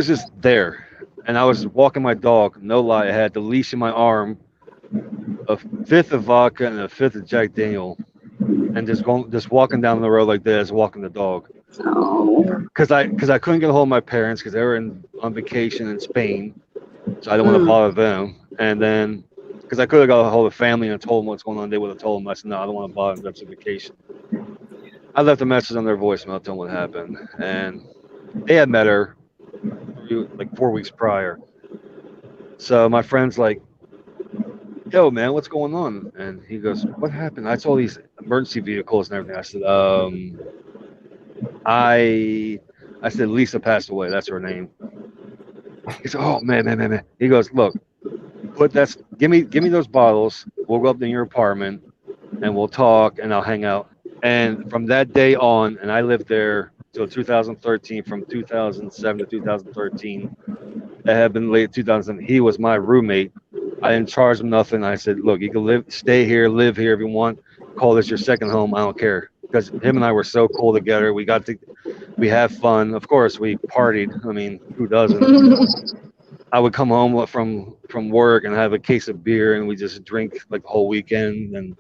just there. And I was walking my dog, no lie. I had the leash in my arm, a fifth of vodka and a fifth of Jack Daniel, and just walking down the road like this, walking the dog. Because I couldn't get a hold of my parents because they were on vacation in Spain, so I didn't want to bother them. And then because I could have got a hold of family and told them what's going on, they would have told them. I said, no, I don't want to bother them. That's a vacation. I left a message on their voicemail telling what happened, and they had met her like 4 weeks prior. So my friend's like, yo, man, what's going on? And he goes, what happened? I saw these emergency vehicles and everything. I said, I said, Lisa passed away. That's her name. He said, oh, man. He goes, look, give me those bottles. We'll go up to your apartment and we'll talk and I'll hang out. And from that day on, and I lived there till 2013, from 2007 to 2013, that had been late 2007. He was my roommate. I didn't charge him nothing. I said, look, you can stay here, live here if you want. Call this your second home. I don't care. Because him and I were so cool together. We have fun. Of course, we partied. I mean, who doesn't? I would come home from work and have a case of beer, and we just drink like the whole weekend and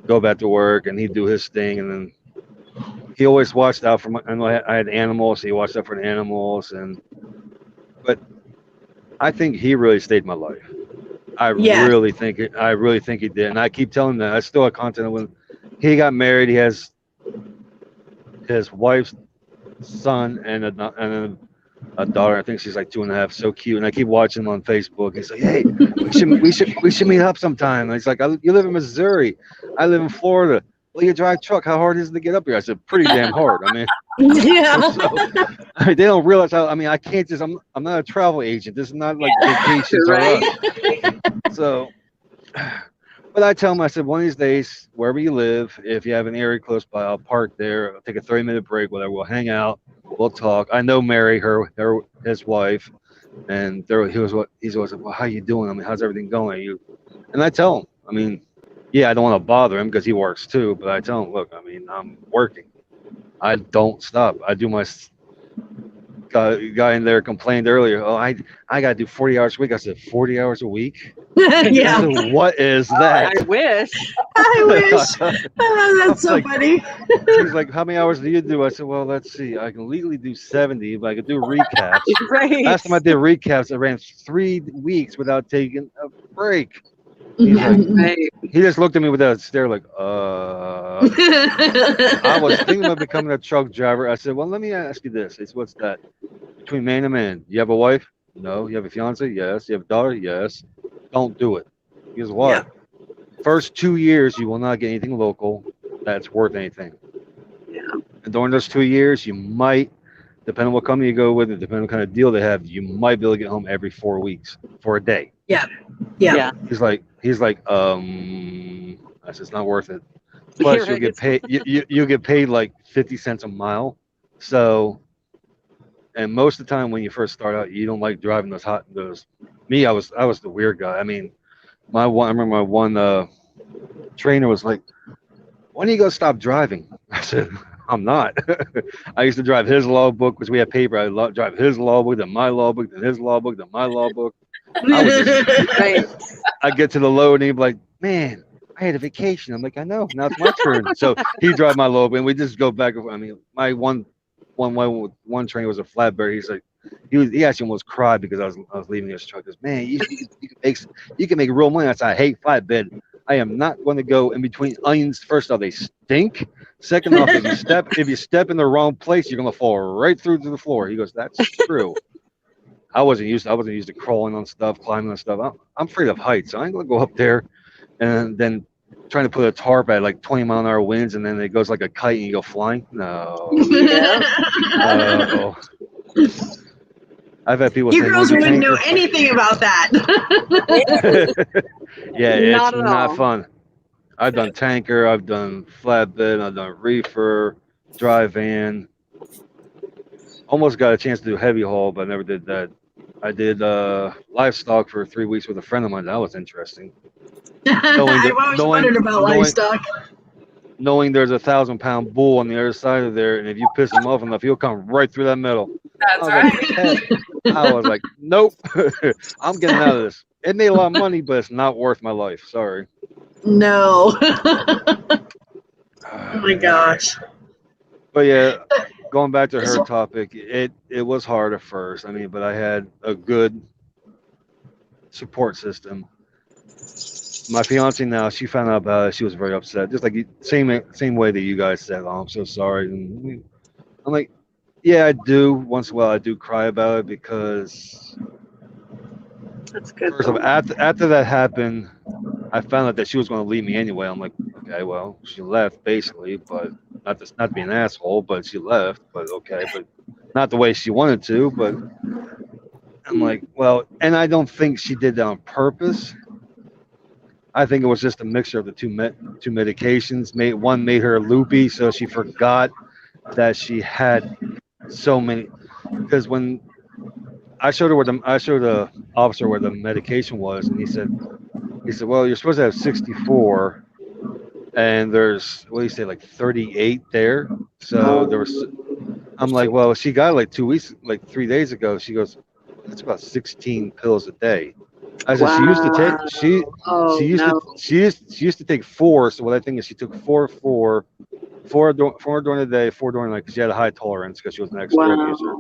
go back to work, and he'd do his thing. And then he always watched out for I had animals. So he watched out for the animals. But I think he really saved my life. I really think he did. And I keep telling him that. I still have contact with him. He got married. He has his wife's son and a daughter. I think she's like 2.5. So cute. And I keep watching him on Facebook. He's like, hey, we should meet up sometime. And he's like, you live in Missouri. I live in Florida. Well, you drive truck. How hard is it to get up here? I said, pretty damn hard. I mean, they don't realize how. I mean, I can't just. I'm not a travel agent. This is not like vacations, right? So, but I tell them, I said, one of these days, wherever you live, if you have an area close by, I'll park there. I'll take a 30-minute break, whatever. We'll hang out. We'll talk. I know Mary, his wife, and he's always like, well, how you doing? I mean, how's everything going? And I tell him, I mean, yeah, I don't want to bother him because he works too, but I tell him, look, I mean, I'm working. I don't stop. I do my guy in there complained earlier. Oh, I got to do 40 hours a week. I said, 40 hours a week? Yeah. Said, what is that? I wish. Oh, that's so like, funny. He's like, how many hours do you do? I said, well, let's see. I can legally do 70, but I could do recaps. Right. Last time I did recaps, I ran 3 weeks without taking a break. He's like, he just looked at me with that stare like, I was thinking about becoming a truck driver. I said, well, let me ask you this. What's that? Between man and man, you have a wife? No. You have a fiance? Yes. You have a daughter? Yes. Don't do it. He goes, why? Yeah. First 2 years, you will not get anything local that's worth anything. Yeah. And during those 2 years, you might depending on what company you go with, and depending on what kind of deal they have, you might be able to get home every 4 weeks for a day. Yeah. He's like, that's just not worth it. Plus, you'll get paid. You'll get paid like 50 cents a mile. So, and most of the time when you first start out, you don't like driving those. Me, I was the weird guy. I mean, I remember my one trainer was like, "When are you gonna stop driving?" I said, "I'm not." I used to drive his logbook because we had paper. I drive his logbook, then my logbook, then his logbook, then my logbook. I get to the load and he'd be like, "Man, I had a vacation." I'm like, "I know. Now it's my turn." So he drive my logbook and we just go back and forth. I mean, my one trainer was a flatbed. He's like, he actually almost cried because I was leaving his truck. He goes, "Man, you can make real money." I said, "I hate flatbed. I am not going to go in between onions. First off, they stink. Second off, if you step in the wrong place, you're gonna fall right through to the floor." He goes, "That's true." I wasn't used to crawling on stuff, climbing on stuff. I'm afraid of heights. So I ain't gonna go up there and then trying to put a tarp at like 20-mile-an-hour winds, and then it goes like a kite and you go flying. No. No. I've had people You say, girls wouldn't know anything about that. Yeah, it's Not at not all. fun. I've done tanker, I've done flatbed, I've done reefer, dry van. Almost got a chance to do heavy haul, but I never did that. I did livestock for 3 weeks with a friend of mine. That was interesting. I've always wondered about livestock. Knowing there's a 1,000-pound bull on the other side of there, and if you piss him off enough, he'll come right through that middle. That's right. I was like, nope, I'm getting out of this. It made a lot of money, but it's not worth my life. Sorry. No. Oh my gosh. But yeah, going back to her topic, it was hard at first. I mean, but I had a good support system. My fiance now, she found out about it. She was very upset, just like same way that you guys said, "Oh, I'm so sorry." And I'm like, yeah, I do. Once in a while, I do cry about it because That's good. first of all, after that happened, I found out that she was going to leave me anyway. I'm like, okay, well, she left basically, but not to be an asshole, but she left. But okay, but not the way she wanted to. But I'm like, well, and I don't think she did that on purpose. I think it was just a mixture of the two medications. One made her loopy, so she forgot that she had so many. Because when I showed the officer where the medication was, and he said, "Well, you're supposed to have 64, and there's what do you say, like 38 there." So there was. I'm like, well, she got it like 2 weeks, like 3 days ago. She goes, "That's about 16 pills a day." I said, Wow. she used to take Oh, she used to take 4. So what I think is she took 4 during the day, 4 during the night because she had a high tolerance because she was an ex-drug user.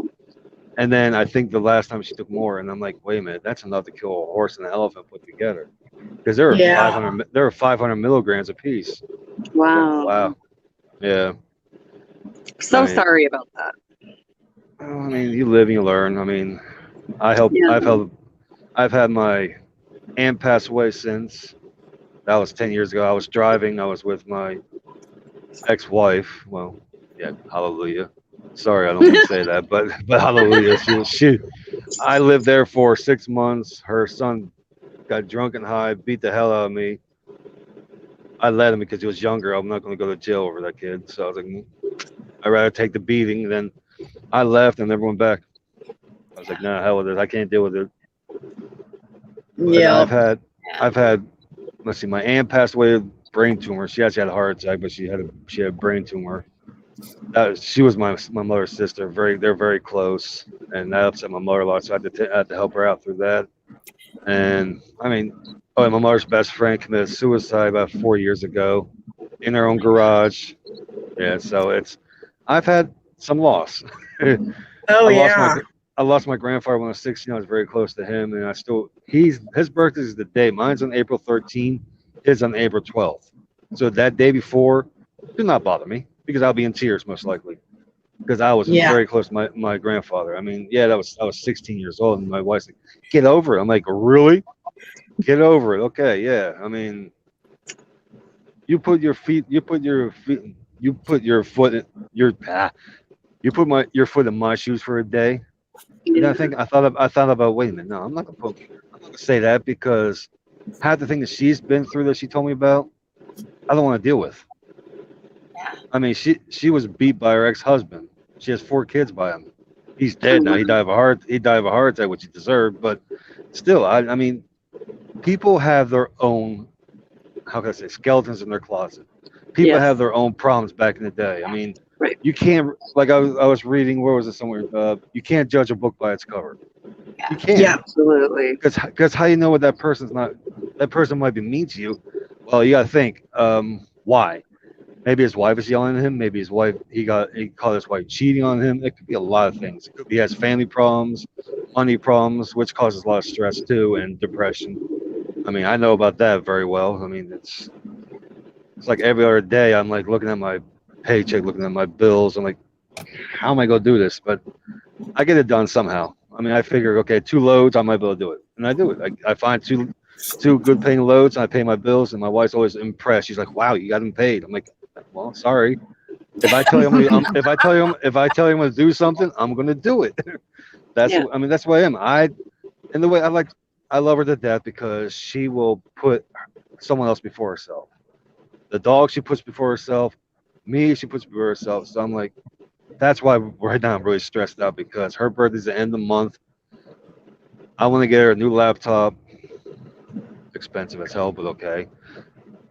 And then I think the last time she took more, and I'm like, wait a minute, that's enough to kill a horse and an elephant put together, because there are 500 milligrams apiece. Wow. Wow. Yeah. Sorry about that. I mean, you live and you learn. I mean, I've had my aunt pass away since. That was 10 years ago. I was driving. I was with my ex-wife. Well, yeah, hallelujah. Sorry, I don't mean to say that, but hallelujah. I lived there for 6 months. Her son got drunk and high, beat the hell out of me. I let him because he was younger. I'm not going to go to jail over that kid. So I was like, I'd rather take the beating. Then I left and never went back. I was like, nah, hell with it. I can't deal with it. Yeah. I've had, let's see, my aunt passed away of brain tumor. She actually had a heart attack, but she had a brain tumor. She was my mother's sister. They're very close, and that upset my mother a lot. So I had to help her out through that. And I mean, my mother's best friend committed suicide about 4 years ago in her own garage. Yeah, so I've had some loss. Oh yeah. I lost my grandfather when I was 16. I was very close to him, and his birthday is the day. Mine's on April 13th. His on April 12th. So that day before, do not bother me because I'll be in tears most likely because I was very close to my grandfather. I mean, yeah, I was 16 years old, and my wife's like, "Get over it." I'm like, "Really? Get over it." Okay, yeah. I mean, you put your foot You put your foot in my shoes for a day. And then I thought about, wait a minute, no, I'm not gonna say that because half the things that she's been through that she told me about, I don't want to deal with. Yeah. I mean, she was beat by her ex-husband. She has 4 kids by him. He's dead now. He died of a heart attack, which he deserved. But still, I mean, people have their own, how can I say, skeletons in their closet. People have their own problems back in the day. I mean, you can't, like I was reading, where was it somewhere? You can't judge a book by its cover. You can't. Yeah. Absolutely. Because how you know what that person's not? That person might be mean to you. Well, you gotta think. Why? Maybe his wife is yelling at him. Maybe his wife he caught his wife cheating on him. It could be a lot of things. It could be he has family problems, money problems, which causes a lot of stress too, and depression. I mean, I know about that very well. I mean, it's like every other day I'm like looking at my paycheck, looking at my bills. I'm like, how am I gonna do this? But I get it done somehow. I mean, I figure, okay, 2 loads, I might be able to do it, and I do it. I find two good paying loads, and I pay my bills, and my wife's always impressed. She's like, "Wow, you got them paid." I'm like, "Well, sorry. If I tell you if I tell you I'm going to do something, I'm going to do it." I mean, that's who I am. And the way I love her to death because she will put someone else before herself. The dog she puts before herself, me she puts before herself. So I'm like, that's why right now I'm really stressed out because her birthday's the end of the month. I want to get her a new laptop. Expensive as hell, but okay.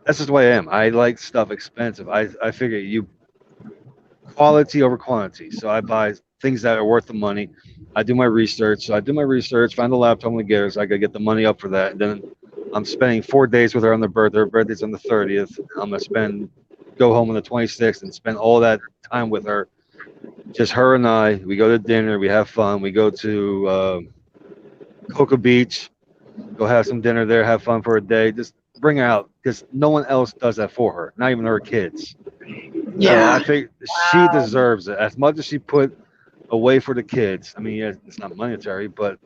That's just the way I am. I like stuff expensive. I figure you quality over quantity. So I buy things that are worth the money. I do my research. So I do my research, find the laptop I'm gonna get her, so I gotta get the money up for that. And then I'm spending 4 days with her on her birthday. Her birthday's on the 30th. I'm gonna go home on the 26th and spend all that time with her. Just her and I. We go to dinner. We have fun. We go to Cocoa Beach. Go have some dinner there, have fun for a day. Just bring her out because no one else does that for her, not even her kids. Yeah. So I think she deserves it as much as she put away for the kids. I mean, it's not monetary, but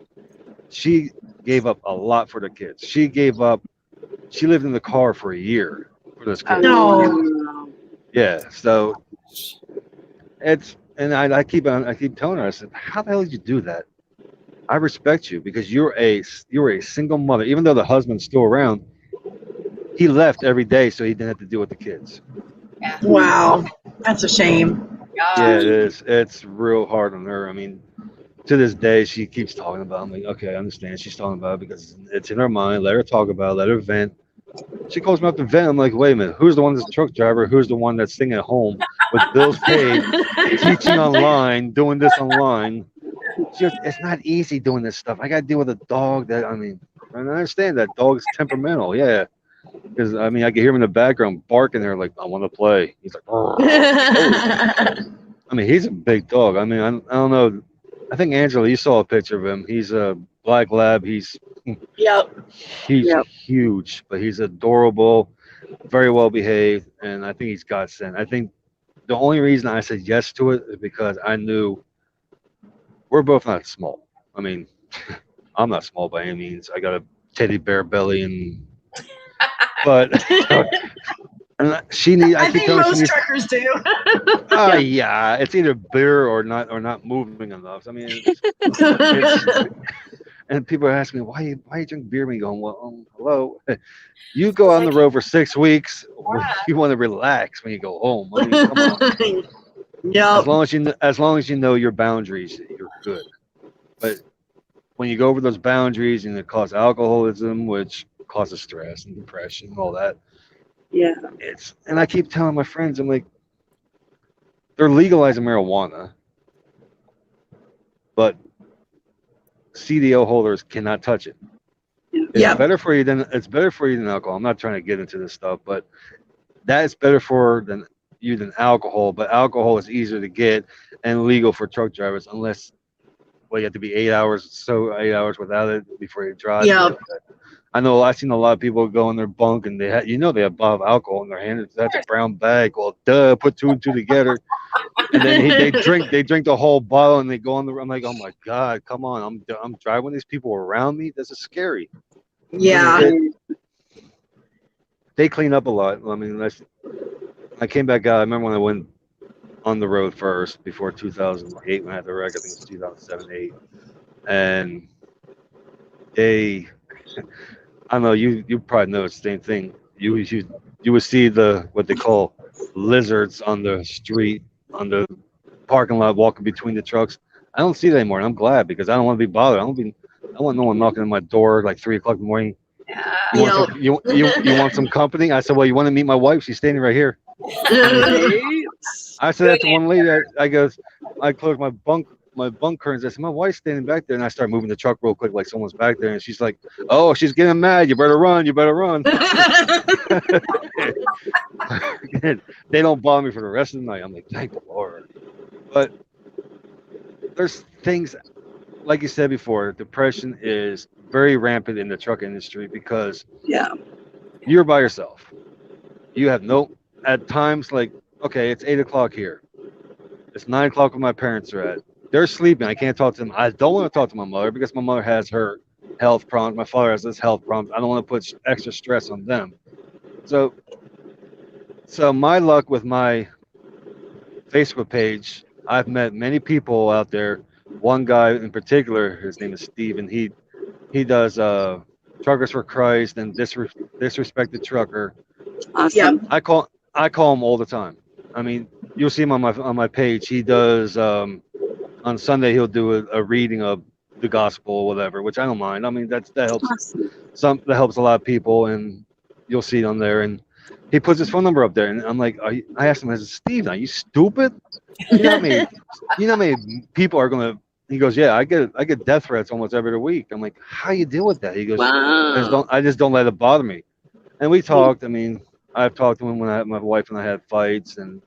she gave up a lot for the kids. She lived in the car for a year for those kids. No. Yeah. So I keep telling her, I said, how the hell did you do that? I respect you because you're a single mother. Even though the husband's still around, he left every day so he didn't have to deal with the kids. Yeah. Wow. That's a shame. Yeah, it is. It's real hard on her. I mean, to this day, she keeps talking about it. I'm like, okay, I understand. She's talking about it because it's in her mind. Let her talk about it. Let her vent. She calls me up to vent. I'm like, wait a minute. Who's the one that's a truck driver? Who's the one that's sitting at home with bills paid, teaching online, doing this online? She goes, it's not easy doing this stuff. I got to deal with a dog that, I mean, and I understand that dog's temperamental. Yeah. Because, I mean, I can hear him in the background barking there like, I want to play. He's like, oh. I mean, he's a big dog. I mean, I don't know. I think, Angela, you saw a picture of him. He's a black lab. He's huge, but he's adorable, very well behaved, and I think he's godsend. I think the only reason I said yes to it is because I knew we're both not small. I mean, I'm not small by any means. I got a teddy bear belly, but and she needs. I think most truckers do. Yeah, it's either beer or not moving enough. I mean, and people are asking me why you drink beer when you go home. Well, hello, you go on the road for 6 weeks. You want to relax when you go home. I mean, come on. Yeah. As long as you know your boundaries, you're good. But when you go over those boundaries and it causes alcoholism, which causes stress and depression and all that. Yeah. And I keep telling my friends, I'm like, they're legalizing marijuana, but CDL holders cannot touch it. It's better for you than alcohol. I'm not trying to get into this stuff, but that's better than alcohol. But alcohol is easier to get and legal for truck drivers unless you have to be 8 hours without it before you drive. Yeah. I know I've seen a lot of people go in their bunk and they have a bottle of alcohol in their hand. That's a brown bag. Well, duh, put 2 and 2 together. And then they drink the whole bottle and they go on the. I'm like, oh my God, come on! I'm driving these people around me. This is scary. Yeah. They clean up a lot. I mean, I came back out. I remember when I went on the road first before 2008 when I had the wreck. I think it was 2007, 8. And they, I don't know, you probably know it's the same thing. You would see what they call lizards on the street, on the parking lot, walking between the trucks. I don't see that anymore, and I'm glad because I don't want to be bothered. I want no one knocking on my door like 3 o'clock in the morning. You want some, you want some company? I said, well, you want to meet my wife? She's standing right here. I said that to one lady. I closed my bunk curtains. I said, my wife's standing back there, and I start moving the truck real quick, like someone's back there, and she's like, "Oh, she's getting mad. You better run. You better run." They don't bother me for the rest of the night. I'm like, thank the Lord. But there's things, like you said before, depression is very rampant in the truck industry because you're by yourself. You have at times, like, okay, it's 8 o'clock here. It's 9 o'clock where my parents are at. They're sleeping. I can't talk to them. I don't want to talk to my mother because my mother has her health problems. My father has his health problems. I don't want to put extra stress on them. So my luck with my Facebook page, I've met many people out there. One guy in particular, his name is Steve, and he does Truckers for Christ and Disrespected Trucker. Awesome. I call him all the time. I mean, you'll see him on my page. He does on Sunday he'll do a reading of the gospel or whatever, which I don't mind. I mean that helps Awesome. that helps a lot of people, and you'll see it on there. And he puts his phone number up there, and I'm like, I asked him, I said, Steve, are you stupid? You know how many people are gonna? He goes, yeah, I get death threats almost every week. I'm like, how you deal with that? He goes, Wow. I just don't let it bother me. And we talked. I mean, I've talked to him when my wife and I had fights, and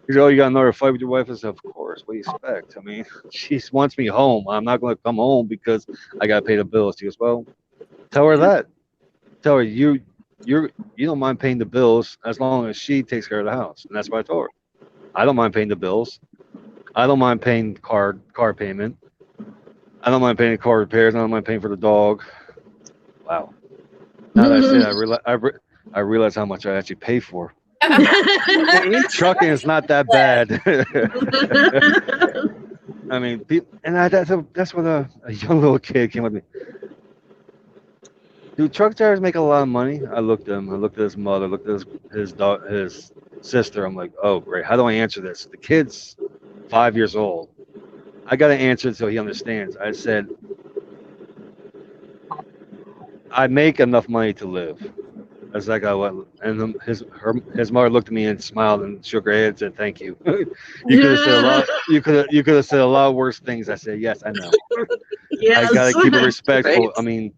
he goes, oh, you got another fight with your wife? I said, of course. What do you expect? I mean, she wants me home. I'm not going to come home because I got to pay the bills. She goes, well, tell her that. Tell her you don't mind paying the bills as long as she takes care of the house. And that's what I told her. I don't mind paying the bills. I don't mind paying car payment. I don't mind paying car repairs. I don't mind paying for the dog. Wow. Now that I say that, I realize how much I actually pay for. Trucking is not that bad. I mean, that's what a young little kid came up to me. Do truck drivers make a lot of money? I looked at him. I looked at his mother. I looked at his sister. I'm like, oh, great. How do I answer this? The kid's 5 years old. I got to answer it so he understands. I said, I make enough money to live. That's like I went, and his mother looked at me and smiled and shook her head and said, "Thank you." You could have said a lot. You could have said a lot worse things. I said, "Yes, I know." Yes. I gotta keep it respectful. Right. I mean,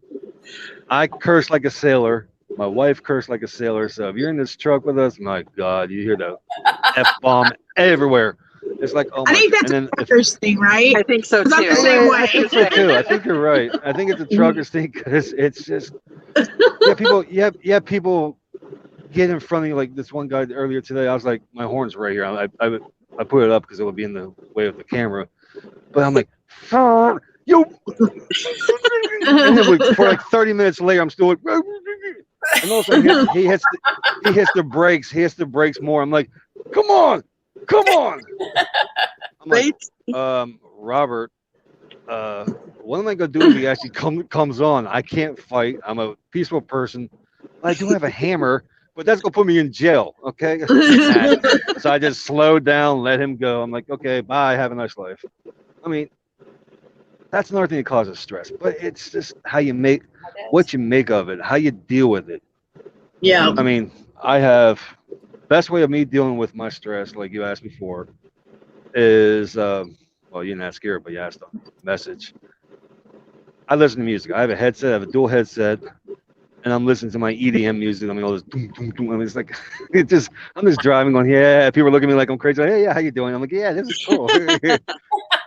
I curse like a sailor. My wife cursed like a sailor. So if you're in this truck with us, my God, you hear the F-bomb everywhere. It's like, oh my. I think that's and then a truckers thing, right? I think so too. About the same way. I think so too. I think you're right. I think it's a truckers thing because it's just people get in front of you like this one guy earlier today. I was like, my horn's right here. I put it up because it would be in the way of the camera, but I'm like, you. And then for like 30 minutes later, I'm still like, and also he hits the brakes. He hits the brakes more. I'm like, come on. I'm like, Robert, what am I gonna do if he actually comes on? I can't fight. I'm a peaceful person. I do have a hammer, but that's gonna put me in jail. Okay. So I just slowed down, let him go. I'm like, okay, bye. Have a nice life. I mean, that's another thing that causes stress, but it's just how you make what you make of it, how you deal with it. Yeah. I mean, I have best way of me dealing with my stress, like you asked before, is well, you didn't ask here, but you asked on message. I listen to music. I have a headset, I have a dual headset, and I'm listening to my EDM music. I mean, all this doom, doom, doom. I mean, it's like I'm just driving on. Yeah, people are looking at me like I'm crazy. Like, hey, yeah, how you doing? I'm like, yeah, this is cool. Love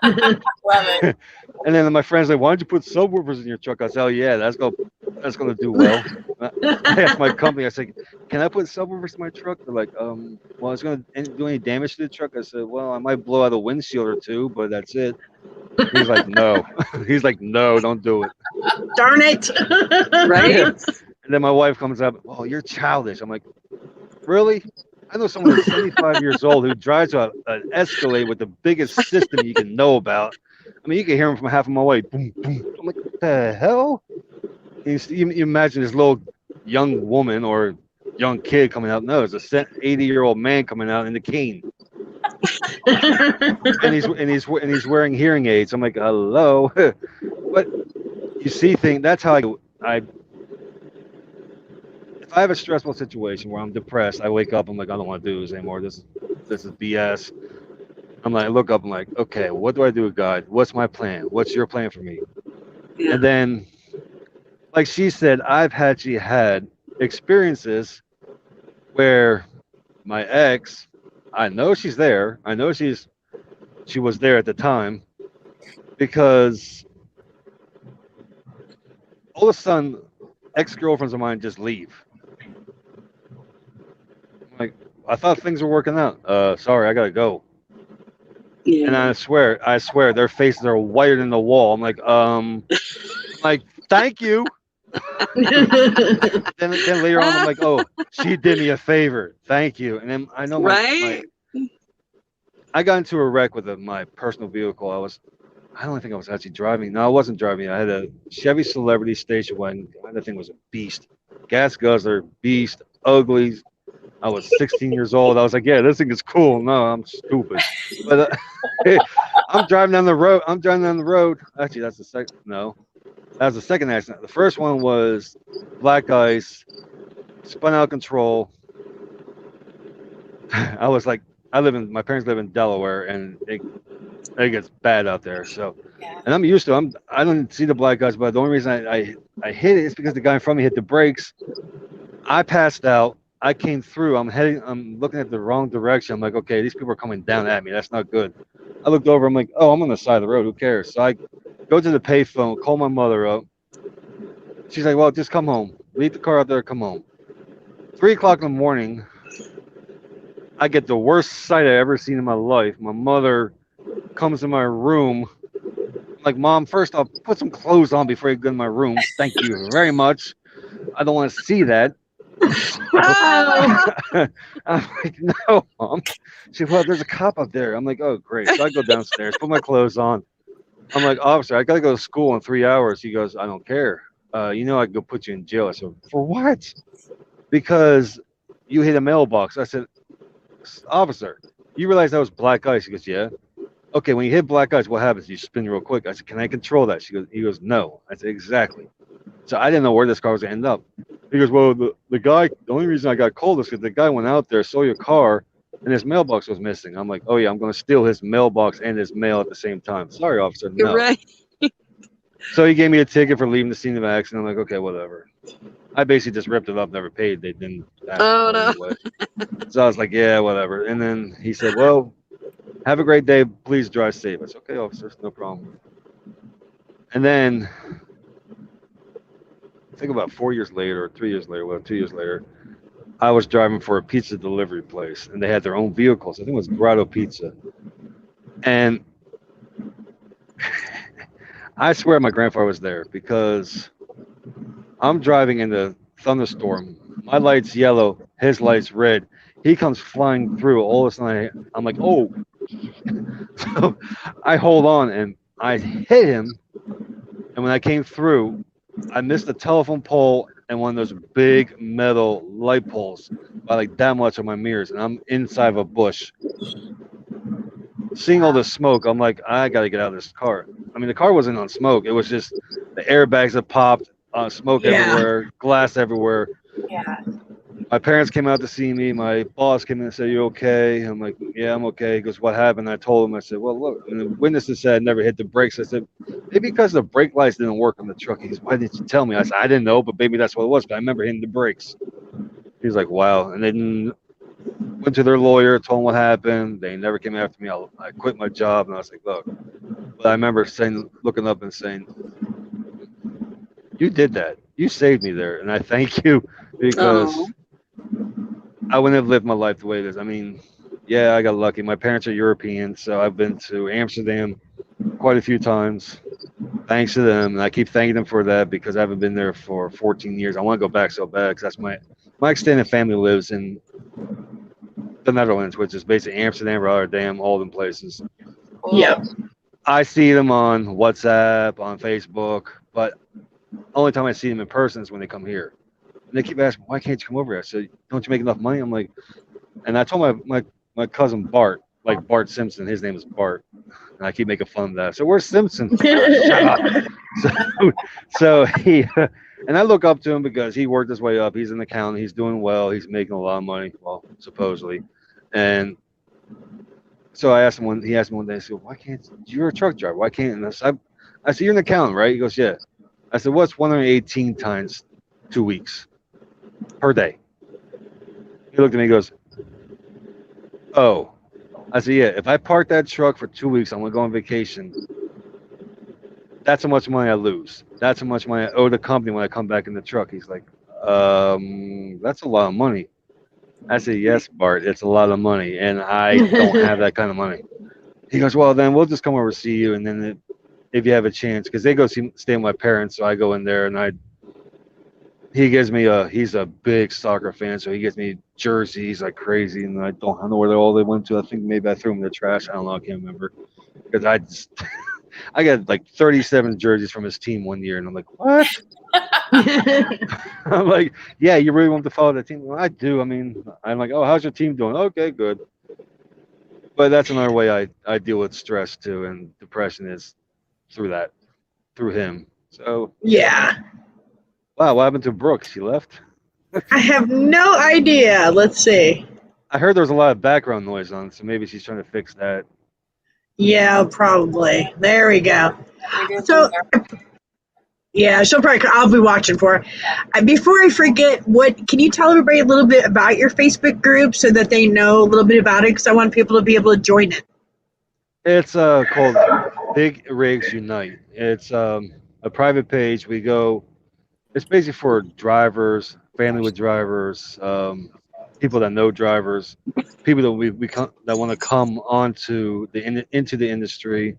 it. And then my friends like, why don't you put subwoofers in your truck? I said, oh yeah, that's gonna do well. I asked my company, I said, can I put subwoofers in my truck? They're like, well, it's gonna do any damage to the truck? I said, well, I might blow out a windshield or two, but that's it. He's like, no. He's like, no, don't do it. Darn it. Right? And then my wife comes up, oh, you're childish. I'm like, really? I know someone that's 75 years old who drives an Escalade with the biggest system you can know about. I mean, you can hear him from half a mile away. Boom, boom. I'm like, what the hell? You imagine this little young woman or young kid coming out. No, it's a 80-year-old man coming out in the cane, and he's wearing hearing aids. I'm like, hello. But you see things. That's how I. If I have a stressful situation where I'm depressed, I wake up. I'm like, I don't want to do this anymore. This is BS. I'm like, I look up. I'm like, okay, what do I do with God? What's my plan? What's your plan for me? Yeah. And then, like she said, I've actually had experiences where my ex, I know she's there. I know she was there at the time, because all of a sudden, ex-girlfriends of mine just leave. I'm like, I thought things were working out. Sorry, I gotta go. Yeah. And I swear, their faces are whiter than the wall. I'm like, thank you. then later on, I'm like, oh, she did me a favor. Thank you. And then I know I got into a wreck with my personal vehicle. I don't think I was actually driving. No, I wasn't driving. I had a Chevy Celebrity station wagon. That thing was a beast. Gas guzzler, beast, ugly. I was 16 years old. I was like, yeah, this thing is cool. No, I'm stupid. But I'm driving down the road. Actually, that's the second. No, that was the second accident. The first one was black ice, spun out of control. I was like, my parents live in Delaware, and it gets bad out there. So, and I'm used to. I don't see the black guys, but the only reason I hit it is because the guy in front of me hit the brakes. I passed out. I came through. I'm looking at the wrong direction. I'm like, okay, these people are coming down at me. That's not good. I looked over. I'm like, oh, I'm on the side of the road. Who cares? So I go to the payphone, call my mother up. She's like, well, just come home. Leave the car out there. Come home. 3 o'clock in the morning, I get the worst sight I've ever seen in my life. My mother comes in my room. I'm like, Mom, first I'll put some clothes on before you go in my room. Thank you very much. I don't want to see that. I'm like, no, Mom. She said, well, there's a cop up there. I'm like, oh, great. So I go downstairs, put my clothes on. I'm like, officer, I got to go to school in 3 hours. He goes, I don't care. I can go put you in jail. I said, for what? Because you hit a mailbox. I said, officer, you realize that was black ice? He goes, yeah. Okay, when you hit black ice, what happens? You spin real quick. I said, can I control that? He goes, no. I said, exactly. So I didn't know where this car was going to end up. He goes, well, the only reason I got called is because the guy went out there, saw your car, and his mailbox was missing. I'm like, oh, yeah, I'm going to steal his mailbox and his mail at the same time. Sorry, officer. No. You're right. So he gave me a ticket for leaving the scene of the accident. I'm like, okay, whatever. I basically just ripped it up, never paid. They didn't ask Oh, for it no. anyway. So I was like, yeah, whatever. And then he said, well, have a great day. Please drive safe. I said, okay, officer, no problem. And then I think about 4 years later, or 3 years later, well, 2 years later, I was driving for a pizza delivery place, and they had their own vehicles. I think it was Grotto Pizza. And I swear my grandfather was there, because I'm driving in the thunderstorm. My light's yellow, his light's red. He comes flying through. All of a sudden, I'm like, oh. So I hold on, and I hit him. And when I came through, I missed the telephone pole and one of those big metal light poles by like that much on my mirrors. And I'm inside of a bush. Seeing all this smoke, I'm like, I got to get out of this car. I mean, the car wasn't on smoke. It was just the airbags that popped, smoke everywhere, glass everywhere. Yeah. My parents came out to see me. My boss came in and said, you okay? I'm like, yeah, I'm okay. He goes, what happened? I told him. I said, well, look. And the witnesses said I never hit the brakes. I said, maybe because the brake lights didn't work on the truck. He goes, why didn't you tell me? I said, I didn't know, but maybe that's what it was. But I remember hitting the brakes. He's like, wow. And then went to their lawyer, told him what happened. They never came after me. I quit my job. And I was like, look. But I remember looking up and saying, you did that. You saved me there. And I thank you, because I wouldn't have lived my life the way it is. I mean, yeah, I got lucky. My parents are European, so I've been to Amsterdam quite a few times. Thanks to them, and I keep thanking them for that, because I haven't been there for 14 years. I want to go back so bad, because that's my extended family lives in the Netherlands, which is basically Amsterdam, Rotterdam, all them places. Cool. Yep. I see them on WhatsApp, on Facebook, but only time I see them in person is when they come here. And they keep asking, why can't you come over here? I said, don't you make enough money? I'm like, and I told my cousin Bart, like Bart Simpson, his name is Bart, and I keep making fun of that. So where's Simpson? Shut up. So he, and I look up to him because he worked his way up. He's an accountant. He's doing well. He's making a lot of money, well, supposedly. And so I asked him he asked me one day, I said, why can't, you're a truck driver, why can't, and I said, you're an accountant, right? He goes, yeah. I said, what's 118 times 2 weeks per day? He looked at me, he goes, oh. I said, yeah, if I park that truck for 2 weeks, I'm going to go on vacation. That's how much money I lose. That's how much money I owe the company when I come back in the truck. He's like, that's a lot of money. I said, yes, Bart, it's a lot of money, and I don't have that kind of money. He goes, well, then we'll just come over to see you, and then if you have a chance, because they go stay with my parents, so I go in there, and he gives me he's a big soccer fan, so he gives me jerseys like crazy, and I don't know where they went to. I think maybe I threw them in the trash. I don't know, I can't remember, because I got like 37 jerseys from his team one year, and I'm like, what? I'm like, yeah, you really want to follow the team? Well, I do. I mean, I'm like, oh, how's your team doing? Okay, good. But that's another way I deal with stress too, and depression is through him. So Yeah. wow, what happened to Brook? She left? I have no idea. Let's see. I heard there was a lot of background noise on, so maybe she's trying to fix that. Yeah, probably. There we go. We do So, think yeah, I'll be watching for her. Before I forget, can you tell everybody a little bit about your Facebook group so that they know a little bit about it? Because I want people to be able to join it. It's called Big Rigs Unite. It's a private page. It's basically for drivers, family with drivers, people that know drivers, people that that want to come into the industry.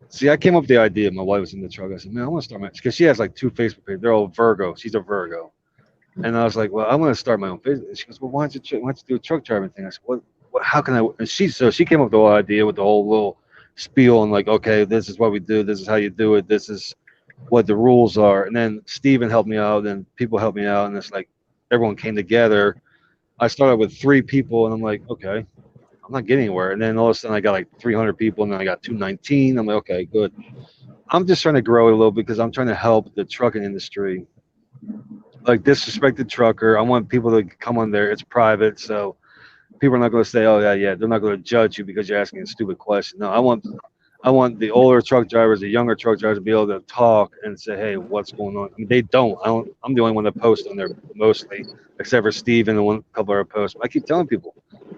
See, I came up with the idea. My wife was in the truck. I said, man, I want to start because she has like 2 Facebook pages. They're all Virgo. She's a Virgo. And I was like, well, I want to start my own business. She goes, well, why don't you do a truck driving thing? I said, what how can I? And she came up with the whole idea with the whole little spiel and like, okay, this is what we do. This is how you do it. This is what the rules are. And then Steven helped me out and people helped me out. And it's like everyone came together. I started with 3 people and I'm like, okay, I'm not getting anywhere. And then all of a sudden I got like 300 people and then I got 219. I'm like, okay, good. I'm just trying to grow it a little because I'm trying to help the trucking industry. Like disrespected trucker. I want people to come on there. It's private. So people are not going to say, oh yeah. They're not going to judge you because you're asking a stupid question. No, I want the older truck drivers, the younger truck drivers to be able to talk and say, hey, what's going on? I mean, they don't. I'm the only one that posts on there mostly, except for Steve and a couple other posts. I keep telling people,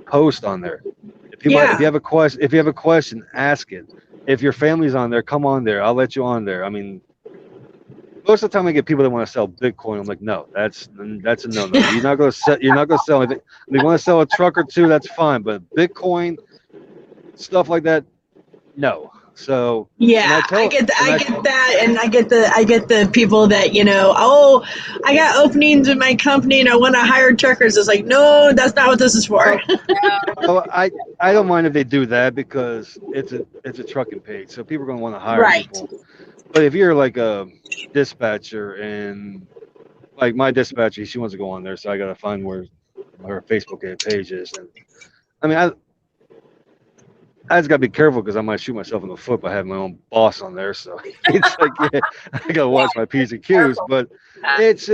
post on there. If you have a question, ask it. If your family's on there, come on there. I'll let you on there. I mean, most of the time I get people that want to sell Bitcoin. I'm like, no, that's a no. You're not going to sell anything. If you want to sell a truck or 2, that's fine. But Bitcoin, stuff like that, no. So yeah, I get that, and I get the people that I got openings in my company and I want to hire truckers. It's like, no, that's not what this is for. Well, I don't mind if they do that because it's a trucking page, so people are going to want to hire people. But if you're like a dispatcher and like my dispatcher, she wants to go on there, so I got to find where her Facebook page is. And I mean, I just gotta be careful because I might shoot myself in the foot by having my own boss on there. So it's like, yeah, I gotta watch my P's and Q's. But it's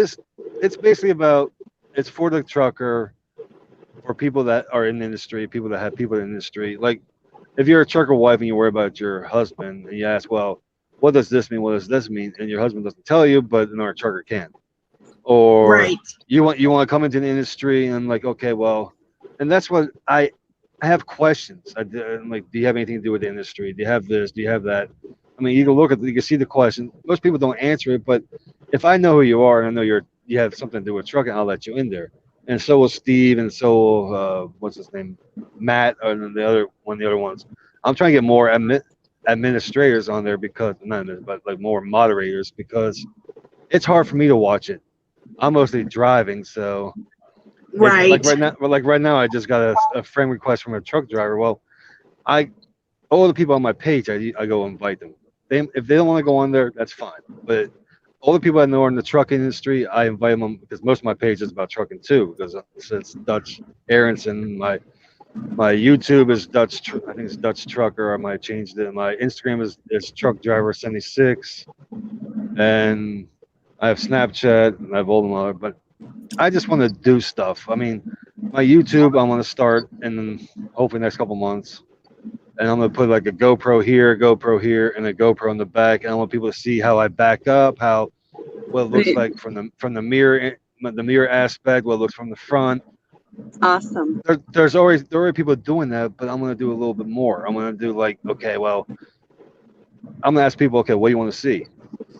basically it's for the trucker, for people that are in the industry, people that have people in the industry. Like if you're a trucker wife and you worry about your husband and you ask, well, what does this mean? What does this mean? And your husband doesn't tell you, but another trucker can. Or you want to come into the industry and like, okay, well, and that's what I have questions. I'm like, do you have anything to do with the industry? Do you have this? Do you have that? I mean, you can see the question. Most people don't answer it, but if I know who you are and I know you have something to do with trucking, I'll let you in there. And so will Steve, and so will, what's his name, Matt, or the other ones. I'm trying to get more administrators on there but like more moderators because it's hard for me to watch it. I'm mostly driving, so Right. Like right now, I just got a friend request from a truck driver. Well, all the people on my page, I go invite them. If they don't want to go on there, that's fine. But all the people I know in the trucking industry, I invite them because most of my page is about trucking too. Because it's Dutch Arentzen. My YouTube is Dutch. I think it's Dutch Trucker. I might have changed it. My Instagram is Truck Driver 76, and I have Snapchat and I have all them other. But I just want to do stuff. I mean, my YouTube, I want to start in hopefully next couple months. And I'm gonna put like a GoPro here, and a GoPro in the back. And I want people to see how I back up, what it looks like from the mirror aspect, what it looks from the front. Awesome. There are already people doing that, but I'm gonna do a little bit more. I'm gonna do like, okay, well, I'm gonna ask people, okay, what do you want to see?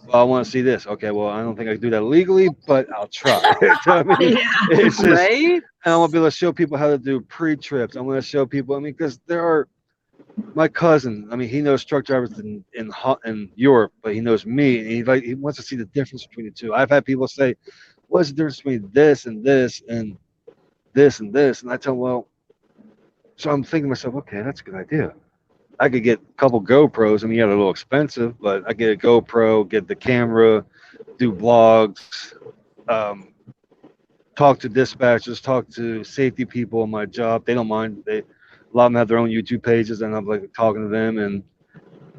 Well, I want to see this. Okay, well, I don't think I can do that legally, but I'll try. I mean, it's just, Right? and I want to be able to show people how to do pre-trips. I want to show people. I mean, because my cousin, I mean, he knows truck drivers in Europe, but he knows me, and he wants to see the difference between the two. I've had people say, "What's the difference between this and this and this and this?" And I tell them, well, so I'm thinking to myself, okay, that's a good idea. I could get a couple GoPros. I mean, yeah, they're a little expensive, but I get a GoPro, get the camera, do blogs, talk to dispatchers, talk to safety people in my job. They don't mind. A lot of them have their own YouTube pages, and I'm like talking to them. And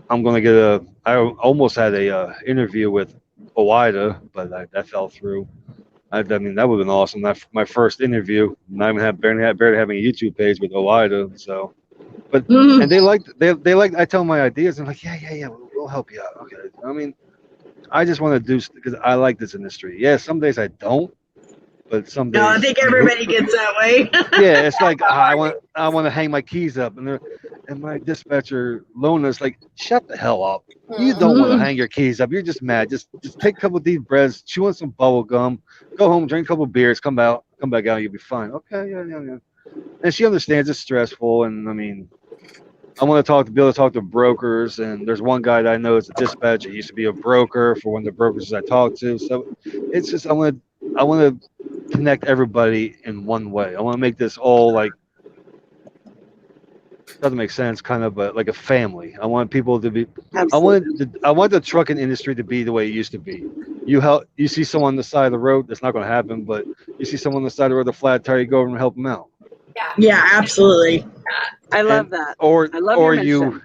I'm gonna I almost had a interview with OIDA, but that fell through. I mean, that would have been awesome. My first interview. Not even barely having a YouTube page with OIDA. So, but and they liked. I tell them my ideas, and like, yeah, we'll help you out. Okay. I mean, I just want to do because I like this industry. Yeah, some days I don't. But some days, no, I think everybody gets that way. yeah, it's like I want to hang my keys up, and my dispatcher Lona's like, shut the hell up. You don't want to hang your keys up. You're just mad. Just take a couple deep breaths, chew on some bubble gum, go home, drink a couple beers, come back out, you'll be fine. Okay, yeah. And she understands it's stressful, and I mean, I want to be able to talk to brokers, and there's one guy that I know is a dispatcher. He used to be a broker for one of the brokers I talked to. So it's just I want to connect everybody in one way. I want to make this all like, doesn't make sense, kind of, but like a family. I want people to be. Absolutely. I want the trucking industry to be the way it used to be. You see someone on the side of the road, that's not going to happen. But you see someone on the side of the road, with a flat tire, you go over and help them out. Yeah, absolutely. I love that. Or your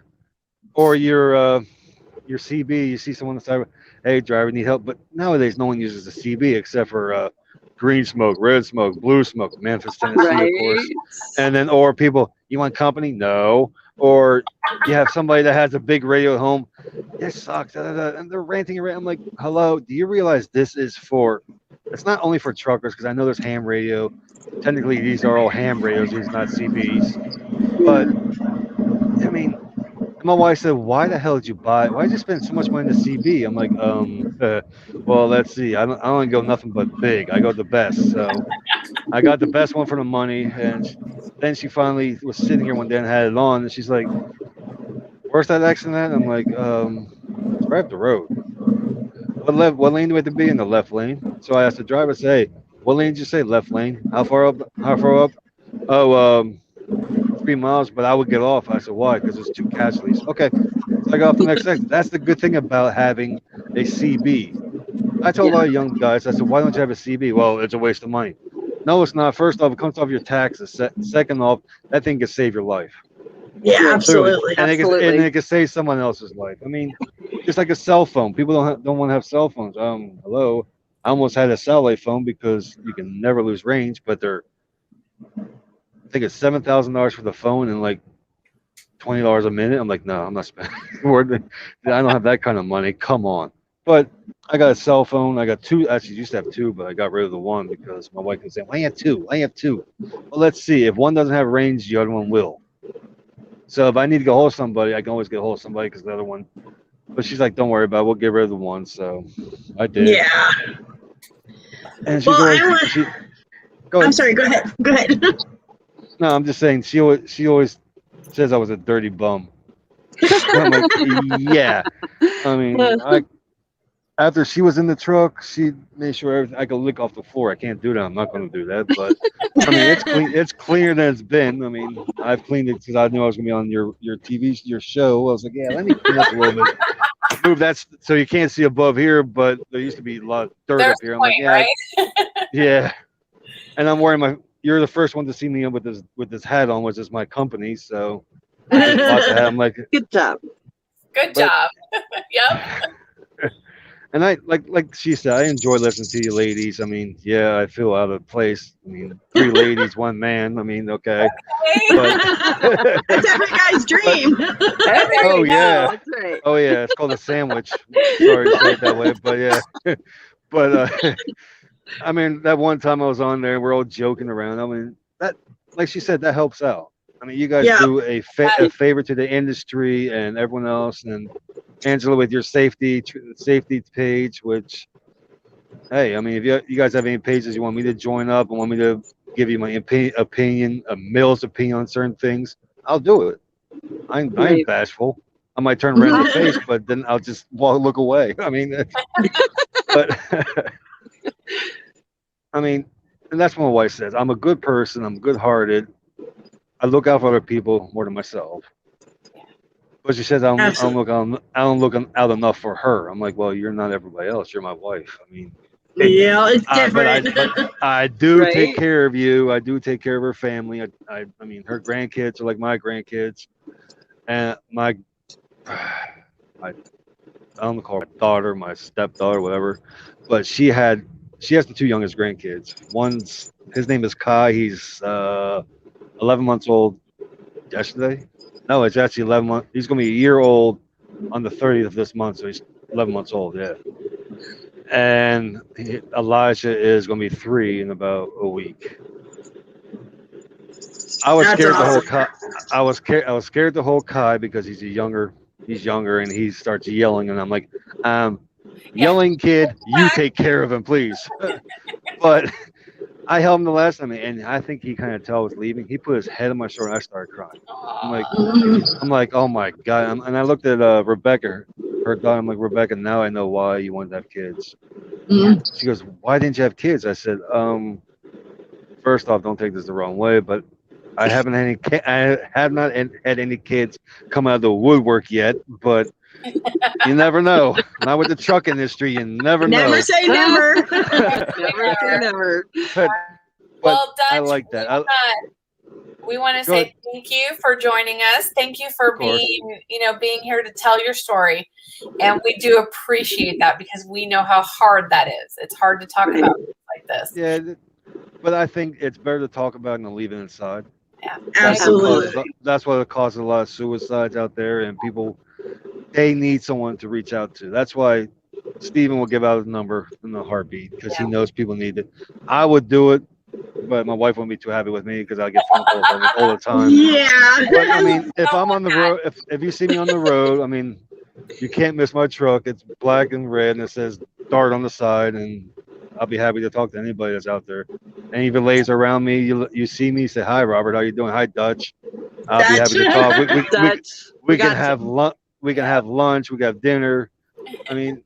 CB, you see someone on the side, hey, driver, need help. But nowadays, no one uses a CB except for green smoke, red smoke, blue smoke, Memphis, Tennessee, right. of course. And then, or people, you want company? No. Or you have somebody that has a big radio at home. This sucks. And they're ranting around. I'm like, hello, do you realize it's not only for truckers, because I know there's ham radio. Technically, these are all ham radios, these not CBs. But, I mean, my wife said, why the hell did you spend so much money in the CB? I'm like, well, let's see. I don't go nothing but big. I go the best. So I got the best one for the money. And then she finally was sitting here one day and had it on. And she's like, where's that accident at? I'm like, it's right up the road. What lane do we have to be in? The left lane. So I asked the driver, hey, what lane did you say? Left lane. How far up? Oh, 3 miles, but I would get off. I said, why? Because there's 2 casualties. Okay. So I got off the next exit. That's the good thing about having a CB. I told a lot of young guys, I said, why don't you have a CB? Well, it's a waste of money. No, it's not. First off, it comes off your taxes. Second off, that thing can save your life. Yeah, absolutely. And it can save someone else's life. I mean, just like a cell phone. People don't want to have cell phones. Hello. I almost had a satellite phone because you can never lose range, but I think it's $7,000 for the phone and like $20 a minute. I'm like, no, I'm not spending more than I don't have that kind of money. Come on. But I got a cell phone. I got 2. Actually, used to have 2, but I got rid of the one because my wife was saying, why you have 2? I have 2. Well, let's see. If one doesn't have range, the other one will. So if I need to get hold of somebody, I can always get hold of somebody because the other one. But she's like, don't worry about it. We'll get rid of the one. So I did. Yeah. And she's Well, always. Go ahead. I'm sorry. Go ahead. No, I'm just saying she always says I was a dirty bum. I'm like, yeah. I mean, after she was in the truck, she made sure I could lick off the floor. I can't do that. I'm not going to do that. But I mean, it's clean. It's cleaner than it's been. I mean, I've cleaned it because I knew I was going to be on your your show. I was like, yeah, let me clean up a little bit. Move that so you can't see above here, but there used to be a lot of dirt There's up here. I'm point, like, yeah, right? yeah. And I'm wearing my. You're the first one to see me with this hat on, which is my company. So I just bought the hat. I'm like, Good job. Good job. Yep. and I like she said, I enjoy listening to you ladies. I mean, yeah, I feel out of place. I mean, 3 ladies, 1 man. I mean, okay. But, That's every guy's dream. oh yeah, That's right. oh yeah, it's called a sandwich. Sorry to say it that way, but yeah. But I mean, that one time I was on there, we're all joking around. I mean, that, like she said, that helps out. I mean, you guys Yeah. do a favor to the industry and everyone else. And Angela, with your safety page, which, hey, I mean, if you guys have any pages you want me to join up and want me to give you my opinion, a Mill's opinion on certain things, I'll do it. I'm Right. bashful. I might turn red in the face, but then I'll just look away. I mean, but I mean, and that's what my wife says. I'm a good person. I'm good-hearted. I look out for other people more than myself. But she says I don't look out enough for her. I'm like, well, you're not everybody else. You're my wife. I mean, Yeah, it's different. but I do Right? take care of you. I do take care of her family. I mean, her grandkids are like my grandkids, and I don't call her my daughter, my stepdaughter, whatever. But she has the 2 youngest grandkids. His name is Kai. He's 11 months old yesterday. No, it's actually 11 months. He's going to be a year old on the 30th of this month, so he's 11 months old, yeah. And Elijah is going to be 3 in about a week. I was scared to hold Kai. I was scared to hold Kai because he's younger, and he starts yelling, and I'm like, yelling kid, you take care of him, please. But I held him the last time, and I think he kind of tell I was leaving. He put his head on my shoulder, and I started crying. I'm like, oh my god! And I looked at Rebecca, her daughter. I'm like, Rebecca, now I know why you wanted to have kids. She goes, why didn't you have kids? I said, first off, don't take this the wrong way, but I haven't had I have not had any kids come out of the woodwork yet, but you never know. Not with the truck industry, you never know. Never say never. Never say never. But Well, Dutch, I like that. We want to Go say ahead. thank you for joining us. Thank you for Of course. being here to tell your story. And we do appreciate that because we know how hard that is. It's hard to talk about things like this. Yeah, but I think it's better to talk about it than leave it inside. Yeah. Absolutely. That's what causes a lot of suicides out there, and people, they need someone to reach out to. That's why Steven will give out his number in a heartbeat because he knows people need it. I would do it, but my wife won't be too happy with me because I get phone calls all the time. Yeah. But I mean, if I'm on the road, if you see me on the road, I mean, you can't miss my truck. It's black and red, and it says Dart on the side, and I'll be happy to talk to anybody that's out there. Any relays around me, you see me, say hi, Robert. How you doing? Hi, Dutch. I'll be happy to talk. Dutch. We can have lunch. We can have lunch. We can have dinner. I mean,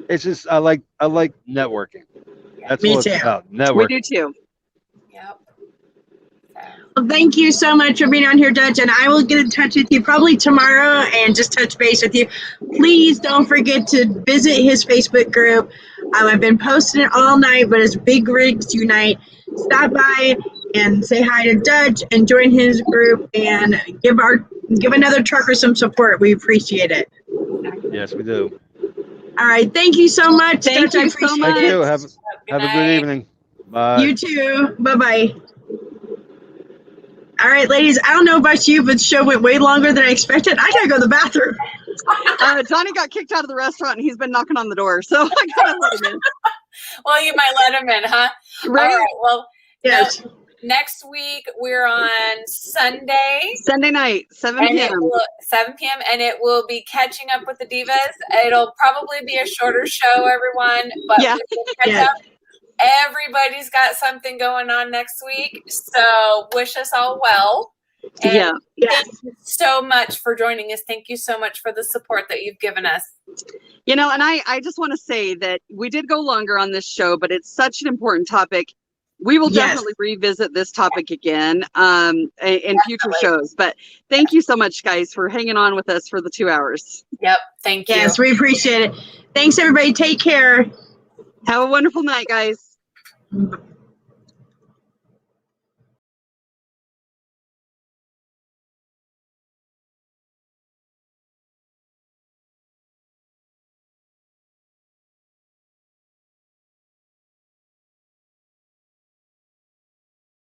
it's just I like networking. That's Me what too. it's about. We Networking. do too. Yep. Well, thank you so much for being on here, Dutch, and I will get in touch with you probably tomorrow and just touch base with you. Please don't forget to visit his Facebook group. I've been posting it all night, but it's Big Rigs Unite. Stop by and say hi to Dutch and join his group and give another trucker some support. We appreciate it. Yes, we do. All right, thank you so much, Thank Dutch. I you so appreciate much. Thank it. you. Have a good night. evening. Bye. You too. Bye-bye. All right, ladies, I don't know about you, but the show went way longer than I expected. I gotta go to the bathroom. Johnny got kicked out of the restaurant and he's been knocking on the door, so I gotta let him in. Well, you might let him in, huh? Right? All right. Well, Yes. next week we're on Sunday. Sunday night, 7 And p.m. 7 p.m. and it will be catching up with the divas. It'll probably be a shorter show, everyone, but Yeah. we will catch Yeah. up. Everybody's got something going on next week, so wish us all well. And Yeah. thank you so much for joining us. Thank you so much for the support that you've given us. You know, and I just want to say that we did go longer on this show, but it's such an important topic. We will definitely revisit this topic again in future shows. But thank you so much, guys, for hanging on with us for the 2 hours. Yep. Thank you. Yes, we appreciate it. Thanks, everybody. Take care. Have a wonderful night, guys.